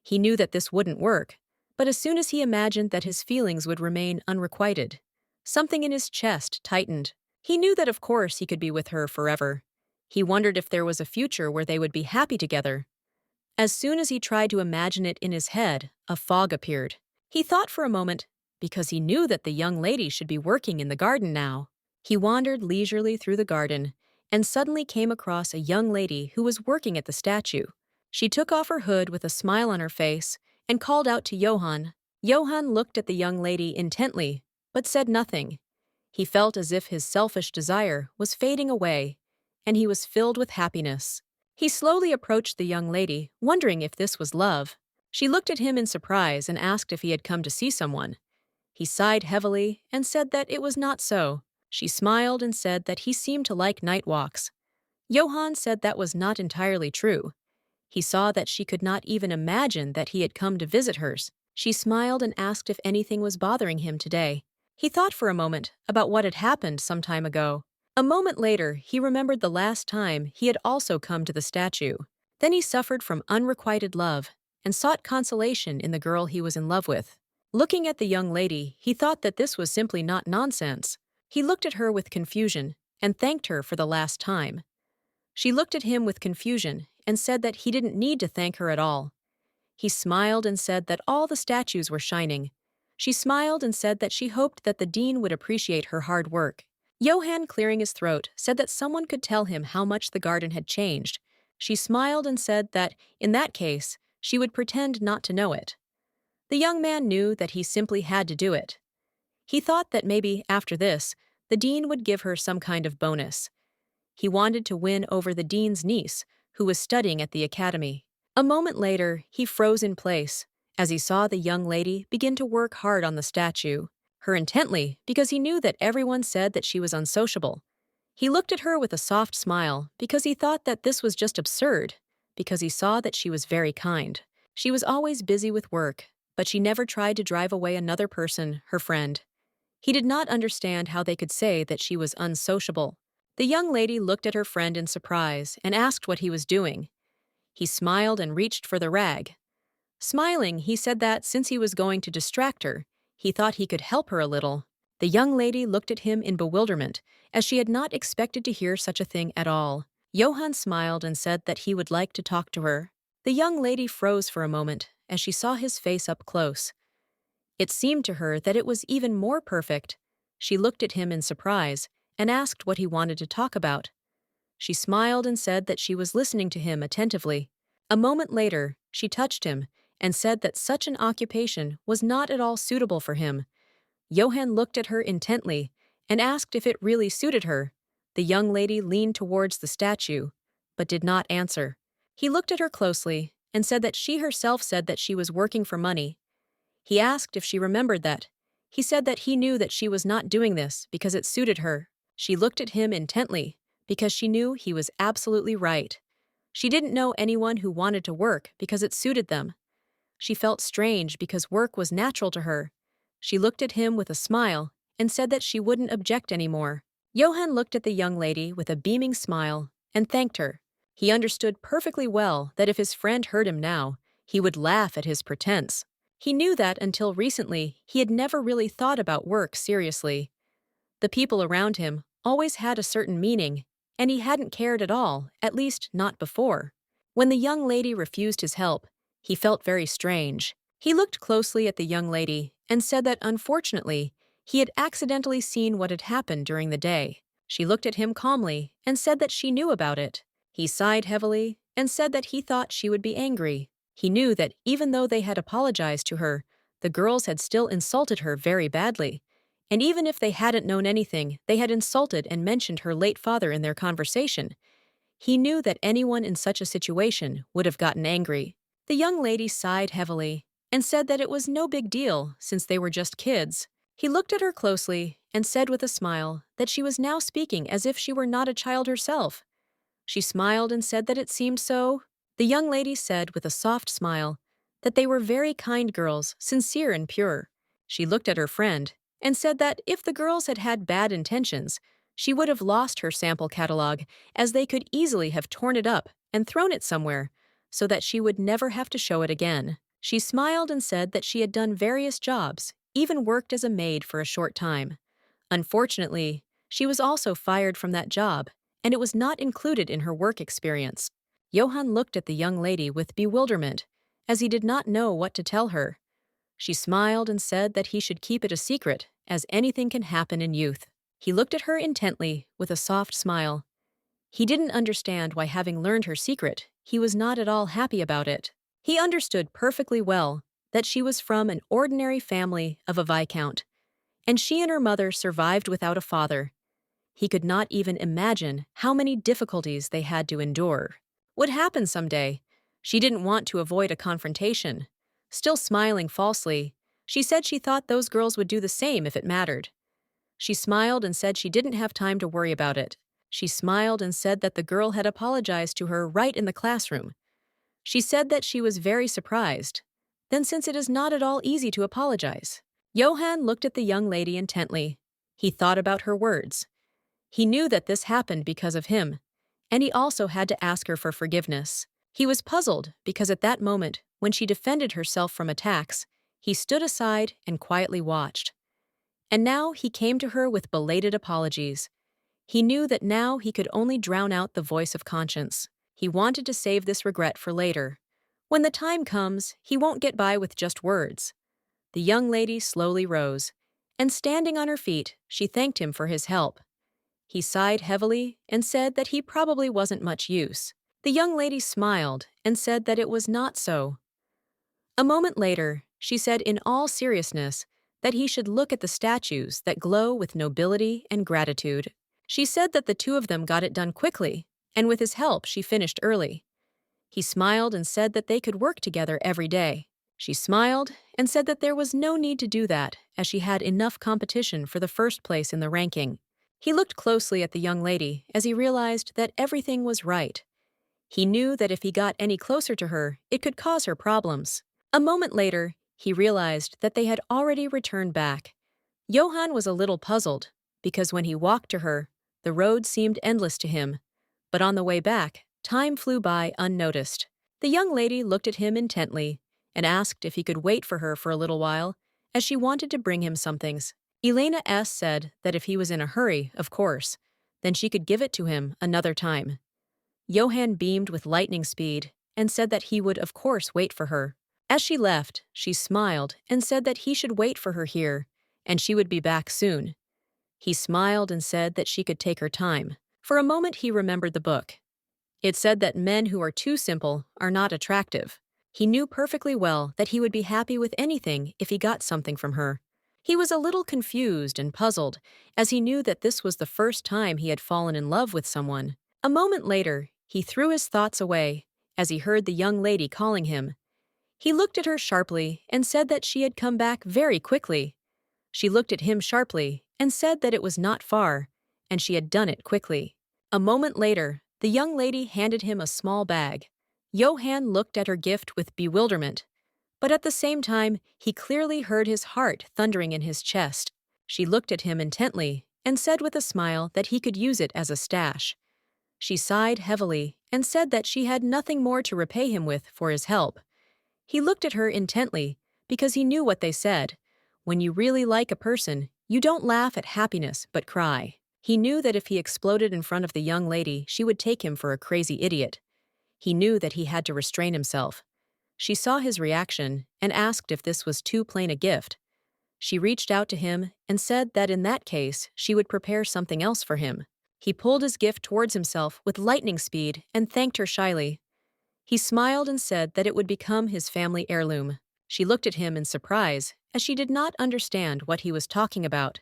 He knew that this wouldn't work, but as soon as he imagined that his feelings would remain unrequited, something in his chest tightened. He knew that of course he could be with her forever. He wondered if there was a future where they would be happy together. As soon as he tried to imagine it in his head, a fog appeared. He thought for a moment, because he knew that the young lady should be working in the garden now. He wandered leisurely through the garden and suddenly came across a young lady who was working at the statue. She took off her hood with a smile on her face and called out to Johann. Johann looked at the young lady intently, but said nothing. He felt as if his selfish desire was fading away, and he was filled with happiness. He slowly approached the young lady, wondering if this was love. She looked at him in surprise and asked if he had come to see someone. He sighed heavily and said that it was not so. She smiled and said that he seemed to like night walks. Johann said that was not entirely true. He saw that she could not even imagine that he had come to visit hers. She smiled and asked if anything was bothering him today. He thought for a moment about what had happened some time ago. A moment later, he remembered the last time he had also come to the statue. Then he suffered from unrequited love and sought consolation in the girl he was in love with. Looking at the young lady, he thought that this was simply not nonsense. He looked at her with confusion and thanked her for the last time. She looked at him with confusion and said that he didn't need to thank her at all. He smiled and said that all the statues were shining. She smiled and said that she hoped that the dean would appreciate her hard work. Johann, clearing his throat, said that someone could tell him how much the garden had changed. She smiled and said that, in that case, she would pretend not to know it. The young man knew that he simply had to do it. He thought that maybe, after this, the dean would give her some kind of bonus. He wanted to win over the dean's niece, who was studying at the academy. A moment later, he froze in place, as he saw the young lady begin to work hard on the statue, her intently because he knew that everyone said that she was unsociable. He looked at her with a soft smile because he thought that this was just absurd, because he saw that she was very kind. She was always busy with work, but she never tried to drive away another person, her friend. He did not understand how they could say that she was unsociable. The young lady looked at her friend in surprise and asked what he was doing. He smiled and reached for the rag. Smiling, he said that since he was going to distract her, he thought he could help her a little. The young lady looked at him in bewilderment, as she had not expected to hear such a thing at all. Johann smiled and said that he would like to talk to her. The young lady froze for a moment as she saw his face up close. It seemed to her that it was even more perfect. She looked at him in surprise and asked what he wanted to talk about. She smiled and said that she was listening to him attentively. A moment later, she touched him and said that such an occupation was not at all suitable for him. Johann looked at her intently and asked if it really suited her. The young lady leaned towards the statue, but did not answer. He looked at her closely and said that she herself said that she was working for money. He asked if she remembered that. He said that he knew that she was not doing this because it suited her. She looked at him intently because she knew he was absolutely right. She didn't know anyone who wanted to work because it suited them. She felt strange because work was natural to her. She looked at him with a smile and said that she wouldn't object anymore. Johann looked at the young lady with a beaming smile and thanked her. He understood perfectly well that if his friend heard him now, he would laugh at his pretense. He knew that until recently he had never really thought about work seriously. The people around him always had a certain meaning, and he hadn't cared at all, at least not before. When the young lady refused his help, he felt very strange. He looked closely at the young lady and said that unfortunately, he had accidentally seen what had happened during the day. She looked at him calmly and said that she knew about it. He sighed heavily and said that he thought she would be angry. He knew that even though they had apologized to her, the girls had still insulted her very badly. And even if they hadn't known anything, they had insulted and mentioned her late father in their conversation. He knew that anyone in such a situation would have gotten angry. The young lady sighed heavily and said that it was no big deal since they were just kids. He looked at her closely and said with a smile that she was now speaking as if she were not a child herself. She smiled and said that it seemed so. The young lady said with a soft smile that they were very kind girls, sincere and pure. She looked at her friend and said that if the girls had had bad intentions, she would have lost her sample catalog, as they could easily have torn it up and thrown it somewhere, so that she would never have to show it again. She smiled and said that she had done various jobs, even worked as a maid for a short time. Unfortunately, she was also fired from that job, and it was not included in her work experience. Johann looked at the young lady with bewilderment, as he did not know what to tell her. She smiled and said that he should keep it a secret, as anything can happen in youth. He looked at her intently, with a soft smile. He didn't understand why, having learned her secret, he was not at all happy about it. He understood perfectly well that she was from an ordinary family of a viscount, and she and her mother survived without a father. He could not even imagine how many difficulties they had to endure. Would happen someday. She didn't want to avoid a confrontation. Still smiling falsely, she said she thought those girls would do the same if it mattered. She smiled and said she didn't have time to worry about it. She smiled and said that the girl had apologized to her right in the classroom. She said that she was very surprised. Then, since it is not at all easy to apologize. Johann looked at the young lady intently. He thought about her words. He knew that this happened because of him, and he also had to ask her for forgiveness. He was puzzled because at that moment, when she defended herself from attacks, he stood aside and quietly watched. And now he came to her with belated apologies. He knew that now he could only drown out the voice of conscience. He wanted to save this regret for later. When the time comes, he won't get by with just words. The young lady slowly rose, and standing on her feet, she thanked him for his help. He sighed heavily and said that he probably wasn't much use. The young lady smiled and said that it was not so. A moment later, she said in all seriousness that he should look at the statues that glow with nobility and gratitude. She said that the two of them got it done quickly, and with his help she finished early. He smiled and said that they could work together every day. She smiled and said that there was no need to do that, as she had enough competition for the first place in the ranking. He looked closely at the young lady as he realized that everything was right. He knew that if he got any closer to her, it could cause her problems. A moment later, he realized that they had already returned back. Johann was a little puzzled, because when he walked to her, the road seemed endless to him. But on the way back, time flew by unnoticed. The young lady looked at him intently and asked if he could wait for her for a little while, as she wanted to bring him some things. Elena said that if he was in a hurry, of course, then she could give it to him another time. Johann beamed with lightning speed and said that he would, of course, wait for her. As she left, she smiled and said that he should wait for her here, and she would be back soon. He smiled and said that she could take her time. For a moment, he remembered the book. It said that men who are too simple are not attractive. He knew perfectly well that he would be happy with anything if he got something from her. He was a little confused and puzzled, as he knew that this was the first time he had fallen in love with someone. A moment later, he threw his thoughts away as he heard the young lady calling him. He looked at her sharply and said that she had come back very quickly. She looked at him sharply and said that it was not far, and she had done it quickly. A moment later, the young lady handed him a small bag. Johann looked at her gift with bewilderment, but at the same time, he clearly heard his heart thundering in his chest. She looked at him intently and said with a smile that he could use it as a stash. She sighed heavily and said that she had nothing more to repay him with for his help. He looked at her intently because he knew what they said. When you really like a person, you don't laugh at happiness but cry. He knew that if he exploded in front of the young lady, she would take him for a crazy idiot. He knew that he had to restrain himself. She saw his reaction and asked if this was too plain a gift. She reached out to him and said that in that case, she would prepare something else for him. He pulled his gift towards himself with lightning speed and thanked her shyly. He smiled and said that it would become his family heirloom. She looked at him in surprise, as she did not understand what he was talking about.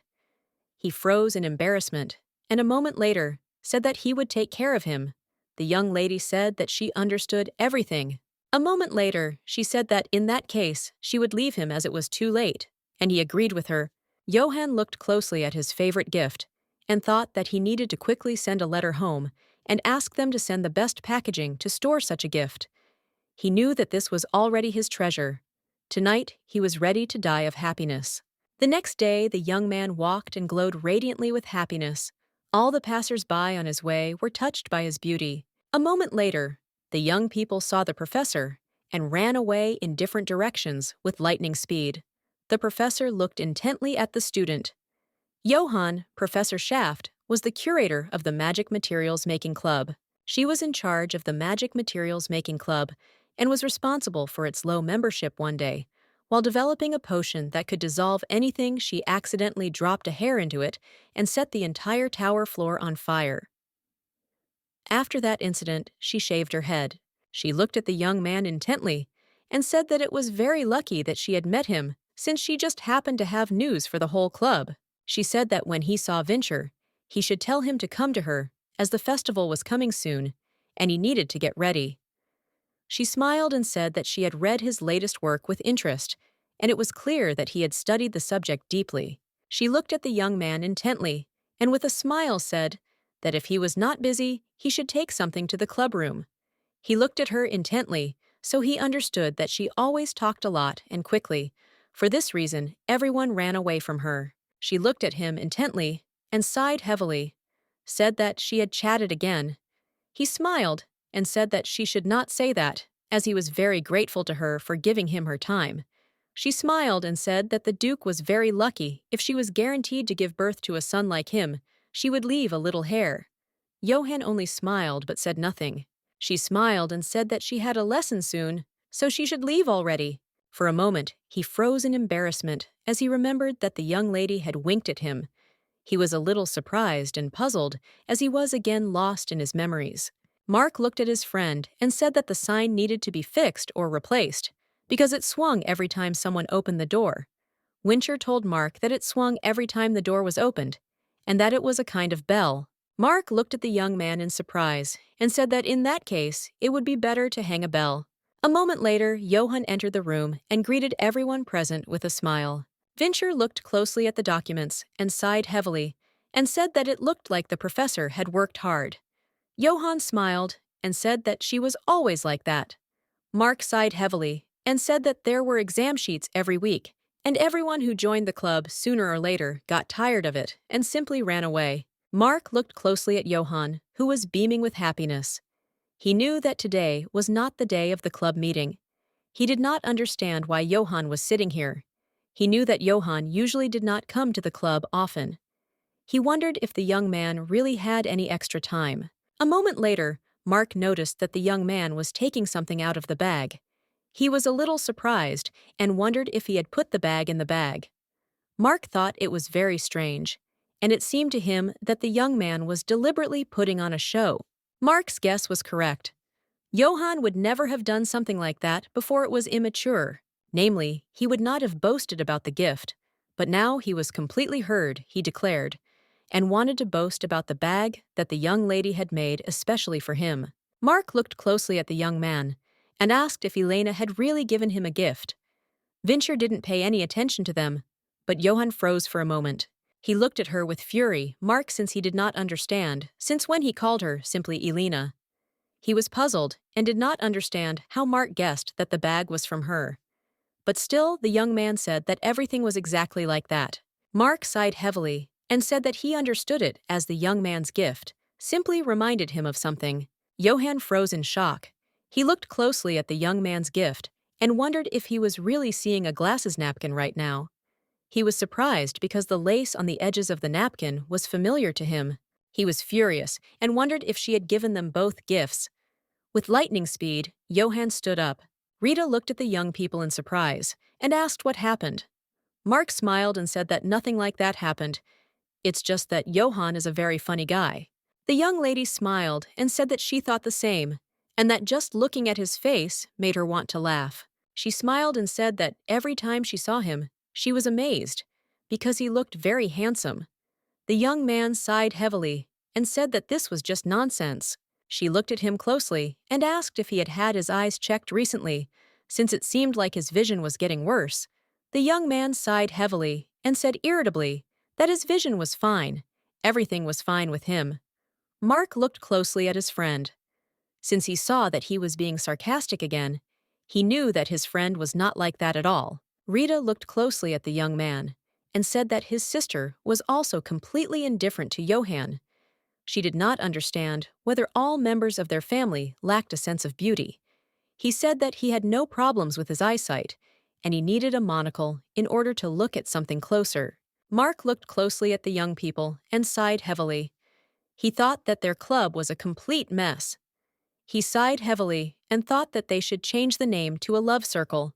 He froze in embarrassment, and a moment later said that he would take care of him. The young lady said that she understood everything. A moment later, she said that in that case, she would leave him as it was too late, and he agreed with her. Johann looked closely at his favorite gift and thought that he needed to quickly send a letter home and ask them to send the best packaging to store such a gift. He knew that this was already his treasure. Tonight, he was ready to die of happiness. The next day, the young man walked and glowed radiantly with happiness. All the passers-by on his way were touched by his beauty. A moment later, the young people saw the professor and ran away in different directions with lightning speed. The professor looked intently at the student. Johann, Professor Shaft, was the curator of the Magic Materials Making Club. She was in charge of the Magic Materials Making Club and was responsible for its low membership one day, while developing a potion that could dissolve anything. She accidentally dropped a hair into it and set the entire tower floor on fire. After that incident, she shaved her head. She looked at the young man intently and said that it was very lucky that she had met him, since she just happened to have news for the whole club. She said that when he saw Venture, he should tell him to come to her, as the festival was coming soon, and he needed to get ready. She smiled and said that she had read his latest work with interest, and it was clear that he had studied the subject deeply. She looked at the young man intently, and with a smile said that if he was not busy, he should take something to the clubroom. He looked at her intently, so he understood that she always talked a lot and quickly. For this reason, everyone ran away from her. She looked at him intently and sighed heavily, said that she had chatted again. He smiled and said that she should not say that, as he was very grateful to her for giving him her time. She smiled and said that the Duke was very lucky if she was guaranteed to give birth to a son like him. She would leave a little hair. Johann only smiled but said nothing. She smiled and said that she had a lesson soon, so she should leave already. For a moment, he froze in embarrassment as he remembered that the young lady had winked at him. He was a little surprised and puzzled as he was again lost in his memories. Mark looked at his friend and said that the sign needed to be fixed or replaced because it swung every time someone opened the door. Wincher told Mark that it swung every time the door was opened and that it was a kind of bell. Mark looked at the young man in surprise and said that in that case, it would be better to hang a bell. A moment later, Johann entered the room and greeted everyone present with a smile. Vincher looked closely at the documents and sighed heavily, and said that it looked like the professor had worked hard. Johann smiled and said that she was always like that. Mark sighed heavily and said that there were exam sheets every week, and everyone who joined the club sooner or later got tired of it and simply ran away. Mark looked closely at Johann, who was beaming with happiness. He knew that today was not the day of the club meeting. He did not understand why Johann was sitting here. He knew that Johann usually did not come to the club often. He wondered if the young man really had any extra time. A moment later, Mark noticed that the young man was taking something out of the bag. He was a little surprised and wondered if he had put the bag in the bag. Mark thought it was very strange, and it seemed to him that the young man was deliberately putting on a show. Mark's guess was correct. Johann would never have done something like that before it was immature. Namely, he would not have boasted about the gift. But now he was completely hurt, he declared, and wanted to boast about the bag that the young lady had made especially for him. Mark looked closely at the young man and asked if Elena had really given him a gift. Vincher didn't pay any attention to them, but Johann froze for a moment. He looked at her with fury, Mark, since he did not understand, since when he called her simply Elena. He was puzzled and did not understand how Mark guessed that the bag was from her. But still, the young man said that everything was exactly like that. Mark sighed heavily and said that he understood it as the young man's gift simply reminded him of something. Johann froze in shock. He looked closely at the young man's gift and wondered if he was really seeing a glasses napkin right now. He was surprised because the lace on the edges of the napkin was familiar to him. He was furious and wondered if she had given them both gifts. With lightning speed, Johann stood up. Rita looked at the young people in surprise and asked what happened. Mark smiled and said that nothing like that happened. It's just that Johann is a very funny guy. The young lady smiled and said that she thought the same, and that just looking at his face made her want to laugh. She smiled and said that every time she saw him, she was amazed, because he looked very handsome. The young man sighed heavily and said that this was just nonsense. She looked at him closely and asked if he had had his eyes checked recently, since it seemed like his vision was getting worse. The young man sighed heavily and said irritably that his vision was fine. Everything was fine with him. Mark looked closely at his friend. Since he saw that he was being sarcastic again, he knew that his friend was not like that at all. Rita looked closely at the young man and said that his sister was also completely indifferent to Johann. She did not understand whether all members of their family lacked a sense of beauty. He said that he had no problems with his eyesight, and he needed a monocle in order to look at something closer. Mark looked closely at the young people and sighed heavily. He thought that their club was a complete mess. He sighed heavily and thought that they should change the name to a love circle.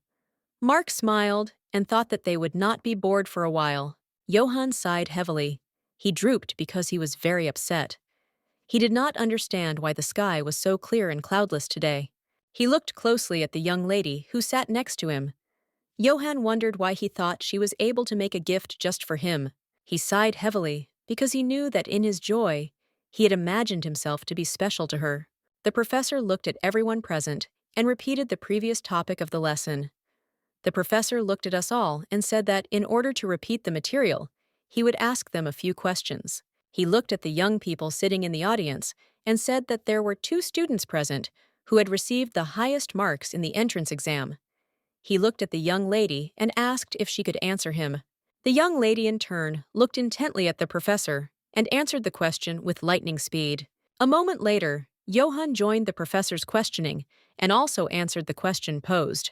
Mark smiled and thought that they would not be bored for a while. Johann sighed heavily. He drooped because he was very upset. He did not understand why the sky was so clear and cloudless today. He looked closely at the young lady who sat next to him. Johann wondered why he thought she was able to make a gift just for him. He sighed heavily because he knew that in his joy, he had imagined himself to be special to her. The professor looked at everyone present and repeated the previous topic of the lesson. The professor looked at us all and said that in order to repeat the material, he would ask them a few questions. He looked at the young people sitting in the audience and said that there were 2 students present who had received the highest marks in the entrance exam. He looked at the young lady and asked if she could answer him. The young lady in turn looked intently at the professor and answered the question with lightning speed. A moment later, Johann joined the professor's questioning and also answered the question posed.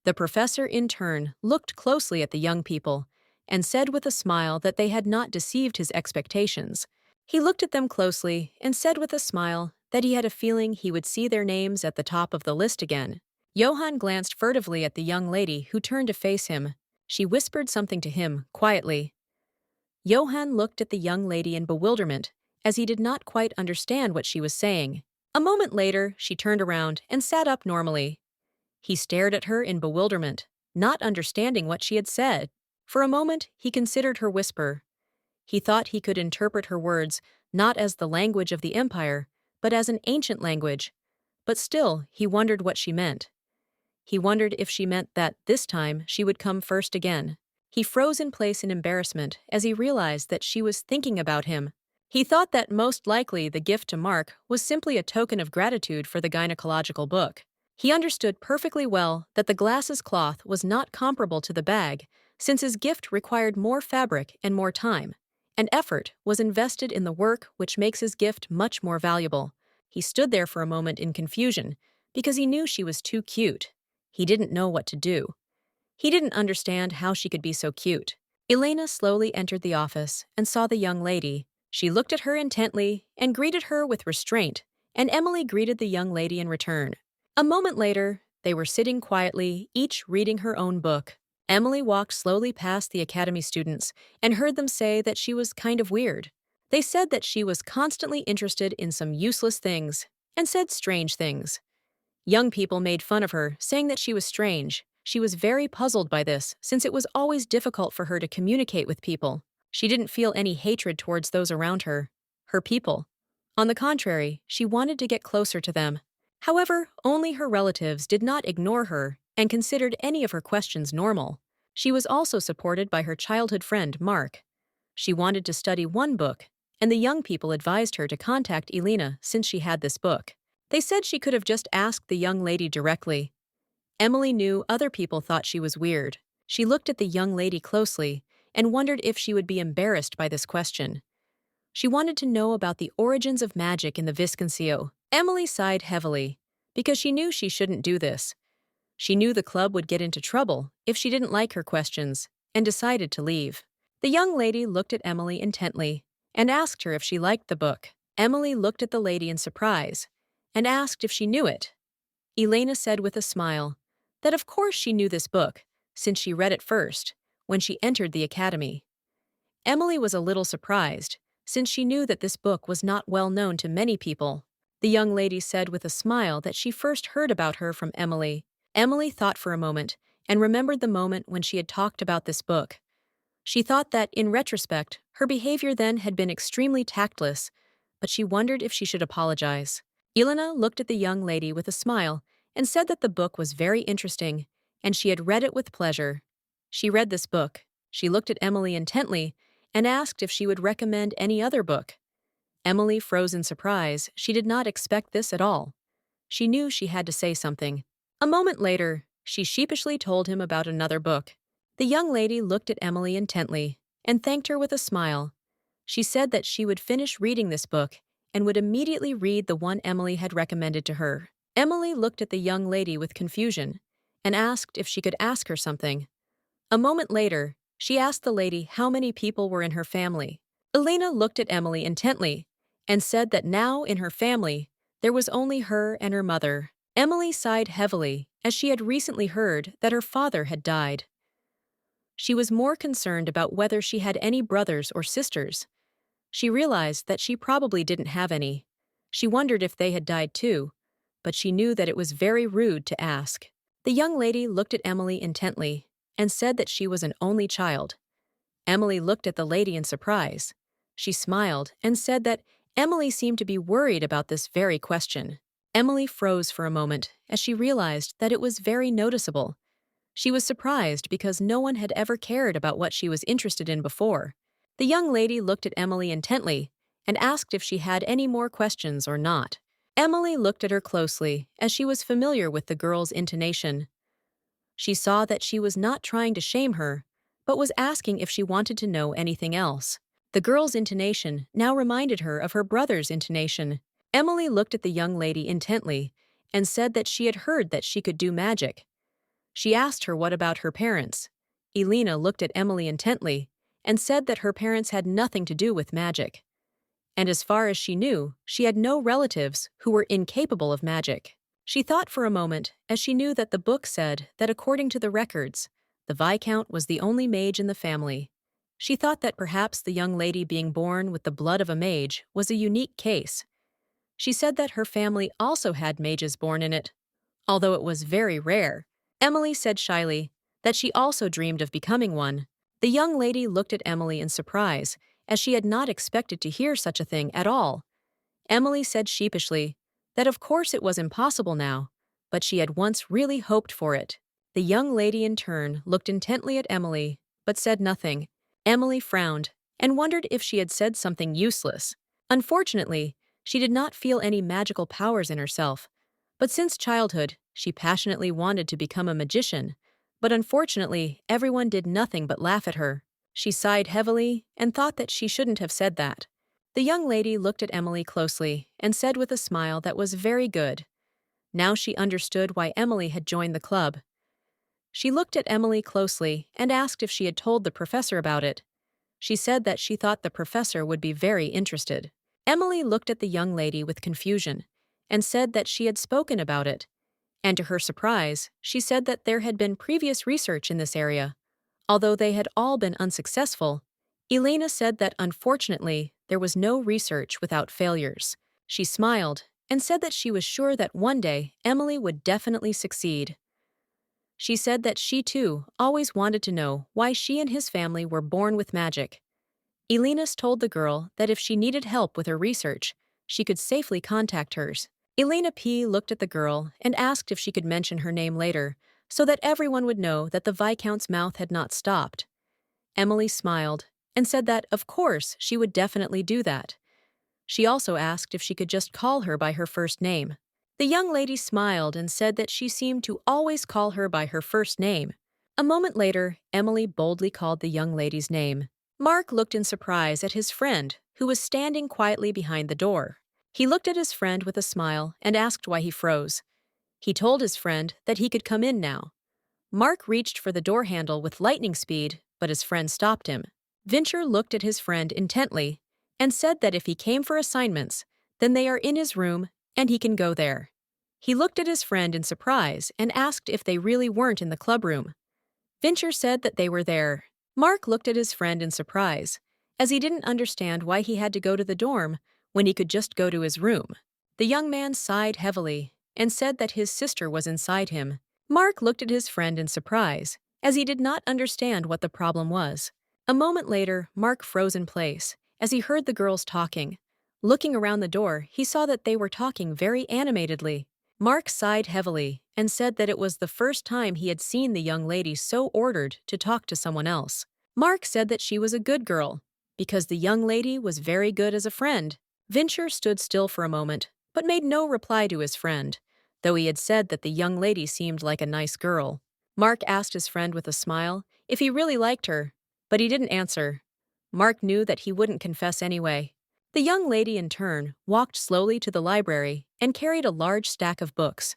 The professor in turn looked closely at the young people and said with a smile that they had not deceived his expectations. He looked at them closely and said with a smile that he had a feeling he would see their names at the top of the list again. Johann glanced furtively at the young lady who turned to face him. She whispered something to him, quietly. Johann looked at the young lady in bewilderment, as he did not quite understand what she was saying. A moment later, she turned around and sat up normally. He stared at her in bewilderment, not understanding what she had said. For a moment, he considered her whisper. He thought he could interpret her words not as the language of the empire, but as an ancient language. But still, he wondered what she meant. He wondered if she meant that this time she would come first again. He froze in place in embarrassment as he realized that she was thinking about him. He thought that most likely the gift to Mark was simply a token of gratitude for the gynecological book. He understood perfectly well that the glasses cloth was not comparable to the bag, since his gift required more fabric and more time, and effort was invested in the work which makes his gift much more valuable. He stood there for a moment in confusion, because he knew she was too cute. He didn't know what to do. He didn't understand how she could be so cute. Elena slowly entered the office and saw the young lady. She looked at her intently and greeted her with restraint, and Emily greeted the young lady in return. A moment later, they were sitting quietly, each reading her own book. Emily walked slowly past the academy students and heard them say that she was kind of weird. They said that she was constantly interested in some useless things and said strange things. Young people made fun of her, saying that she was strange. She was very puzzled by this, since it was always difficult for her to communicate with people. She didn't feel any hatred towards those around her, her people. On the contrary, she wanted to get closer to them. However, only her relatives did not ignore her and considered any of her questions normal. She was also supported by her childhood friend, Mark. She wanted to study one book, and the young people advised her to contact Elena since she had this book. They said she could have just asked the young lady directly. Emily knew other people thought she was weird. She looked at the young lady closely and wondered if she would be embarrassed by this question. She wanted to know about the origins of magic in the Visconcio. Emily sighed heavily, because she knew she shouldn't do this. She knew the club would get into trouble if she didn't like her questions, and decided to leave. The young lady looked at Emily intently and asked her if she liked the book. Emily looked at the lady in surprise and asked if she knew it. Elena said with a smile that of course she knew this book, since she read it first, when she entered the academy. Emily was a little surprised, since she knew that this book was not well known to many people. The young lady said with a smile that she first heard about her from Emily. Emily thought for a moment and remembered the moment when she had talked about this book. She thought that, in retrospect, her behavior then had been extremely tactless, but she wondered if she should apologize. Elena looked at the young lady with a smile and said that the book was very interesting, and she had read it with pleasure. She read this book. She looked at Emily intently and asked if she would recommend any other book. Emily froze in surprise. She did not expect this at all. She knew she had to say something. A moment later, she sheepishly told him about another book. The young lady looked at Emily intently and thanked her with a smile. She said that she would finish reading this book and would immediately read the one Emily had recommended to her. Emily looked at the young lady with confusion and asked if she could ask her something. A moment later, she asked the lady how many people were in her family. Elena looked at Emily intently and said that now in her family, there was only her and her mother. Emily sighed heavily as she had recently heard that her father had died. She was more concerned about whether she had any brothers or sisters. She realized that she probably didn't have any. She wondered if they had died too, but she knew that it was very rude to ask. The young lady looked at Emily intently and said that she was an only child. Emily looked at the lady in surprise. She smiled and said that Emily seemed to be worried about this very question. Emily froze for a moment as she realized that it was very noticeable. She was surprised because no one had ever cared about what she was interested in before. The young lady looked at Emily intently and asked if she had any more questions or not. Emily looked at her closely as she was familiar with the girl's intonation. She saw that she was not trying to shame her, but was asking if she wanted to know anything else. The girl's intonation now reminded her of her brother's intonation. Emily looked at the young lady intently and said that she had heard that she could do magic. She asked her what about her parents. Elena looked at Emily intently and said that her parents had nothing to do with magic. And as far as she knew, she had no relatives who were incapable of magic. She thought for a moment, as she knew that the book said that according to the records, the Viscount was the only mage in the family. She thought that perhaps the young lady being born with the blood of a mage was a unique case. She said that her family also had mages born in it, although it was very rare. Emily said shyly that she also dreamed of becoming one. The young lady looked at Emily in surprise, as she had not expected to hear such a thing at all. Emily said sheepishly that of course it was impossible now, but she had once really hoped for it. The young lady in turn looked intently at Emily, but said nothing. Emily frowned and wondered if she had said something useless. Unfortunately, she did not feel any magical powers in herself, but since childhood, she passionately wanted to become a magician. But unfortunately, everyone did nothing but laugh at her. She sighed heavily and thought that she shouldn't have said that. The young lady looked at Emily closely and said with a smile that was very good. Now she understood why Emily had joined the club. She looked at Emily closely and asked if she had told the professor about it. She said that she thought the professor would be very interested. Emily looked at the young lady with confusion and said that she had spoken about it. And to her surprise, she said that there had been previous research in this area. Although they had all been unsuccessful, Elena said that unfortunately there was no research without failures. She smiled and said that she was sure that one day Emily would definitely succeed. She said that she too always wanted to know why she and his family were born with magic. Elena's told the girl that if she needed help with her research, she could safely contact hers. Elena P. looked at the girl and asked if she could mention her name later, so that everyone would know that the Viscount's mouth had not stopped. Emily smiled and said that, of course, she would definitely do that. She also asked if she could just call her by her first name. The young lady smiled and said that she seemed to always call her by her first name. A moment later, Emily boldly called the young lady's name. Mark looked in surprise at his friend, who was standing quietly behind the door. He looked at his friend with a smile and asked why he froze. He told his friend that he could come in now. Mark reached for the door handle with lightning speed, but his friend stopped him. Vincher looked at his friend intently and said that if he came for assignments, then they are in his room and he can go there. He looked at his friend in surprise and asked if they really weren't in the clubroom. Vincher said that they were there. Mark looked at his friend in surprise, as he didn't understand why he had to go to the dorm when he could just go to his room. The young man sighed heavily and said that his sister was inside him. Mark looked at his friend in surprise, as he did not understand what the problem was. A moment later, Mark froze in place, as he heard the girls talking. Looking around the door, he saw that they were talking very animatedly. Mark sighed heavily and said that it was the first time he had seen the young lady so ordered to talk to someone else. Mark said that she was a good girl, because the young lady was very good as a friend. Vincher stood still for a moment, but made no reply to his friend, though he had said that the young lady seemed like a nice girl. Mark asked his friend with a smile if he really liked her, but he didn't answer. Mark knew that he wouldn't confess anyway. The young lady, in turn, walked slowly to the library and carried a large stack of books.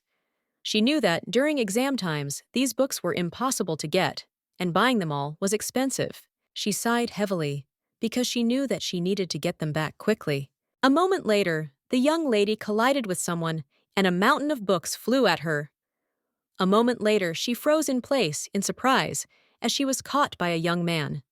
She knew that, during exam times, these books were impossible to get, and buying them all was expensive. She sighed heavily, because she knew that she needed to get them back quickly. A moment later, the young lady collided with someone, and a mountain of books flew at her. A moment later, she froze in place in surprise as she was caught by a young man.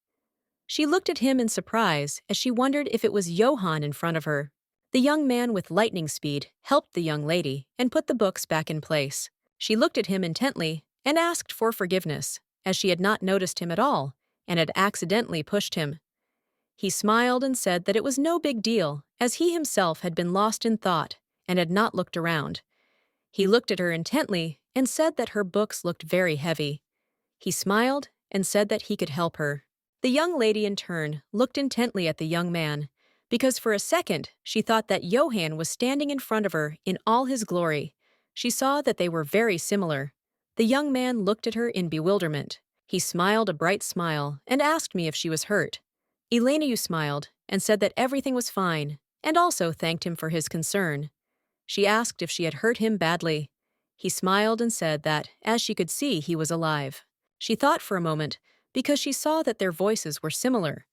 She looked at him in surprise as she wondered if it was Johann in front of her. The young man with lightning speed helped the young lady and put the books back in place. She looked at him intently and asked for forgiveness, as she had not noticed him at all and had accidentally pushed him. He smiled and said that it was no big deal, as he himself had been lost in thought and had not looked around. He looked at her intently and said that her books looked very heavy. He smiled and said that he could help her. The young lady, in turn, looked intently at the young man, because for a second she thought that Johann was standing in front of her in all his glory. She saw that they were very similar. The young man looked at her in bewilderment. He smiled a bright smile and asked me if she was hurt. Elena smiled and said that everything was fine, and also thanked him for his concern. She asked if she had hurt him badly. He smiled and said that, as she could see, he was alive. She thought for a moment, because she saw that their voices were similar.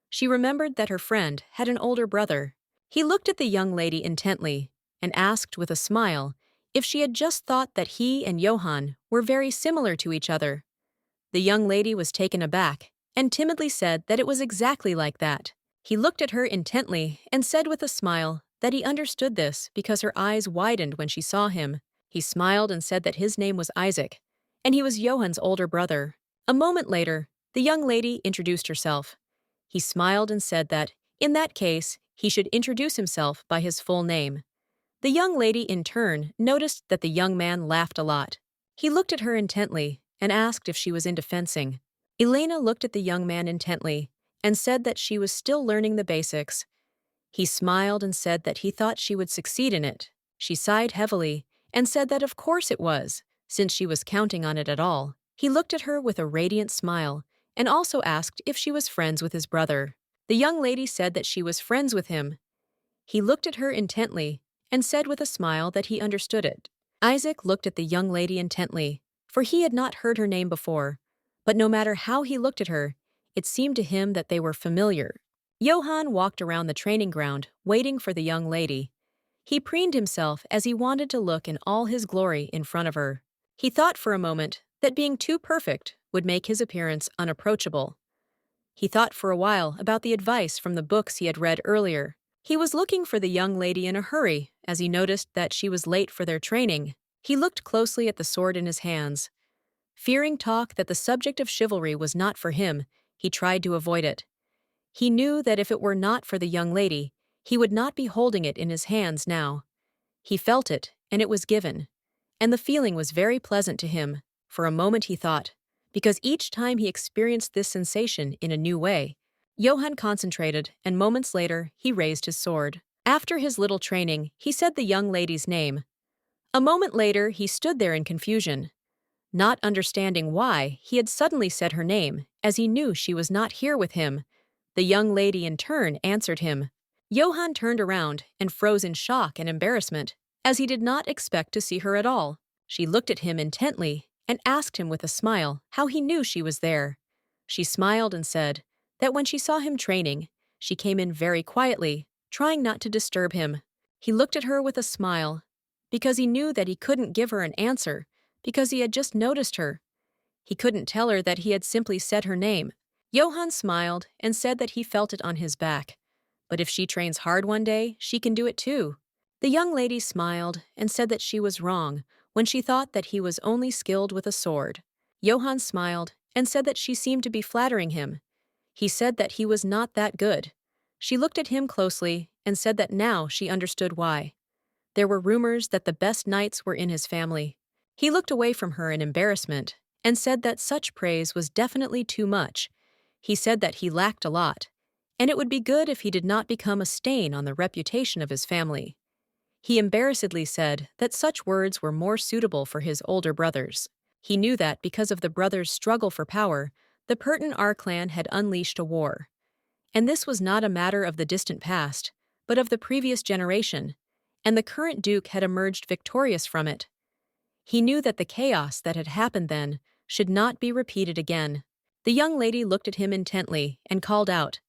She remembered that her friend had an older brother. He looked at the young lady intently and asked with a smile if she had just thought that he and Johann were very similar to each other. The young lady was taken aback and timidly said that it was exactly like that. He looked at her intently and said with a smile that he understood this because her eyes widened when she saw him. He smiled and said that his name was Isaac, and he was Johann's older brother. A moment later, the young lady introduced herself. He smiled and said that, in that case, he should introduce himself by his full name. The young lady, in turn, noticed that the young man laughed a lot. He looked at her intently and asked if she was into fencing. Elena looked at the young man intently and said that she was still learning the basics. He smiled and said that he thought she would succeed in it. She sighed heavily and said that of course it was, since she was counting on it at all. He looked at her with a radiant smile and also asked if she was friends with his brother. The young lady said that she was friends with him. He looked at her intently and said with a smile that he understood it. Isaac looked at the young lady intently, for he had not heard her name before, but no matter how he looked at her, it seemed to him that they were familiar. Johann walked around the training ground, waiting for the young lady. He preened himself as he wanted to look in all his glory in front of her. He thought for a moment that being too perfect would make his appearance unapproachable. He thought for a while about the advice from the books he had read earlier. He was looking for the young lady in a hurry as he noticed that she was late for their training. He looked closely at the sword in his hands. Fearing talk that the subject of chivalry was not for him, he tried to avoid it. He knew that if it were not for the young lady, he would not be holding it in his hands now. He felt it, and it was given. And the feeling was very pleasant to him. For a moment he thought, because each time he experienced this sensation in a new way. Johann concentrated, and moments later he raised his sword. After his little training, he said the young lady's name. A moment later he stood there in confusion, not understanding why he had suddenly said her name, as he knew she was not here with him. The young lady in turn answered him. Johann turned around and froze in shock and embarrassment, as he did not expect to see her at all. She looked at him intently and asked him with a smile how he knew she was there. She smiled and said that when she saw him training, she came in very quietly, trying not to disturb him. He looked at her with a smile, because he knew that he couldn't give her an answer, because he had just noticed her. He couldn't tell her that he had simply said her name. Johann smiled and said that he felt it on his back. But if she trains hard one day, she can do it too. The young lady smiled and said that she was wrong when she thought that he was only skilled with a sword. Johann smiled and said that she seemed to be flattering him. He said that he was not that good. She looked at him closely and said that now she understood why. There were rumors that the best knights were in his family. He looked away from her in embarrassment and said that such praise was definitely too much. He said that he lacked a lot, and it would be good if he did not become a stain on the reputation of his family. He embarrassedly said that such words were more suitable for his older brothers. He knew that because of the brothers' struggle for power, the Perton R clan had unleashed a war. And this was not a matter of the distant past, but of the previous generation, and the current duke had emerged victorious from it. He knew that the chaos that had happened then should not be repeated again. The young lady looked at him intently and called out.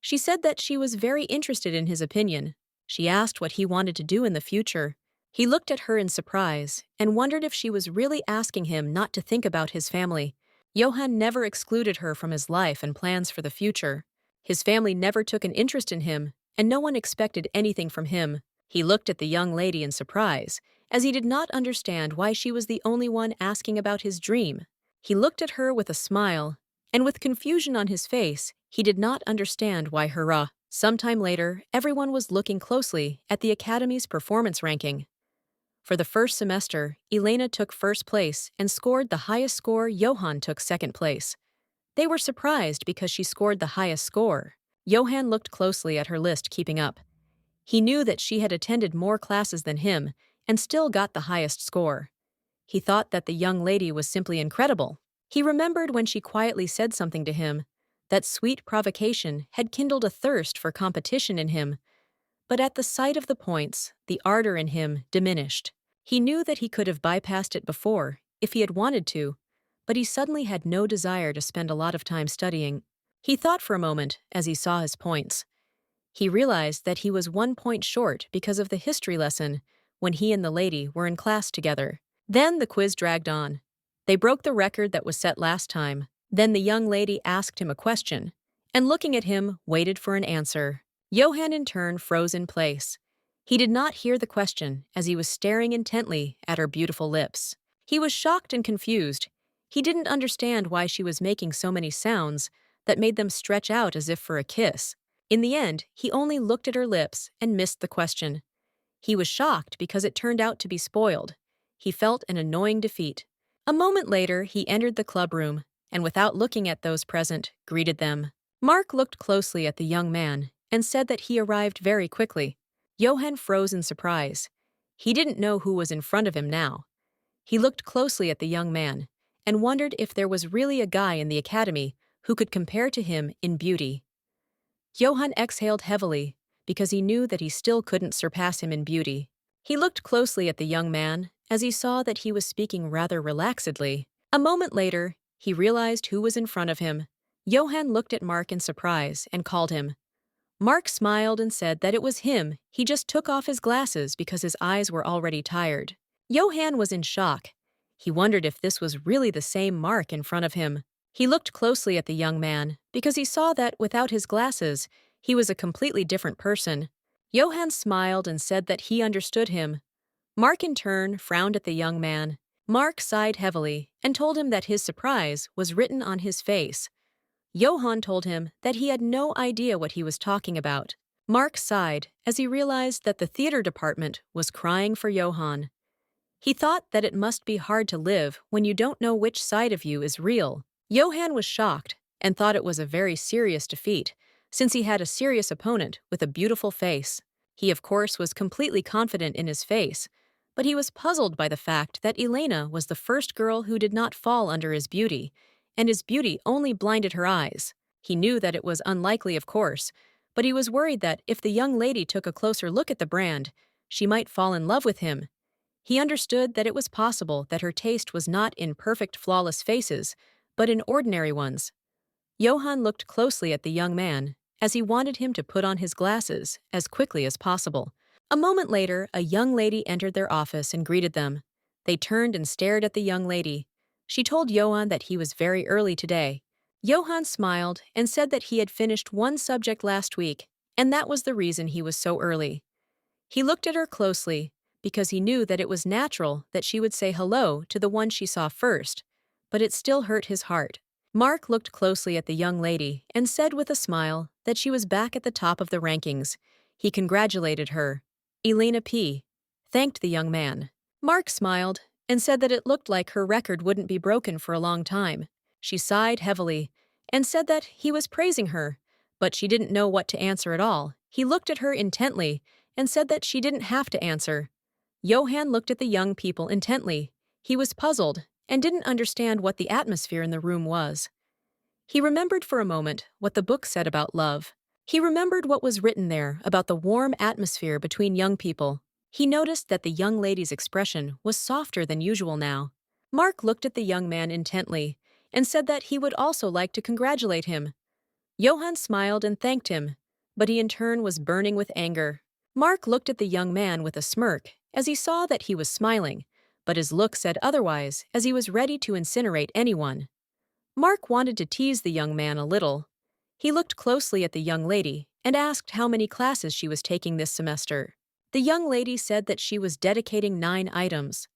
She said that she was very interested in his opinion. She asked what he wanted to do in the future. He looked at her in surprise and wondered if she was really asking him not to think about his family. Johann never excluded her from his life and plans for the future. His family never took an interest in him, and no one expected anything from him. He looked at the young lady in surprise, as he did not understand why she was the only one asking about his dream. He looked at her with a smile, and with confusion on his face, he did not understand why hurrah. Sometime later, everyone was looking closely at the Academy's performance ranking. For the first semester, Elena took first place and scored the highest score. Johann took second place. They were surprised because she scored the highest score. Johann looked closely at her list, keeping up. He knew that she had attended more classes than him and still got the highest score. He thought that the young lady was simply incredible. He remembered when she quietly said something to him. That sweet provocation had kindled a thirst for competition in him. But at the sight of the points, the ardor in him diminished. He knew that he could have bypassed it before, if he had wanted to, but he suddenly had no desire to spend a lot of time studying. He thought for a moment as he saw his points. He realized that he was 1 point short because of the history lesson when he and the lady were in class together. Then the quiz dragged on. They broke the record that was set last time. Then the young lady asked him a question, and looking at him, waited for an answer. Johann in turn froze in place. He did not hear the question as he was staring intently at her beautiful lips. He was shocked and confused. He didn't understand why she was making so many sounds that made them stretch out as if for a kiss. In the end, he only looked at her lips and missed the question. He was shocked because it turned out to be spoiled. He felt an annoying defeat. A moment later, he entered the clubroom, and without looking at those present, greeted them. Mark looked closely at the young man and said that he arrived very quickly. Johann froze in surprise. He didn't know who was in front of him now. He looked closely at the young man and wondered if there was really a guy in the academy who could compare to him in beauty. Johann exhaled heavily because he knew that he still couldn't surpass him in beauty. He looked closely at the young man as he saw that he was speaking rather relaxedly. A moment later, he realized who was in front of him. Johann looked at Mark in surprise and called him. Mark smiled and said that it was him. He just took off his glasses because his eyes were already tired. Johann was in shock. He wondered if this was really the same Mark in front of him. He looked closely at the young man because he saw that without his glasses, he was a completely different person. Johann smiled and said that he understood him. Mark in turn frowned at the young man. Mark sighed heavily and told him that his surprise was written on his face. Johann told him that he had no idea what he was talking about. Mark sighed as he realized that the theater department was crying for Johann. He thought that it must be hard to live when you don't know which side of you is real. Johann was shocked and thought it was a very serious defeat, since he had a serious opponent with a beautiful face. He, of course, was completely confident in his face, but he was puzzled by the fact that Elena was the first girl who did not fall under his beauty, and his beauty only blinded her eyes. He knew that it was unlikely, of course, but he was worried that if the young lady took a closer look at the brand, she might fall in love with him. He understood that it was possible that her taste was not in perfect, flawless faces, but in ordinary ones. Johann looked closely at the young man, as he wanted him to put on his glasses as quickly as possible. A moment later, a young lady entered their office and greeted them. They turned and stared at the young lady. She told Johann that he was very early today. Johann smiled and said that he had finished one subject last week, and that was the reason he was so early. He looked at her closely because he knew that it was natural that she would say hello to the one she saw first, but it still hurt his heart. Mark looked closely at the young lady and said with a smile that she was back at the top of the rankings. He congratulated her. Elena P. thanked the young man. Mark smiled and said that it looked like her record wouldn't be broken for a long time. She sighed heavily and said that he was praising her, but she didn't know what to answer at all. He looked at her intently and said that she didn't have to answer. Johann looked at the young people intently. He was puzzled and didn't understand what the atmosphere in the room was. He remembered for a moment what the book said about love. He remembered what was written there about the warm atmosphere between young people. He noticed that the young lady's expression was softer than usual now. Mark looked at the young man intently and said that he would also like to congratulate him. Johann smiled and thanked him, but he in turn was burning with anger. Mark looked at the young man with a smirk as he saw that he was smiling, but his look said otherwise as he was ready to incinerate anyone. Mark wanted to tease the young man a little. He looked closely at the young lady and asked how many classes she was taking this semester. The young lady said that she was dedicating 9 items.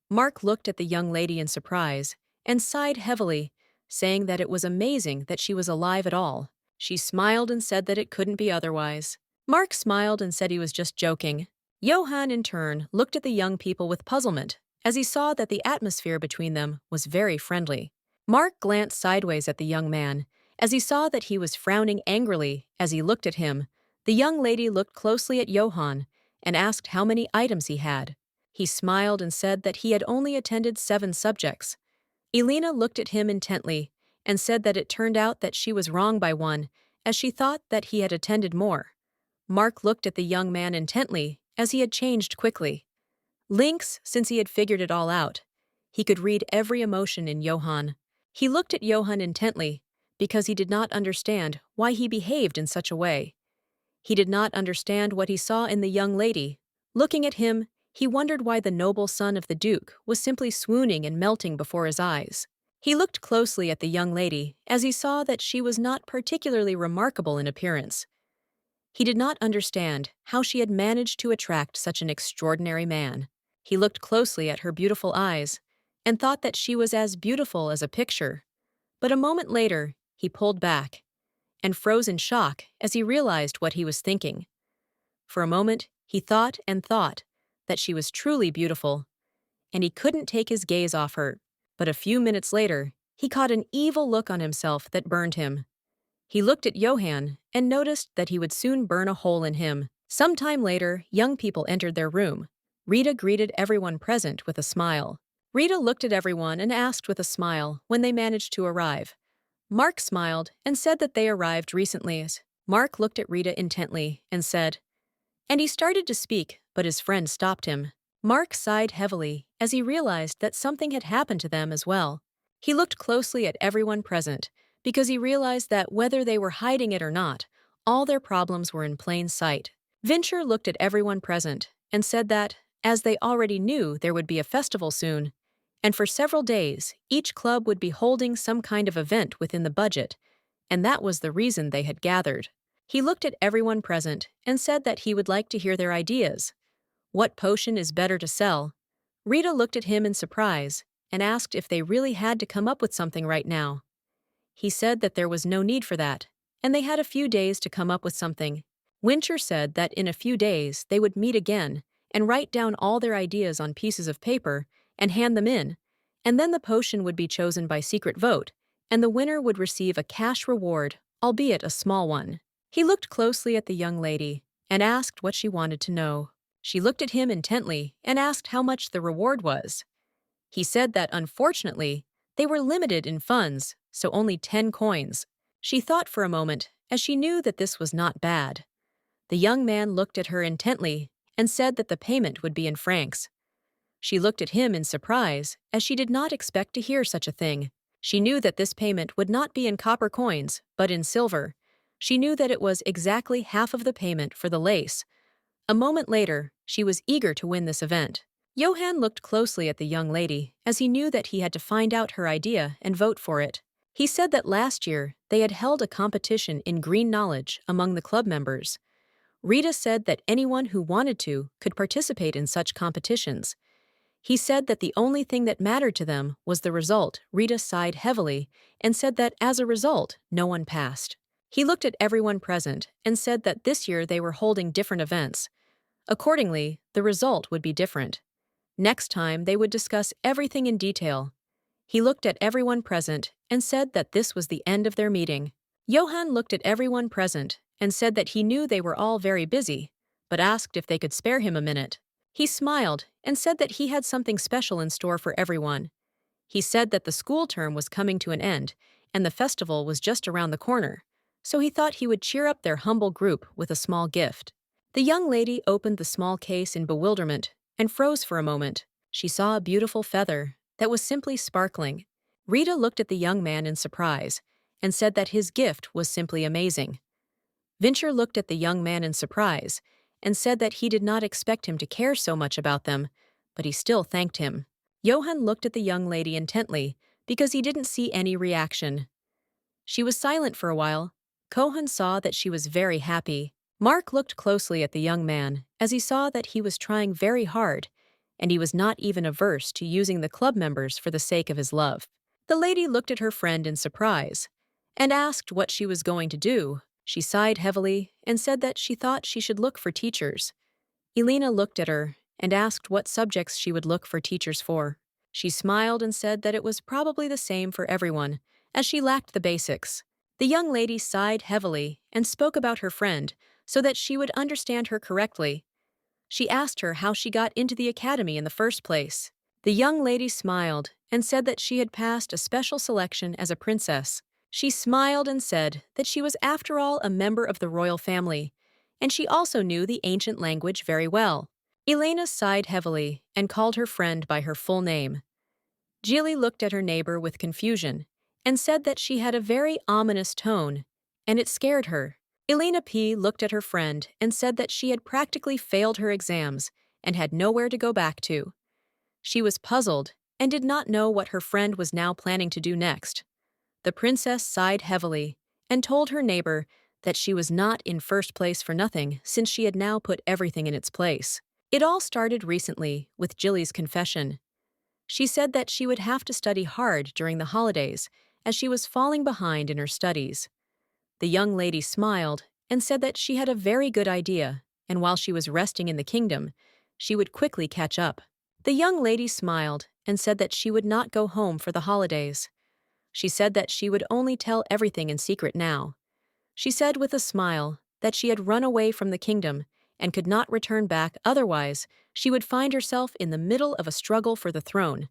Mark looked at the young lady in surprise and sighed heavily, saying that it was amazing that she was alive at all. She smiled and said that it couldn't be otherwise. Mark smiled and said he was just joking. Johann, in turn, looked at the young people with puzzlement, as he saw that the atmosphere between them was very friendly. Mark glanced sideways at the young man, as he saw that he was frowning angrily as he looked at him. The young lady looked closely at Johann and asked how many items he had. He smiled and said that he had only attended 7 subjects. Elena looked at him intently and said that it turned out that she was wrong by 1, as she thought that he had attended more. Mark looked at the young man intently as he had changed quickly. Lynx, since he had figured it all out. He could read every emotion in Johann. He looked at Johann intently because he did not understand why he behaved in such a way. He did not understand what he saw in the young lady. Looking at him, he wondered why the noble son of the Duke was simply swooning and melting before his eyes. He looked closely at the young lady as he saw that she was not particularly remarkable in appearance. He did not understand how she had managed to attract such an extraordinary man. He looked closely at her beautiful eyes and thought that she was as beautiful as a picture. But a moment later, he pulled back and froze in shock as he realized what he was thinking. For a moment, He thought and thought that she was truly beautiful, and he couldn't take his gaze off her. But a few minutes later, he caught an evil look on himself that burned him. He looked at Johann and noticed that he would soon burn a hole in him. Some time later, young people entered their room. Rita greeted everyone present with a smile. Rita looked at everyone and asked with a smile when they managed to arrive. Mark smiled and said that they arrived recently. Mark looked at Rita intently and said, and he started to speak, but his friend stopped him. Mark sighed heavily as he realized that something had happened to them as well. He looked closely at everyone present because he realized that whether they were hiding it or not, all their problems were in plain sight. Vincher looked at everyone present and said that, as they already knew there would be a festival soon, and for several days, each club would be holding some kind of event within the budget, and that was the reason they had gathered. He looked at everyone present and said that he would like to hear their ideas. What potion is better to sell? Rita looked at him in surprise and asked if they really had to come up with something right now. He said that there was no need for that, and they had a few days to come up with something. Wincher said that in a few days they would meet again and write down all their ideas on pieces of paper and hand them in, and then the potion would be chosen by secret vote, and the winner would receive a cash reward, albeit a small one. He looked closely at the young lady and asked what she wanted to know. She looked at him intently and asked how much the reward was. He said that, unfortunately, they were limited in funds, so only 10 coins. She thought for a moment, as she knew that this was not bad. The young man looked at her intently and said that the payment would be in francs. She looked at him in surprise, as she did not expect to hear such a thing. She knew that this payment would not be in copper coins, but in silver. She knew that it was exactly half of the payment for the lace. A moment later, she was eager to win this event. Johann looked closely at the young lady, as he knew that he had to find out her idea and vote for it. He said that last year they had held a competition in green knowledge among the club members. Rita said that anyone who wanted to could participate in such competitions. He said that the only thing that mattered to them was the result. Rita sighed heavily and said that as a result, no one passed. He looked at everyone present and said that this year they were holding different events. Accordingly, the result would be different. Next time, they would discuss everything in detail. He looked at everyone present and said that this was the end of their meeting. Johann looked at everyone present and said that he knew they were all very busy, but asked if they could spare him a minute. He smiled and said that he had something special in store for everyone. He said that the school term was coming to an end and the festival was just around the corner, so he thought he would cheer up their humble group with a small gift. The young lady opened the small case in bewilderment and froze for a moment. She saw a beautiful feather that was simply sparkling. Rita looked at the young man in surprise and said that his gift was simply amazing. Vincher looked at the young man in surprise and said that he did not expect him to care so much about them, but he still thanked him. Johann looked at the young lady intently because he didn't see any reaction. She was silent for a while. Johann saw that she was very happy. Mark looked closely at the young man as he saw that he was trying very hard, and he was not even averse to using the club members for the sake of his love. The lady looked at her friend in surprise and asked what she was going to do. She sighed heavily and said that she thought she should look for teachers. Elena looked at her and asked what subjects she would look for teachers for. She smiled and said that it was probably the same for everyone, as she lacked the basics. The young lady sighed heavily and spoke about her friend so that she would understand her correctly. She asked her how she got into the academy in the first place. The young lady smiled and said that she had passed a special selection as a princess. She smiled and said that she was after all a member of the royal family, and she also knew the ancient language very well. Elena sighed heavily and called her friend by her full name. Jilly looked at her neighbor with confusion and said that she had a very ominous tone, and it scared her. Elena P. looked at her friend and said that she had practically failed her exams and had nowhere to go back to. She was puzzled and did not know what her friend was now planning to do next. The princess sighed heavily and told her neighbor that she was not in first place for nothing since she had now put everything in its place. It all started recently with Jilly's confession. She said that she would have to study hard during the holidays as she was falling behind in her studies. The young lady smiled and said that she had a very good idea and while she was resting in the kingdom, she would quickly catch up. The young lady smiled and said that she would not go home for the holidays. She said that she would only tell everything in secret now. She said with a smile that she had run away from the kingdom and could not return back, otherwise she would find herself in the middle of a struggle for the throne,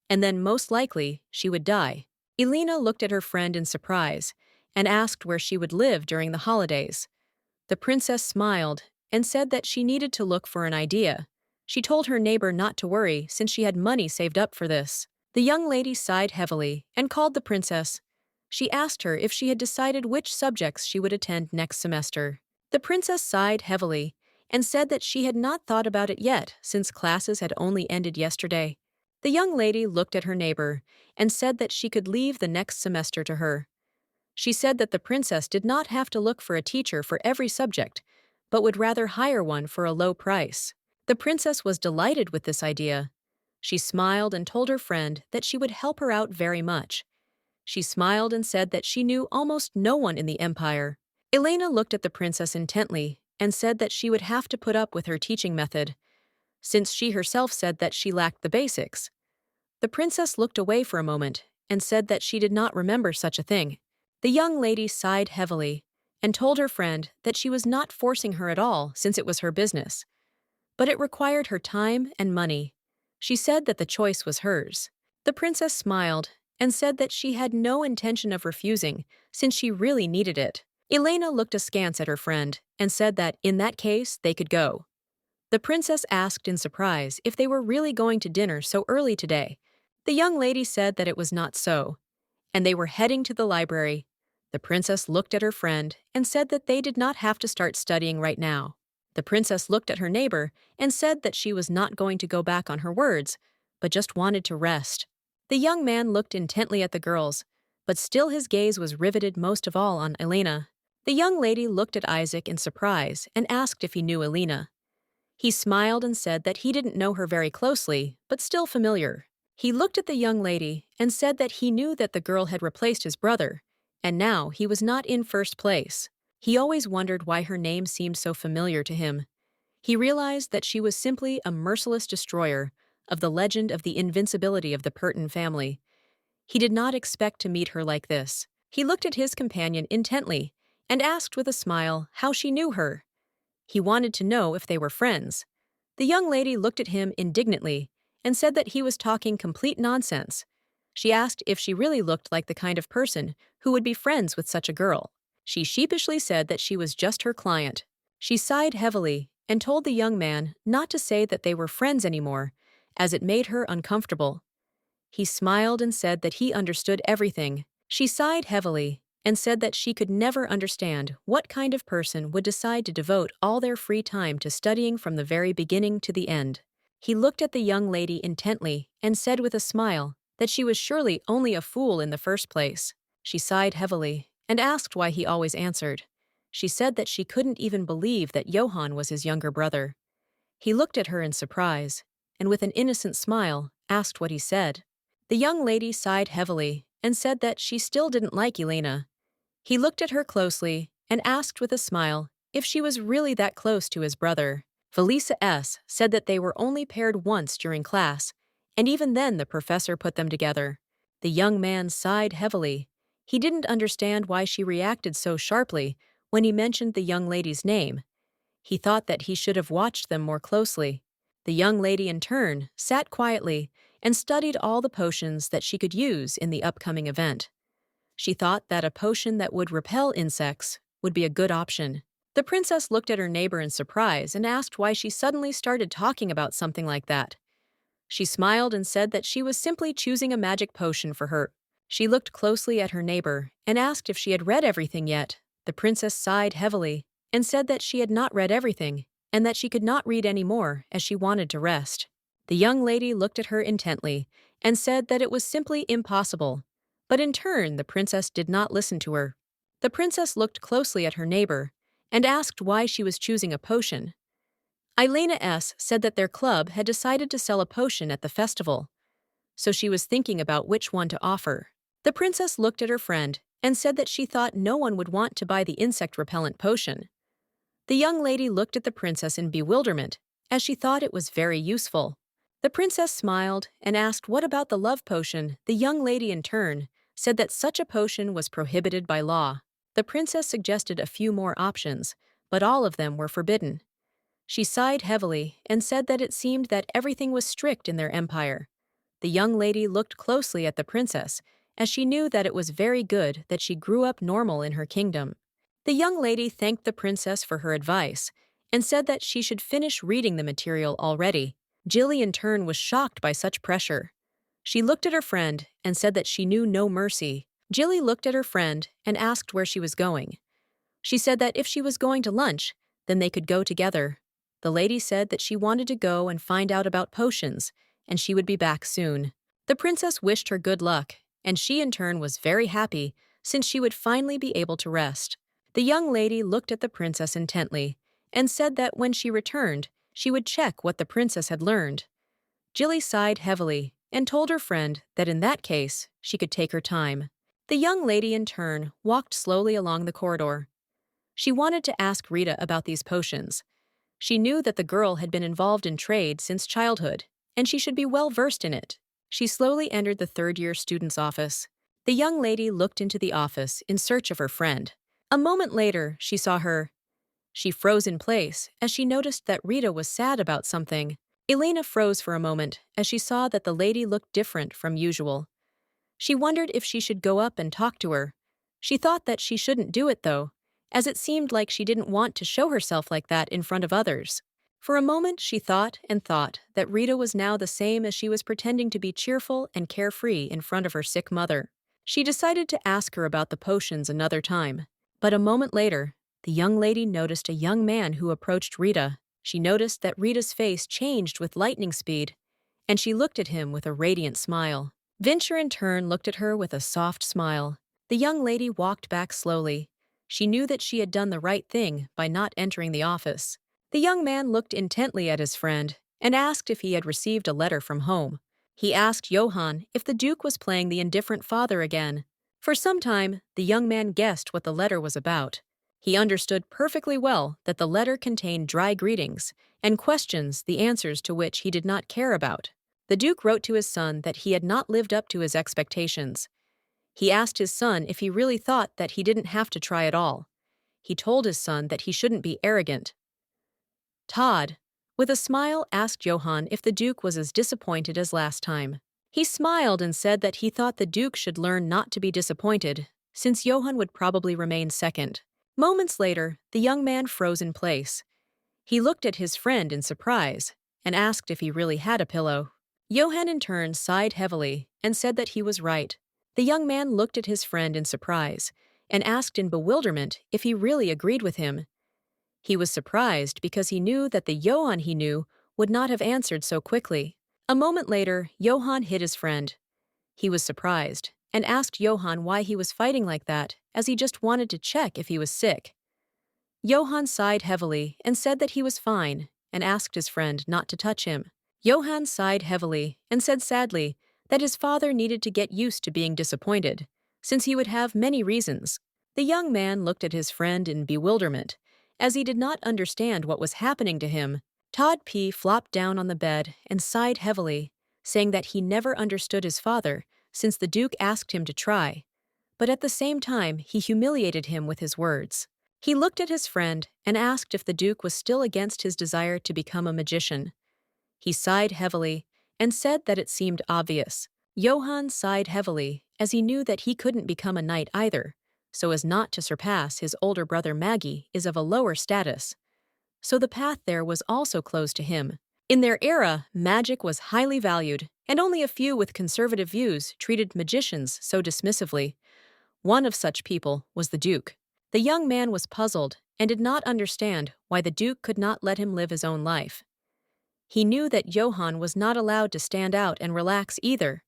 and then most likely she would die. Elena looked at her friend in surprise and asked where she would live during the holidays. The princess smiled and said that she needed to look for an idea. She told her neighbor not to worry since she had money saved up for this. The young lady sighed heavily and called the princess. She asked her if she had decided which subjects she would attend next semester. The princess sighed heavily and said that she had not thought about it yet since classes had only ended yesterday. The young lady looked at her neighbor and said that she could leave the next semester to her. She said that the princess did not have to look for a teacher for every subject, but would rather hire one for a low price. The princess was delighted with this idea. She smiled and told her friend that she would help her out very much. She smiled and said that she knew almost no one in the empire. Elena looked at the princess intently and said that she would have to put up with her teaching method, since she herself said that she lacked the basics. The princess looked away for a moment and said that she did not remember such a thing. The young lady sighed heavily and told her friend that she was not forcing her at all since it was her business, but it required her time and money. She said that the choice was hers. The princess smiled and said that she had no intention of refusing since she really needed it. Elena looked askance at her friend and said that in that case they could go. The princess asked in surprise if they were really going to dinner so early today. The young lady said that it was not so, and they were heading to the library. The princess looked at her friend and said that they did not have to start studying right now. The princess looked at her neighbor and said that she was not going to go back on her words, but just wanted to rest. The young man looked intently at the girls, but still his gaze was riveted most of all on Elena. The young lady looked at Isaac in surprise and asked if he knew Elena. He smiled and said that he didn't know her very closely, but still familiar. He looked at the young lady and said that he knew that the girl had replaced his brother, and now he was not in first place. He always wondered why her name seemed so familiar to him. He realized that she was simply a merciless destroyer of the legend of the invincibility of the Perton family. He did not expect to meet her like this. He looked at his companion intently and asked with a smile how she knew her. He wanted to know if they were friends. The young lady looked at him indignantly and said that he was talking complete nonsense. She asked if she really looked like the kind of person who would be friends with such a girl. She sheepishly said that she was just her client. She sighed heavily and told the young man not to say that they were friends anymore, as it made her uncomfortable. He smiled and said that he understood everything. She sighed heavily and said that she could never understand what kind of person would decide to devote all their free time to studying from the very beginning to the end. He looked at the young lady intently and said with a smile that she was surely only a fool in the first place. She sighed heavily and asked why he always answered. She said that she couldn't even believe that Johann was his younger brother. He looked at her in surprise and with an innocent smile asked what he said. The young lady sighed heavily and said that she still didn't like Elena. He looked at her closely and asked with a smile if she was really that close to his brother. Felisa S. said that they were only paired once during class, and even then the professor put them together. The young man sighed heavily. He didn't understand why she reacted so sharply when he mentioned the young lady's name. He thought that he should have watched them more closely. The young lady in turn sat quietly and studied all the potions that she could use in the upcoming event. She thought that a potion that would repel insects would be a good option. The princess looked at her neighbor in surprise and asked why she suddenly started talking about something like that. She smiled and said that she was simply choosing a magic potion for her. She looked closely at her neighbor and asked if she had read everything yet. The princess sighed heavily and said that she had not read everything and that she could not read any more as she wanted to rest. The young lady looked at her intently and said that it was simply impossible. But in turn, the princess did not listen to her. The princess looked closely at her neighbor and asked why she was choosing a potion. Elena S. said that their club had decided to sell a potion at the festival, so she was thinking about which one to offer. The princess looked at her friend and said that she thought no one would want to buy the insect repellent potion. The young lady looked at the princess in bewilderment, as she thought it was very useful. The princess smiled and asked what about the love potion. The young lady in turn said that such a potion was prohibited by law. The princess suggested a few more options, but all of them were forbidden. She sighed heavily and said that it seemed that everything was strict in their empire. The young lady looked closely at the princess, as she knew that it was very good that she grew up normal in her kingdom. The young lady thanked the princess for her advice and said that she should finish reading the material already. Jilly in turn was shocked by such pressure. She looked at her friend and said that she knew no mercy. Jilly looked at her friend and asked where she was going. She said that if she was going to lunch, then they could go together. The lady said that she wanted to go and find out about potions, and she would be back soon. The princess wished her good luck, and she in turn was very happy since she would finally be able to rest. The young lady looked at the princess intently and said that when she returned, she would check what the princess had learned. Jilly sighed heavily and told her friend that in that case, she could take her time. The young lady in turn walked slowly along the corridor. She wanted to ask Rita about these potions. She knew that the girl had been involved in trade since childhood, and she should be well versed in it. She slowly entered the third-year student's office. The young lady looked into the office in search of her friend. A moment later, she saw her. She froze in place as she noticed that Rita was sad about something. Elena froze for a moment as she saw that the lady looked different from usual. She wondered if she should go up and talk to her. She thought that she shouldn't do it, though, as it seemed like she didn't want to show herself like that in front of others. For a moment, she thought and thought that Rita was now the same as she was pretending to be cheerful and carefree in front of her sick mother. She decided to ask her about the potions another time. But a moment later, the young lady noticed a young man who approached Rita. She noticed that Rita's face changed with lightning speed, and she looked at him with a radiant smile. Venture in turn looked at her with a soft smile. The young lady walked back slowly. She knew that she had done the right thing by not entering the office. The young man looked intently at his friend and asked if he had received a letter from home. He asked Johann if the Duke was playing the indifferent father again. For some time, the young man guessed what the letter was about. He understood perfectly well that the letter contained dry greetings and questions the answers to which he did not care about. The Duke wrote to his son that he had not lived up to his expectations. He asked his son if he really thought that he didn't have to try at all. He told his son that he shouldn't be arrogant. Todd, with a smile, asked Johann if the Duke was as disappointed as last time. He smiled and said that he thought the Duke should learn not to be disappointed, since Johann would probably remain second. Moments later, the young man froze in place. He looked at his friend in surprise and asked if he really had a pillow. Johann in turn sighed heavily and said that he was right. The young man looked at his friend in surprise and asked in bewilderment if he really agreed with him. He was surprised because he knew that the Johann he knew would not have answered so quickly. A moment later, Johann hit his friend. He was surprised and asked Johann why he was fighting like that, as he just wanted to check if he was sick. Johann sighed heavily and said that he was fine and asked his friend not to touch him. Johann sighed heavily and said sadly that his father needed to get used to being disappointed, since he would have many reasons. The young man looked at his friend in bewilderment, as he did not understand what was happening to him. Todd P. flopped down on the bed and sighed heavily, saying that he never understood his father since the Duke asked him to try, but at the same time he humiliated him with his words. He looked at his friend and asked if the Duke was still against his desire to become a magician. He sighed heavily and said that it seemed obvious. Johann sighed heavily as he knew that he couldn't become a knight either, so as not to surpass his older brother Maggie is of a lower status. So the path there was also closed to him. In their era, magic was highly valued, and only a few with conservative views treated magicians so dismissively. One of such people was the Duke. The young man was puzzled and did not understand why the Duke could not let him live his own life. He knew that Johann was not allowed to stand out and relax either.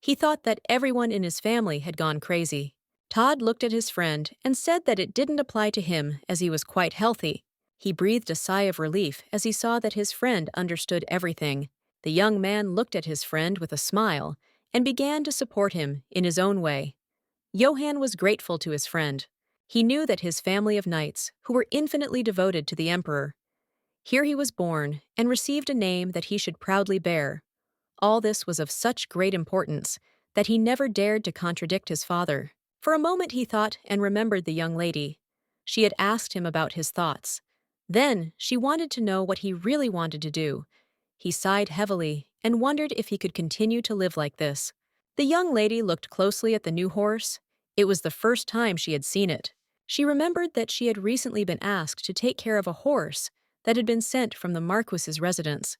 He thought that everyone in his family had gone crazy. Todd looked at his friend and said that it didn't apply to him as he was quite healthy. He breathed a sigh of relief as he saw that his friend understood everything. The young man looked at his friend with a smile and began to support him in his own way. Johann was grateful to his friend. He knew that his family of knights, who were infinitely devoted to the emperor. Here he was born and received a name that he should proudly bear. All this was of such great importance that he never dared to contradict his father. For a moment he thought and remembered the young lady. She had asked him about his thoughts. Then she wanted to know what he really wanted to do. He sighed heavily and wondered if he could continue to live like this. The young lady looked closely at the new horse. It was the first time she had seen it. She remembered that she had recently been asked to take care of a horse that had been sent from the Marquis's residence.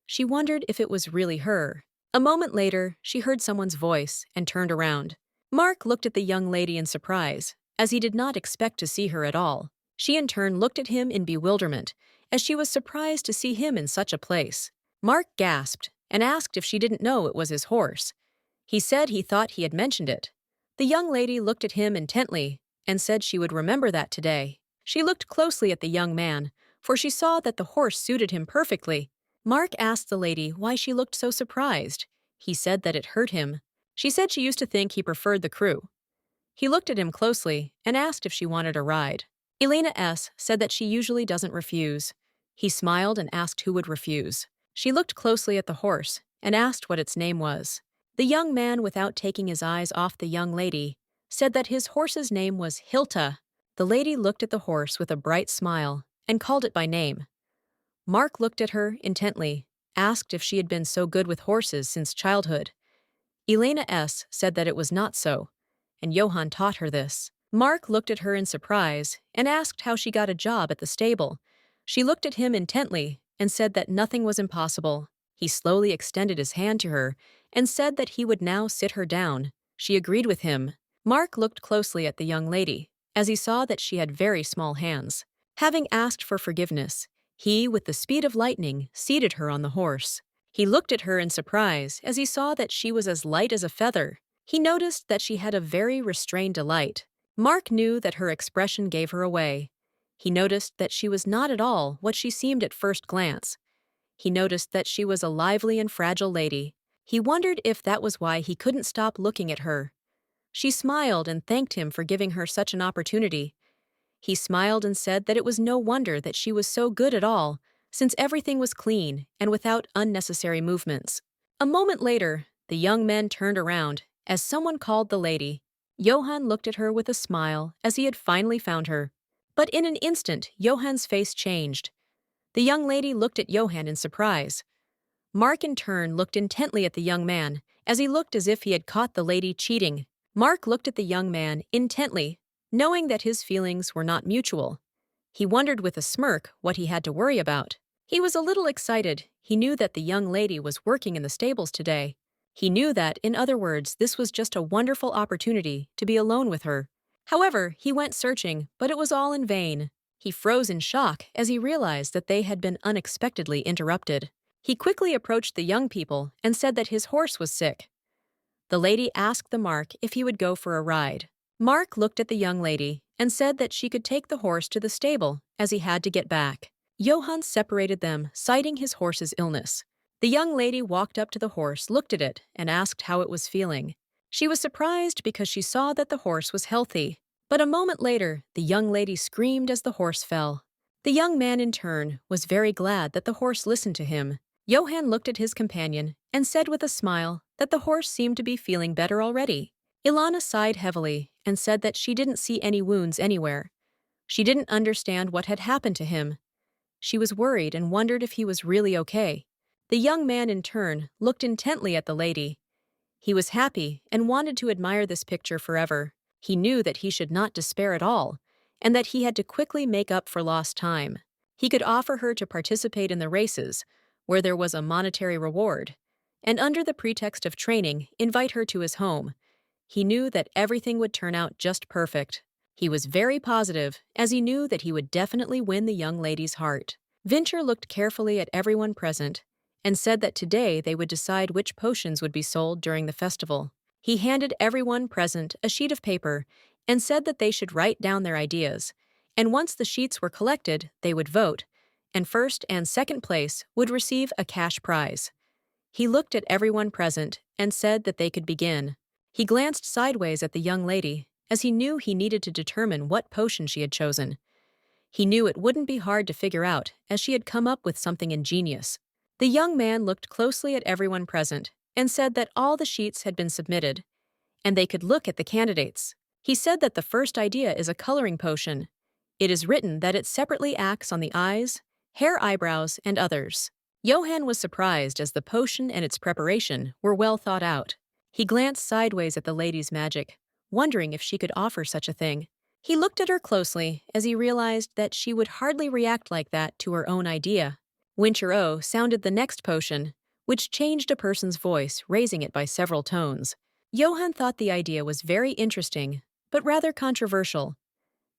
She wondered if it was really her. A moment later, she heard someone's voice and turned around. Mark looked at the young lady in surprise, as he did not expect to see her at all. She in turn looked at him in bewilderment, as she was surprised to see him in such a place. Mark gasped and asked if she didn't know it was his horse. He said he thought he had mentioned it. The young lady looked at him intently and said she would remember that today. She looked closely at the young man, for she saw that the horse suited him perfectly. Mark asked the lady why she looked so surprised. He said that it hurt him. She said she used to think he preferred the crew. He looked at him closely and asked if she wanted a ride. Elena said that she usually doesn't refuse. He smiled and asked who would refuse. She looked closely at the horse and asked what its name was. The young man, without taking his eyes off the young lady, said that his horse's name was Hilta. The lady looked at the horse with a bright smile and called it by name. Mark looked at her intently, asked if she had been so good with horses since childhood. Elena said that it was not so, and Johann taught her this. Mark looked at her in surprise and asked how she got a job at the stable. She looked at him intently and said that nothing was impossible. He slowly extended his hand to her and said that he would now sit her down. She agreed with him. Mark looked closely at the young lady, as he saw that she had very small hands. Having asked for forgiveness, he, with the speed of lightning, seated her on the horse. He looked at her in surprise as he saw that she was as light as a feather. He noticed that she had a very restrained delight. Mark knew that her expression gave her away. He noticed that she was not at all what she seemed at first glance. He noticed that she was a lively and fragile lady. He wondered if that was why he couldn't stop looking at her. She smiled and thanked him for giving her such an opportunity. He smiled and said that it was no wonder that she was so good at all, since everything was clean and without unnecessary movements. A moment later, the young men turned around as someone called the lady. Johann looked at her with a smile as he had finally found her. But in an instant, Johann's face changed. The young lady looked at Johann in surprise. Mark in turn looked intently at the young man, as he looked as if he had caught the lady cheating. Mark looked at the young man intently, knowing that his feelings were not mutual. He wondered with a smirk what he had to worry about. He was a little excited. He knew that the young lady was working in the stables today. He knew that, in other words, this was just a wonderful opportunity to be alone with her. However, he went searching, but it was all in vain. He froze in shock as he realized that they had been unexpectedly interrupted. He quickly approached the young people and said that his horse was sick. The lady asked the Mark if he would go for a ride. Mark looked at the young lady and said that she could take the horse to the stable as he had to get back. Johann separated them, citing his horse's illness. The young lady walked up to the horse, looked at it, and asked how it was feeling. She was surprised because she saw that the horse was healthy. But a moment later, the young lady screamed as the horse fell. The young man, in turn, was very glad that the horse listened to him. Johann looked at his companion and said with a smile that the horse seemed to be feeling better already. Elena sighed heavily and said that she didn't see any wounds anywhere. She didn't understand what had happened to him. She was worried and wondered if he was really okay. The young man, in turn, looked intently at the lady. He was happy and wanted to admire this picture forever. He knew that he should not despair at all, and that he had to quickly make up for lost time. He could offer her to participate in the races, where there was a monetary reward, and under the pretext of training, invite her to his home. He knew that everything would turn out just perfect. He was very positive, as he knew that he would definitely win the young lady's heart. Vincher looked carefully at everyone present and said that today they would decide which potions would be sold during the festival. He handed everyone present a sheet of paper and said that they should write down their ideas, and once the sheets were collected, they would vote, and first and second place would receive a cash prize. He looked at everyone present and said that they could begin. He glanced sideways at the young lady as he knew he needed to determine what potion she had chosen. He knew it wouldn't be hard to figure out, as she had come up with something ingenious. The young man looked closely at everyone present and said that all the sheets had been submitted, and they could look at the candidates. He said that the first idea is a coloring potion. It is written that it separately acts on the eyes, hair, eyebrows, and others. Johann was surprised as the potion and its preparation were well thought out. He glanced sideways at the lady's magic, wondering if she could offer such a thing. He looked at her closely as he realized that she would hardly react like that to her own idea. Winter O sounded the next potion, which changed a person's voice, raising it by several tones. Johann thought the idea was very interesting, but rather controversial.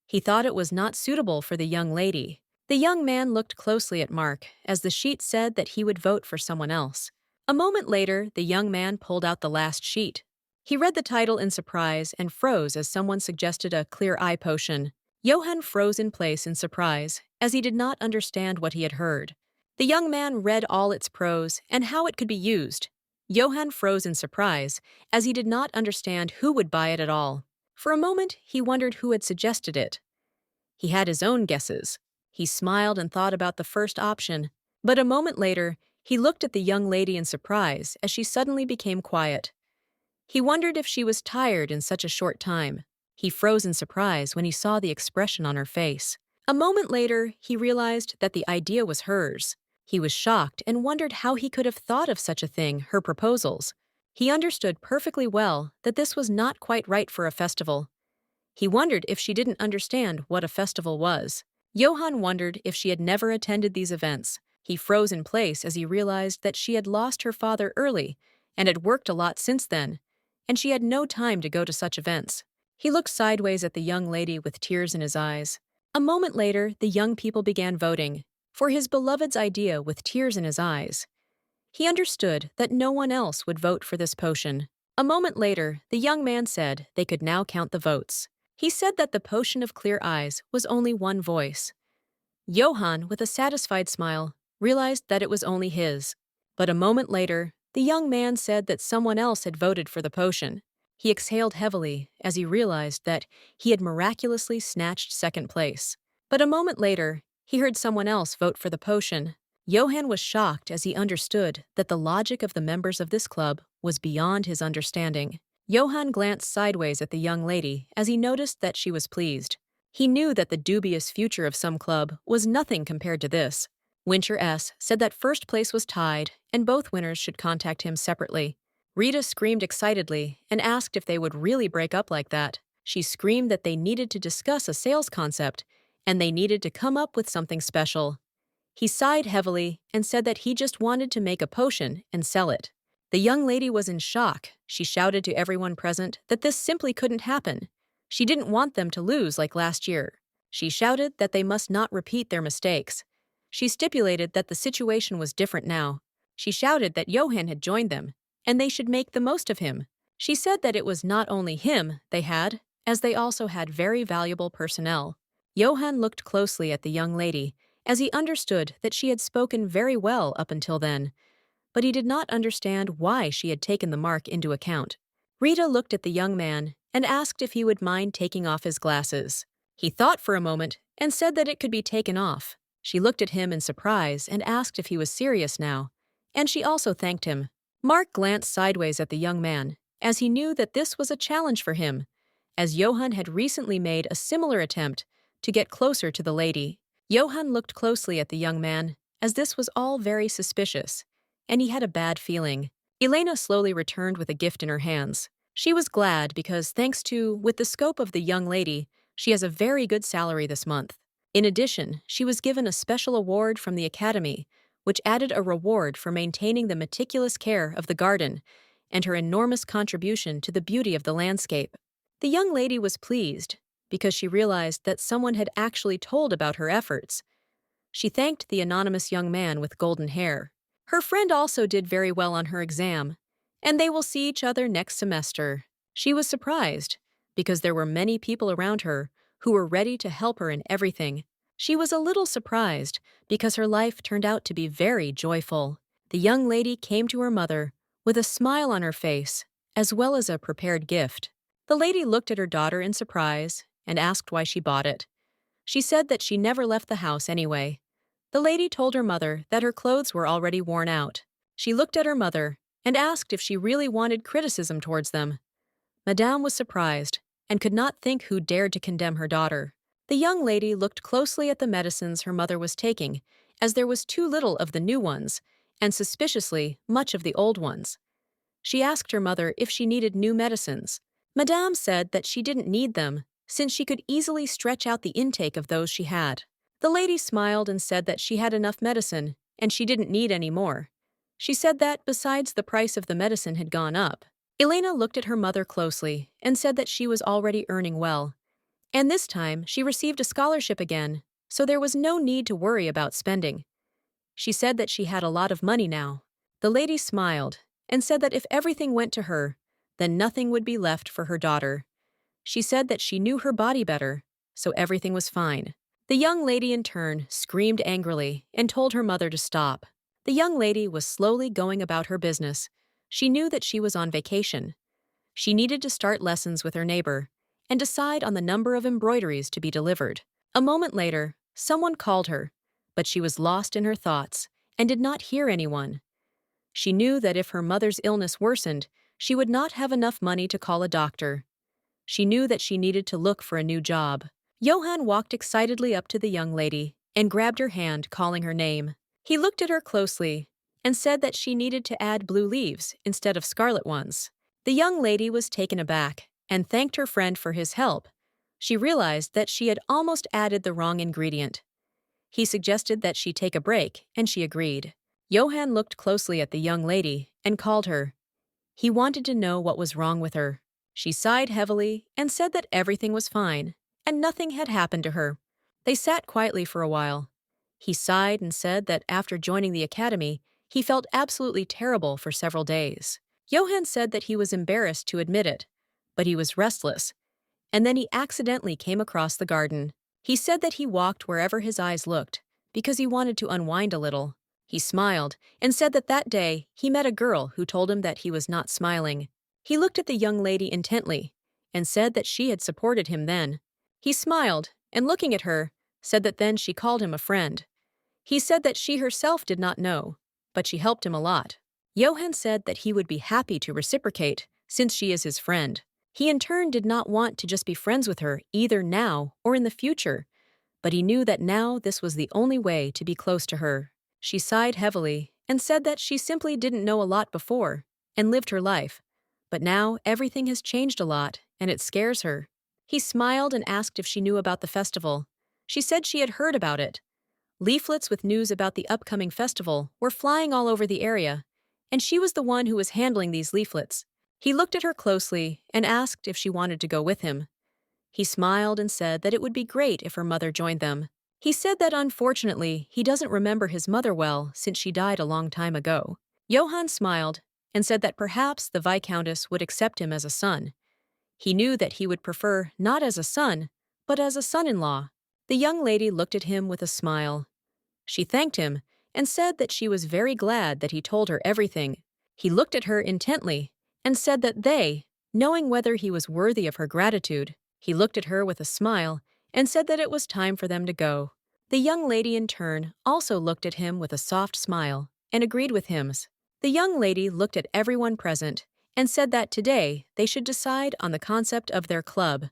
He thought it was not suitable for the young lady. The young man looked closely at Mark, as the sheet said that he would vote for someone else. A moment later, the young man pulled out the last sheet. He read the title in surprise and froze as someone suggested a clear eye potion. Johann froze in place in surprise, as he did not understand what he had heard. The young man read all its pros and how it could be used. Johann froze in surprise, as he did not understand who would buy it at all. For a moment, he wondered who had suggested it. He had his own guesses. He smiled and thought about the first option, but a moment later, he looked at the young lady in surprise as she suddenly became quiet. He wondered if she was tired in such a short time. He froze in surprise when he saw the expression on her face. A moment later, he realized that the idea was hers. He was shocked and wondered how he could have thought of such a thing, her proposals. He understood perfectly well that this was not quite right for a festival. He wondered if she didn't understand what a festival was. Johann wondered if she had never attended these events. He froze in place as he realized that she had lost her father early and had worked a lot since then, and she had no time to go to such events. He looked sideways at the young lady with tears in his eyes. A moment later, the young people began voting for his beloved's idea with tears in his eyes. He understood that no one else would vote for this potion. A moment later, the young man said they could now count the votes. He said that the potion of clear eyes was only one voice. Johann, with a satisfied smile, realized that it was only his. But a moment later, the young man said that someone else had voted for the potion. He exhaled heavily as he realized that he had miraculously snatched second place. But a moment later, he heard someone else vote for the potion. Johann was shocked as he understood that the logic of the members of this club was beyond his understanding. Johann glanced sideways at the young lady as he noticed that she was pleased. He knew that the dubious future of some club was nothing compared to this. Winter S. said that first place was tied and both winners should contact him separately. Rita screamed excitedly and asked if they would really break up like that. She screamed that they needed to discuss a sales concept and they needed to come up with something special. He sighed heavily and said that he just wanted to make a potion and sell it. The young lady was in shock. She shouted to everyone present that this simply couldn't happen. She didn't want them to lose like last year. She shouted that they must not repeat their mistakes. She stipulated that the situation was different now. She shouted that Johann had joined them, and they should make the most of him. She said that it was not only him they had, as they also had very valuable personnel. Johann looked closely at the young lady, as he understood that she had spoken very well up until then, but he did not understand why she had taken the mark into account. Rita looked at the young man and asked if he would mind taking off his glasses. He thought for a moment and said that it could be taken off. She looked at him in surprise and asked if he was serious now, and she also thanked him. Mark glanced sideways at the young man, as he knew that this was a challenge for him, as Johann had recently made a similar attempt to get closer to the lady. Johann looked closely at the young man, as this was all very suspicious, and he had a bad feeling. Elena slowly returned with a gift in her hands. She was glad because with the scope of the young lady, she has a very good salary this month. In addition, she was given a special award from the Academy, which added a reward for maintaining the meticulous care of the garden and her enormous contribution to the beauty of the landscape. The young lady was pleased because she realized that someone had actually told about her efforts. She thanked the anonymous young man with golden hair. Her friend also did very well on her exam, and they will see each other next semester. She was surprised because there were many people around her who were ready to help her in everything. She was a little surprised because her life turned out to be very joyful. The young lady came to her mother with a smile on her face, as well as a prepared gift. The lady looked at her daughter in surprise and asked why she bought it. She said that she never left the house anyway. The lady told her mother that her clothes were already worn out. She looked at her mother and asked if she really wanted criticism towards them. Madame was surprised and could not think who dared to condemn her daughter. The young lady looked closely at the medicines her mother was taking, as there was too little of the new ones, and suspiciously much of the old ones. She asked her mother if she needed new medicines. Madame said that she didn't need them, since she could easily stretch out the intake of those she had. The lady smiled and said that she had enough medicine, and she didn't need any more. She said that, besides, the price of the medicine had gone up. Elena looked at her mother closely and said that she was already earning well. And this time, she received a scholarship again, so there was no need to worry about spending. She said that she had a lot of money now. The lady smiled and said that if everything went to her, then nothing would be left for her daughter. She said that she knew her body better, so everything was fine. The young lady in turn screamed angrily and told her mother to stop. The young lady was slowly going about her business. She knew that she was on vacation. She needed to start lessons with her neighbor and decide on the number of embroideries to be delivered. A moment later, someone called her, but she was lost in her thoughts and did not hear anyone. She knew that if her mother's illness worsened, she would not have enough money to call a doctor. She knew that she needed to look for a new job. Johann walked excitedly up to the young lady and grabbed her hand, calling her name. He looked at her closely and said that she needed to add blue leaves instead of scarlet ones. The young lady was taken aback and thanked her friend for his help. She realized that she had almost added the wrong ingredient. He suggested that she take a break, and she agreed. Johann looked closely at the young lady and called her. He wanted to know what was wrong with her. She sighed heavily and said that everything was fine, and nothing had happened to her. They sat quietly for a while. He sighed and said that after joining the academy, he felt absolutely terrible for several days. Johann said that he was embarrassed to admit it, but he was restless, and then he accidentally came across the garden. He said that he walked wherever his eyes looked, because he wanted to unwind a little. He smiled and said that that day he met a girl who told him that he was not smiling. He looked at the young lady intently and said that she had supported him then. He smiled and, looking at her, said that then she called him a friend. He said that she herself did not know, but she helped him a lot. Johann said that he would be happy to reciprocate, since she is his friend. He in turn did not want to just be friends with her either now or in the future, but he knew that now this was the only way to be close to her. She sighed heavily and said that she simply didn't know a lot before and lived her life, but now everything has changed a lot and it scares her. He smiled and asked if she knew about the festival. She said she had heard about it. Leaflets with news about the upcoming festival were flying all over the area, and she was the one who was handling these leaflets. He looked at her closely and asked if she wanted to go with him. He smiled and said that it would be great if her mother joined them. He said that unfortunately he doesn't remember his mother well since she died a long time ago. Johann smiled and said that perhaps the Viscountess would accept him as a son. He knew that he would prefer not as a son, but as a son-in-law. The young lady looked at him with a smile. She thanked him and said that she was very glad that he told her everything. He looked at her intently and said that they, knowing whether he was worthy of her gratitude, he looked at her with a smile and said that it was time for them to go. The young lady in turn also looked at him with a soft smile and agreed with him. The young lady looked at everyone present and said that today they should decide on the concept of their club.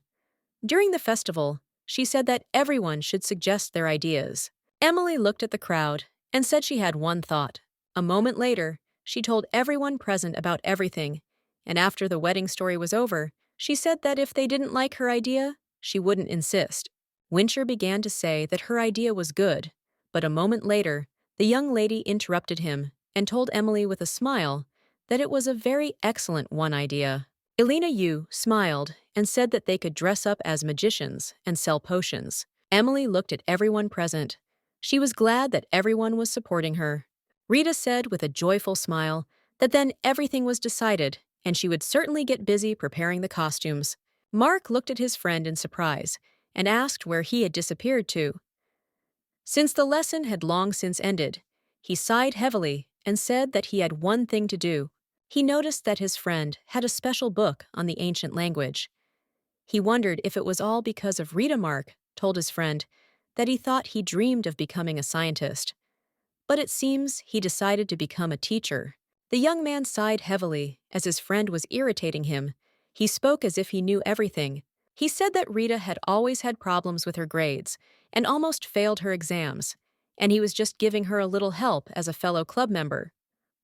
During the festival, she said that everyone should suggest their ideas. Emily looked at the crowd and said she had one thought. A moment later, she told everyone present about everything, and after the wedding story was over, she said that if they didn't like her idea, she wouldn't insist. Wincher began to say that her idea was good, but a moment later, the young lady interrupted him and told Emily with a smile that it was a very excellent one idea. Elena Yu smiled and said that they could dress up as magicians and sell potions. Emily looked at everyone present. She was glad that everyone was supporting her. Rita said with a joyful smile that then everything was decided and she would certainly get busy preparing the costumes. Mark looked at his friend in surprise and asked where he had disappeared to. Since the lesson had long since ended, he sighed heavily and said that he had one thing to do. He noticed that his friend had a special book on the ancient language. He wondered if it was all because of Rita. Mark told his friend that he thought he dreamed of becoming a scientist. But it seems he decided to become a teacher. The young man sighed heavily as his friend was irritating him. He spoke as if he knew everything. He said that Rita had always had problems with her grades and almost failed her exams, and he was just giving her a little help as a fellow club member.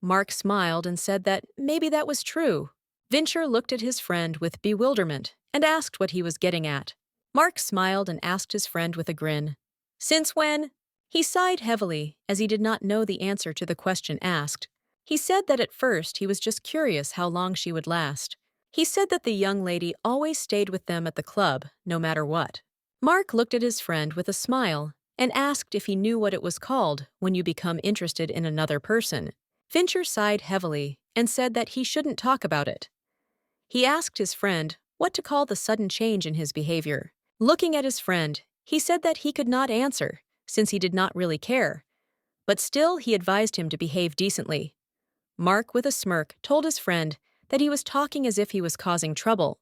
Mark smiled and said that maybe that was true. Vincher looked at his friend with bewilderment and asked what he was getting at. Mark smiled and asked his friend with a grin, "Since when?" He sighed heavily as he did not know the answer to the question asked. He said that at first he was just curious how long she would last. He said that the young lady always stayed with them at the club, no matter what. Mark looked at his friend with a smile and asked if he knew what it was called when you become interested in another person. Fincher sighed heavily and said that he shouldn't talk about it. He asked his friend what to call the sudden change in his behavior. Looking at his friend, he said that he could not answer, since he did not really care. But still, he advised him to behave decently. Mark, with a smirk, told his friend that he was talking as if he was causing trouble.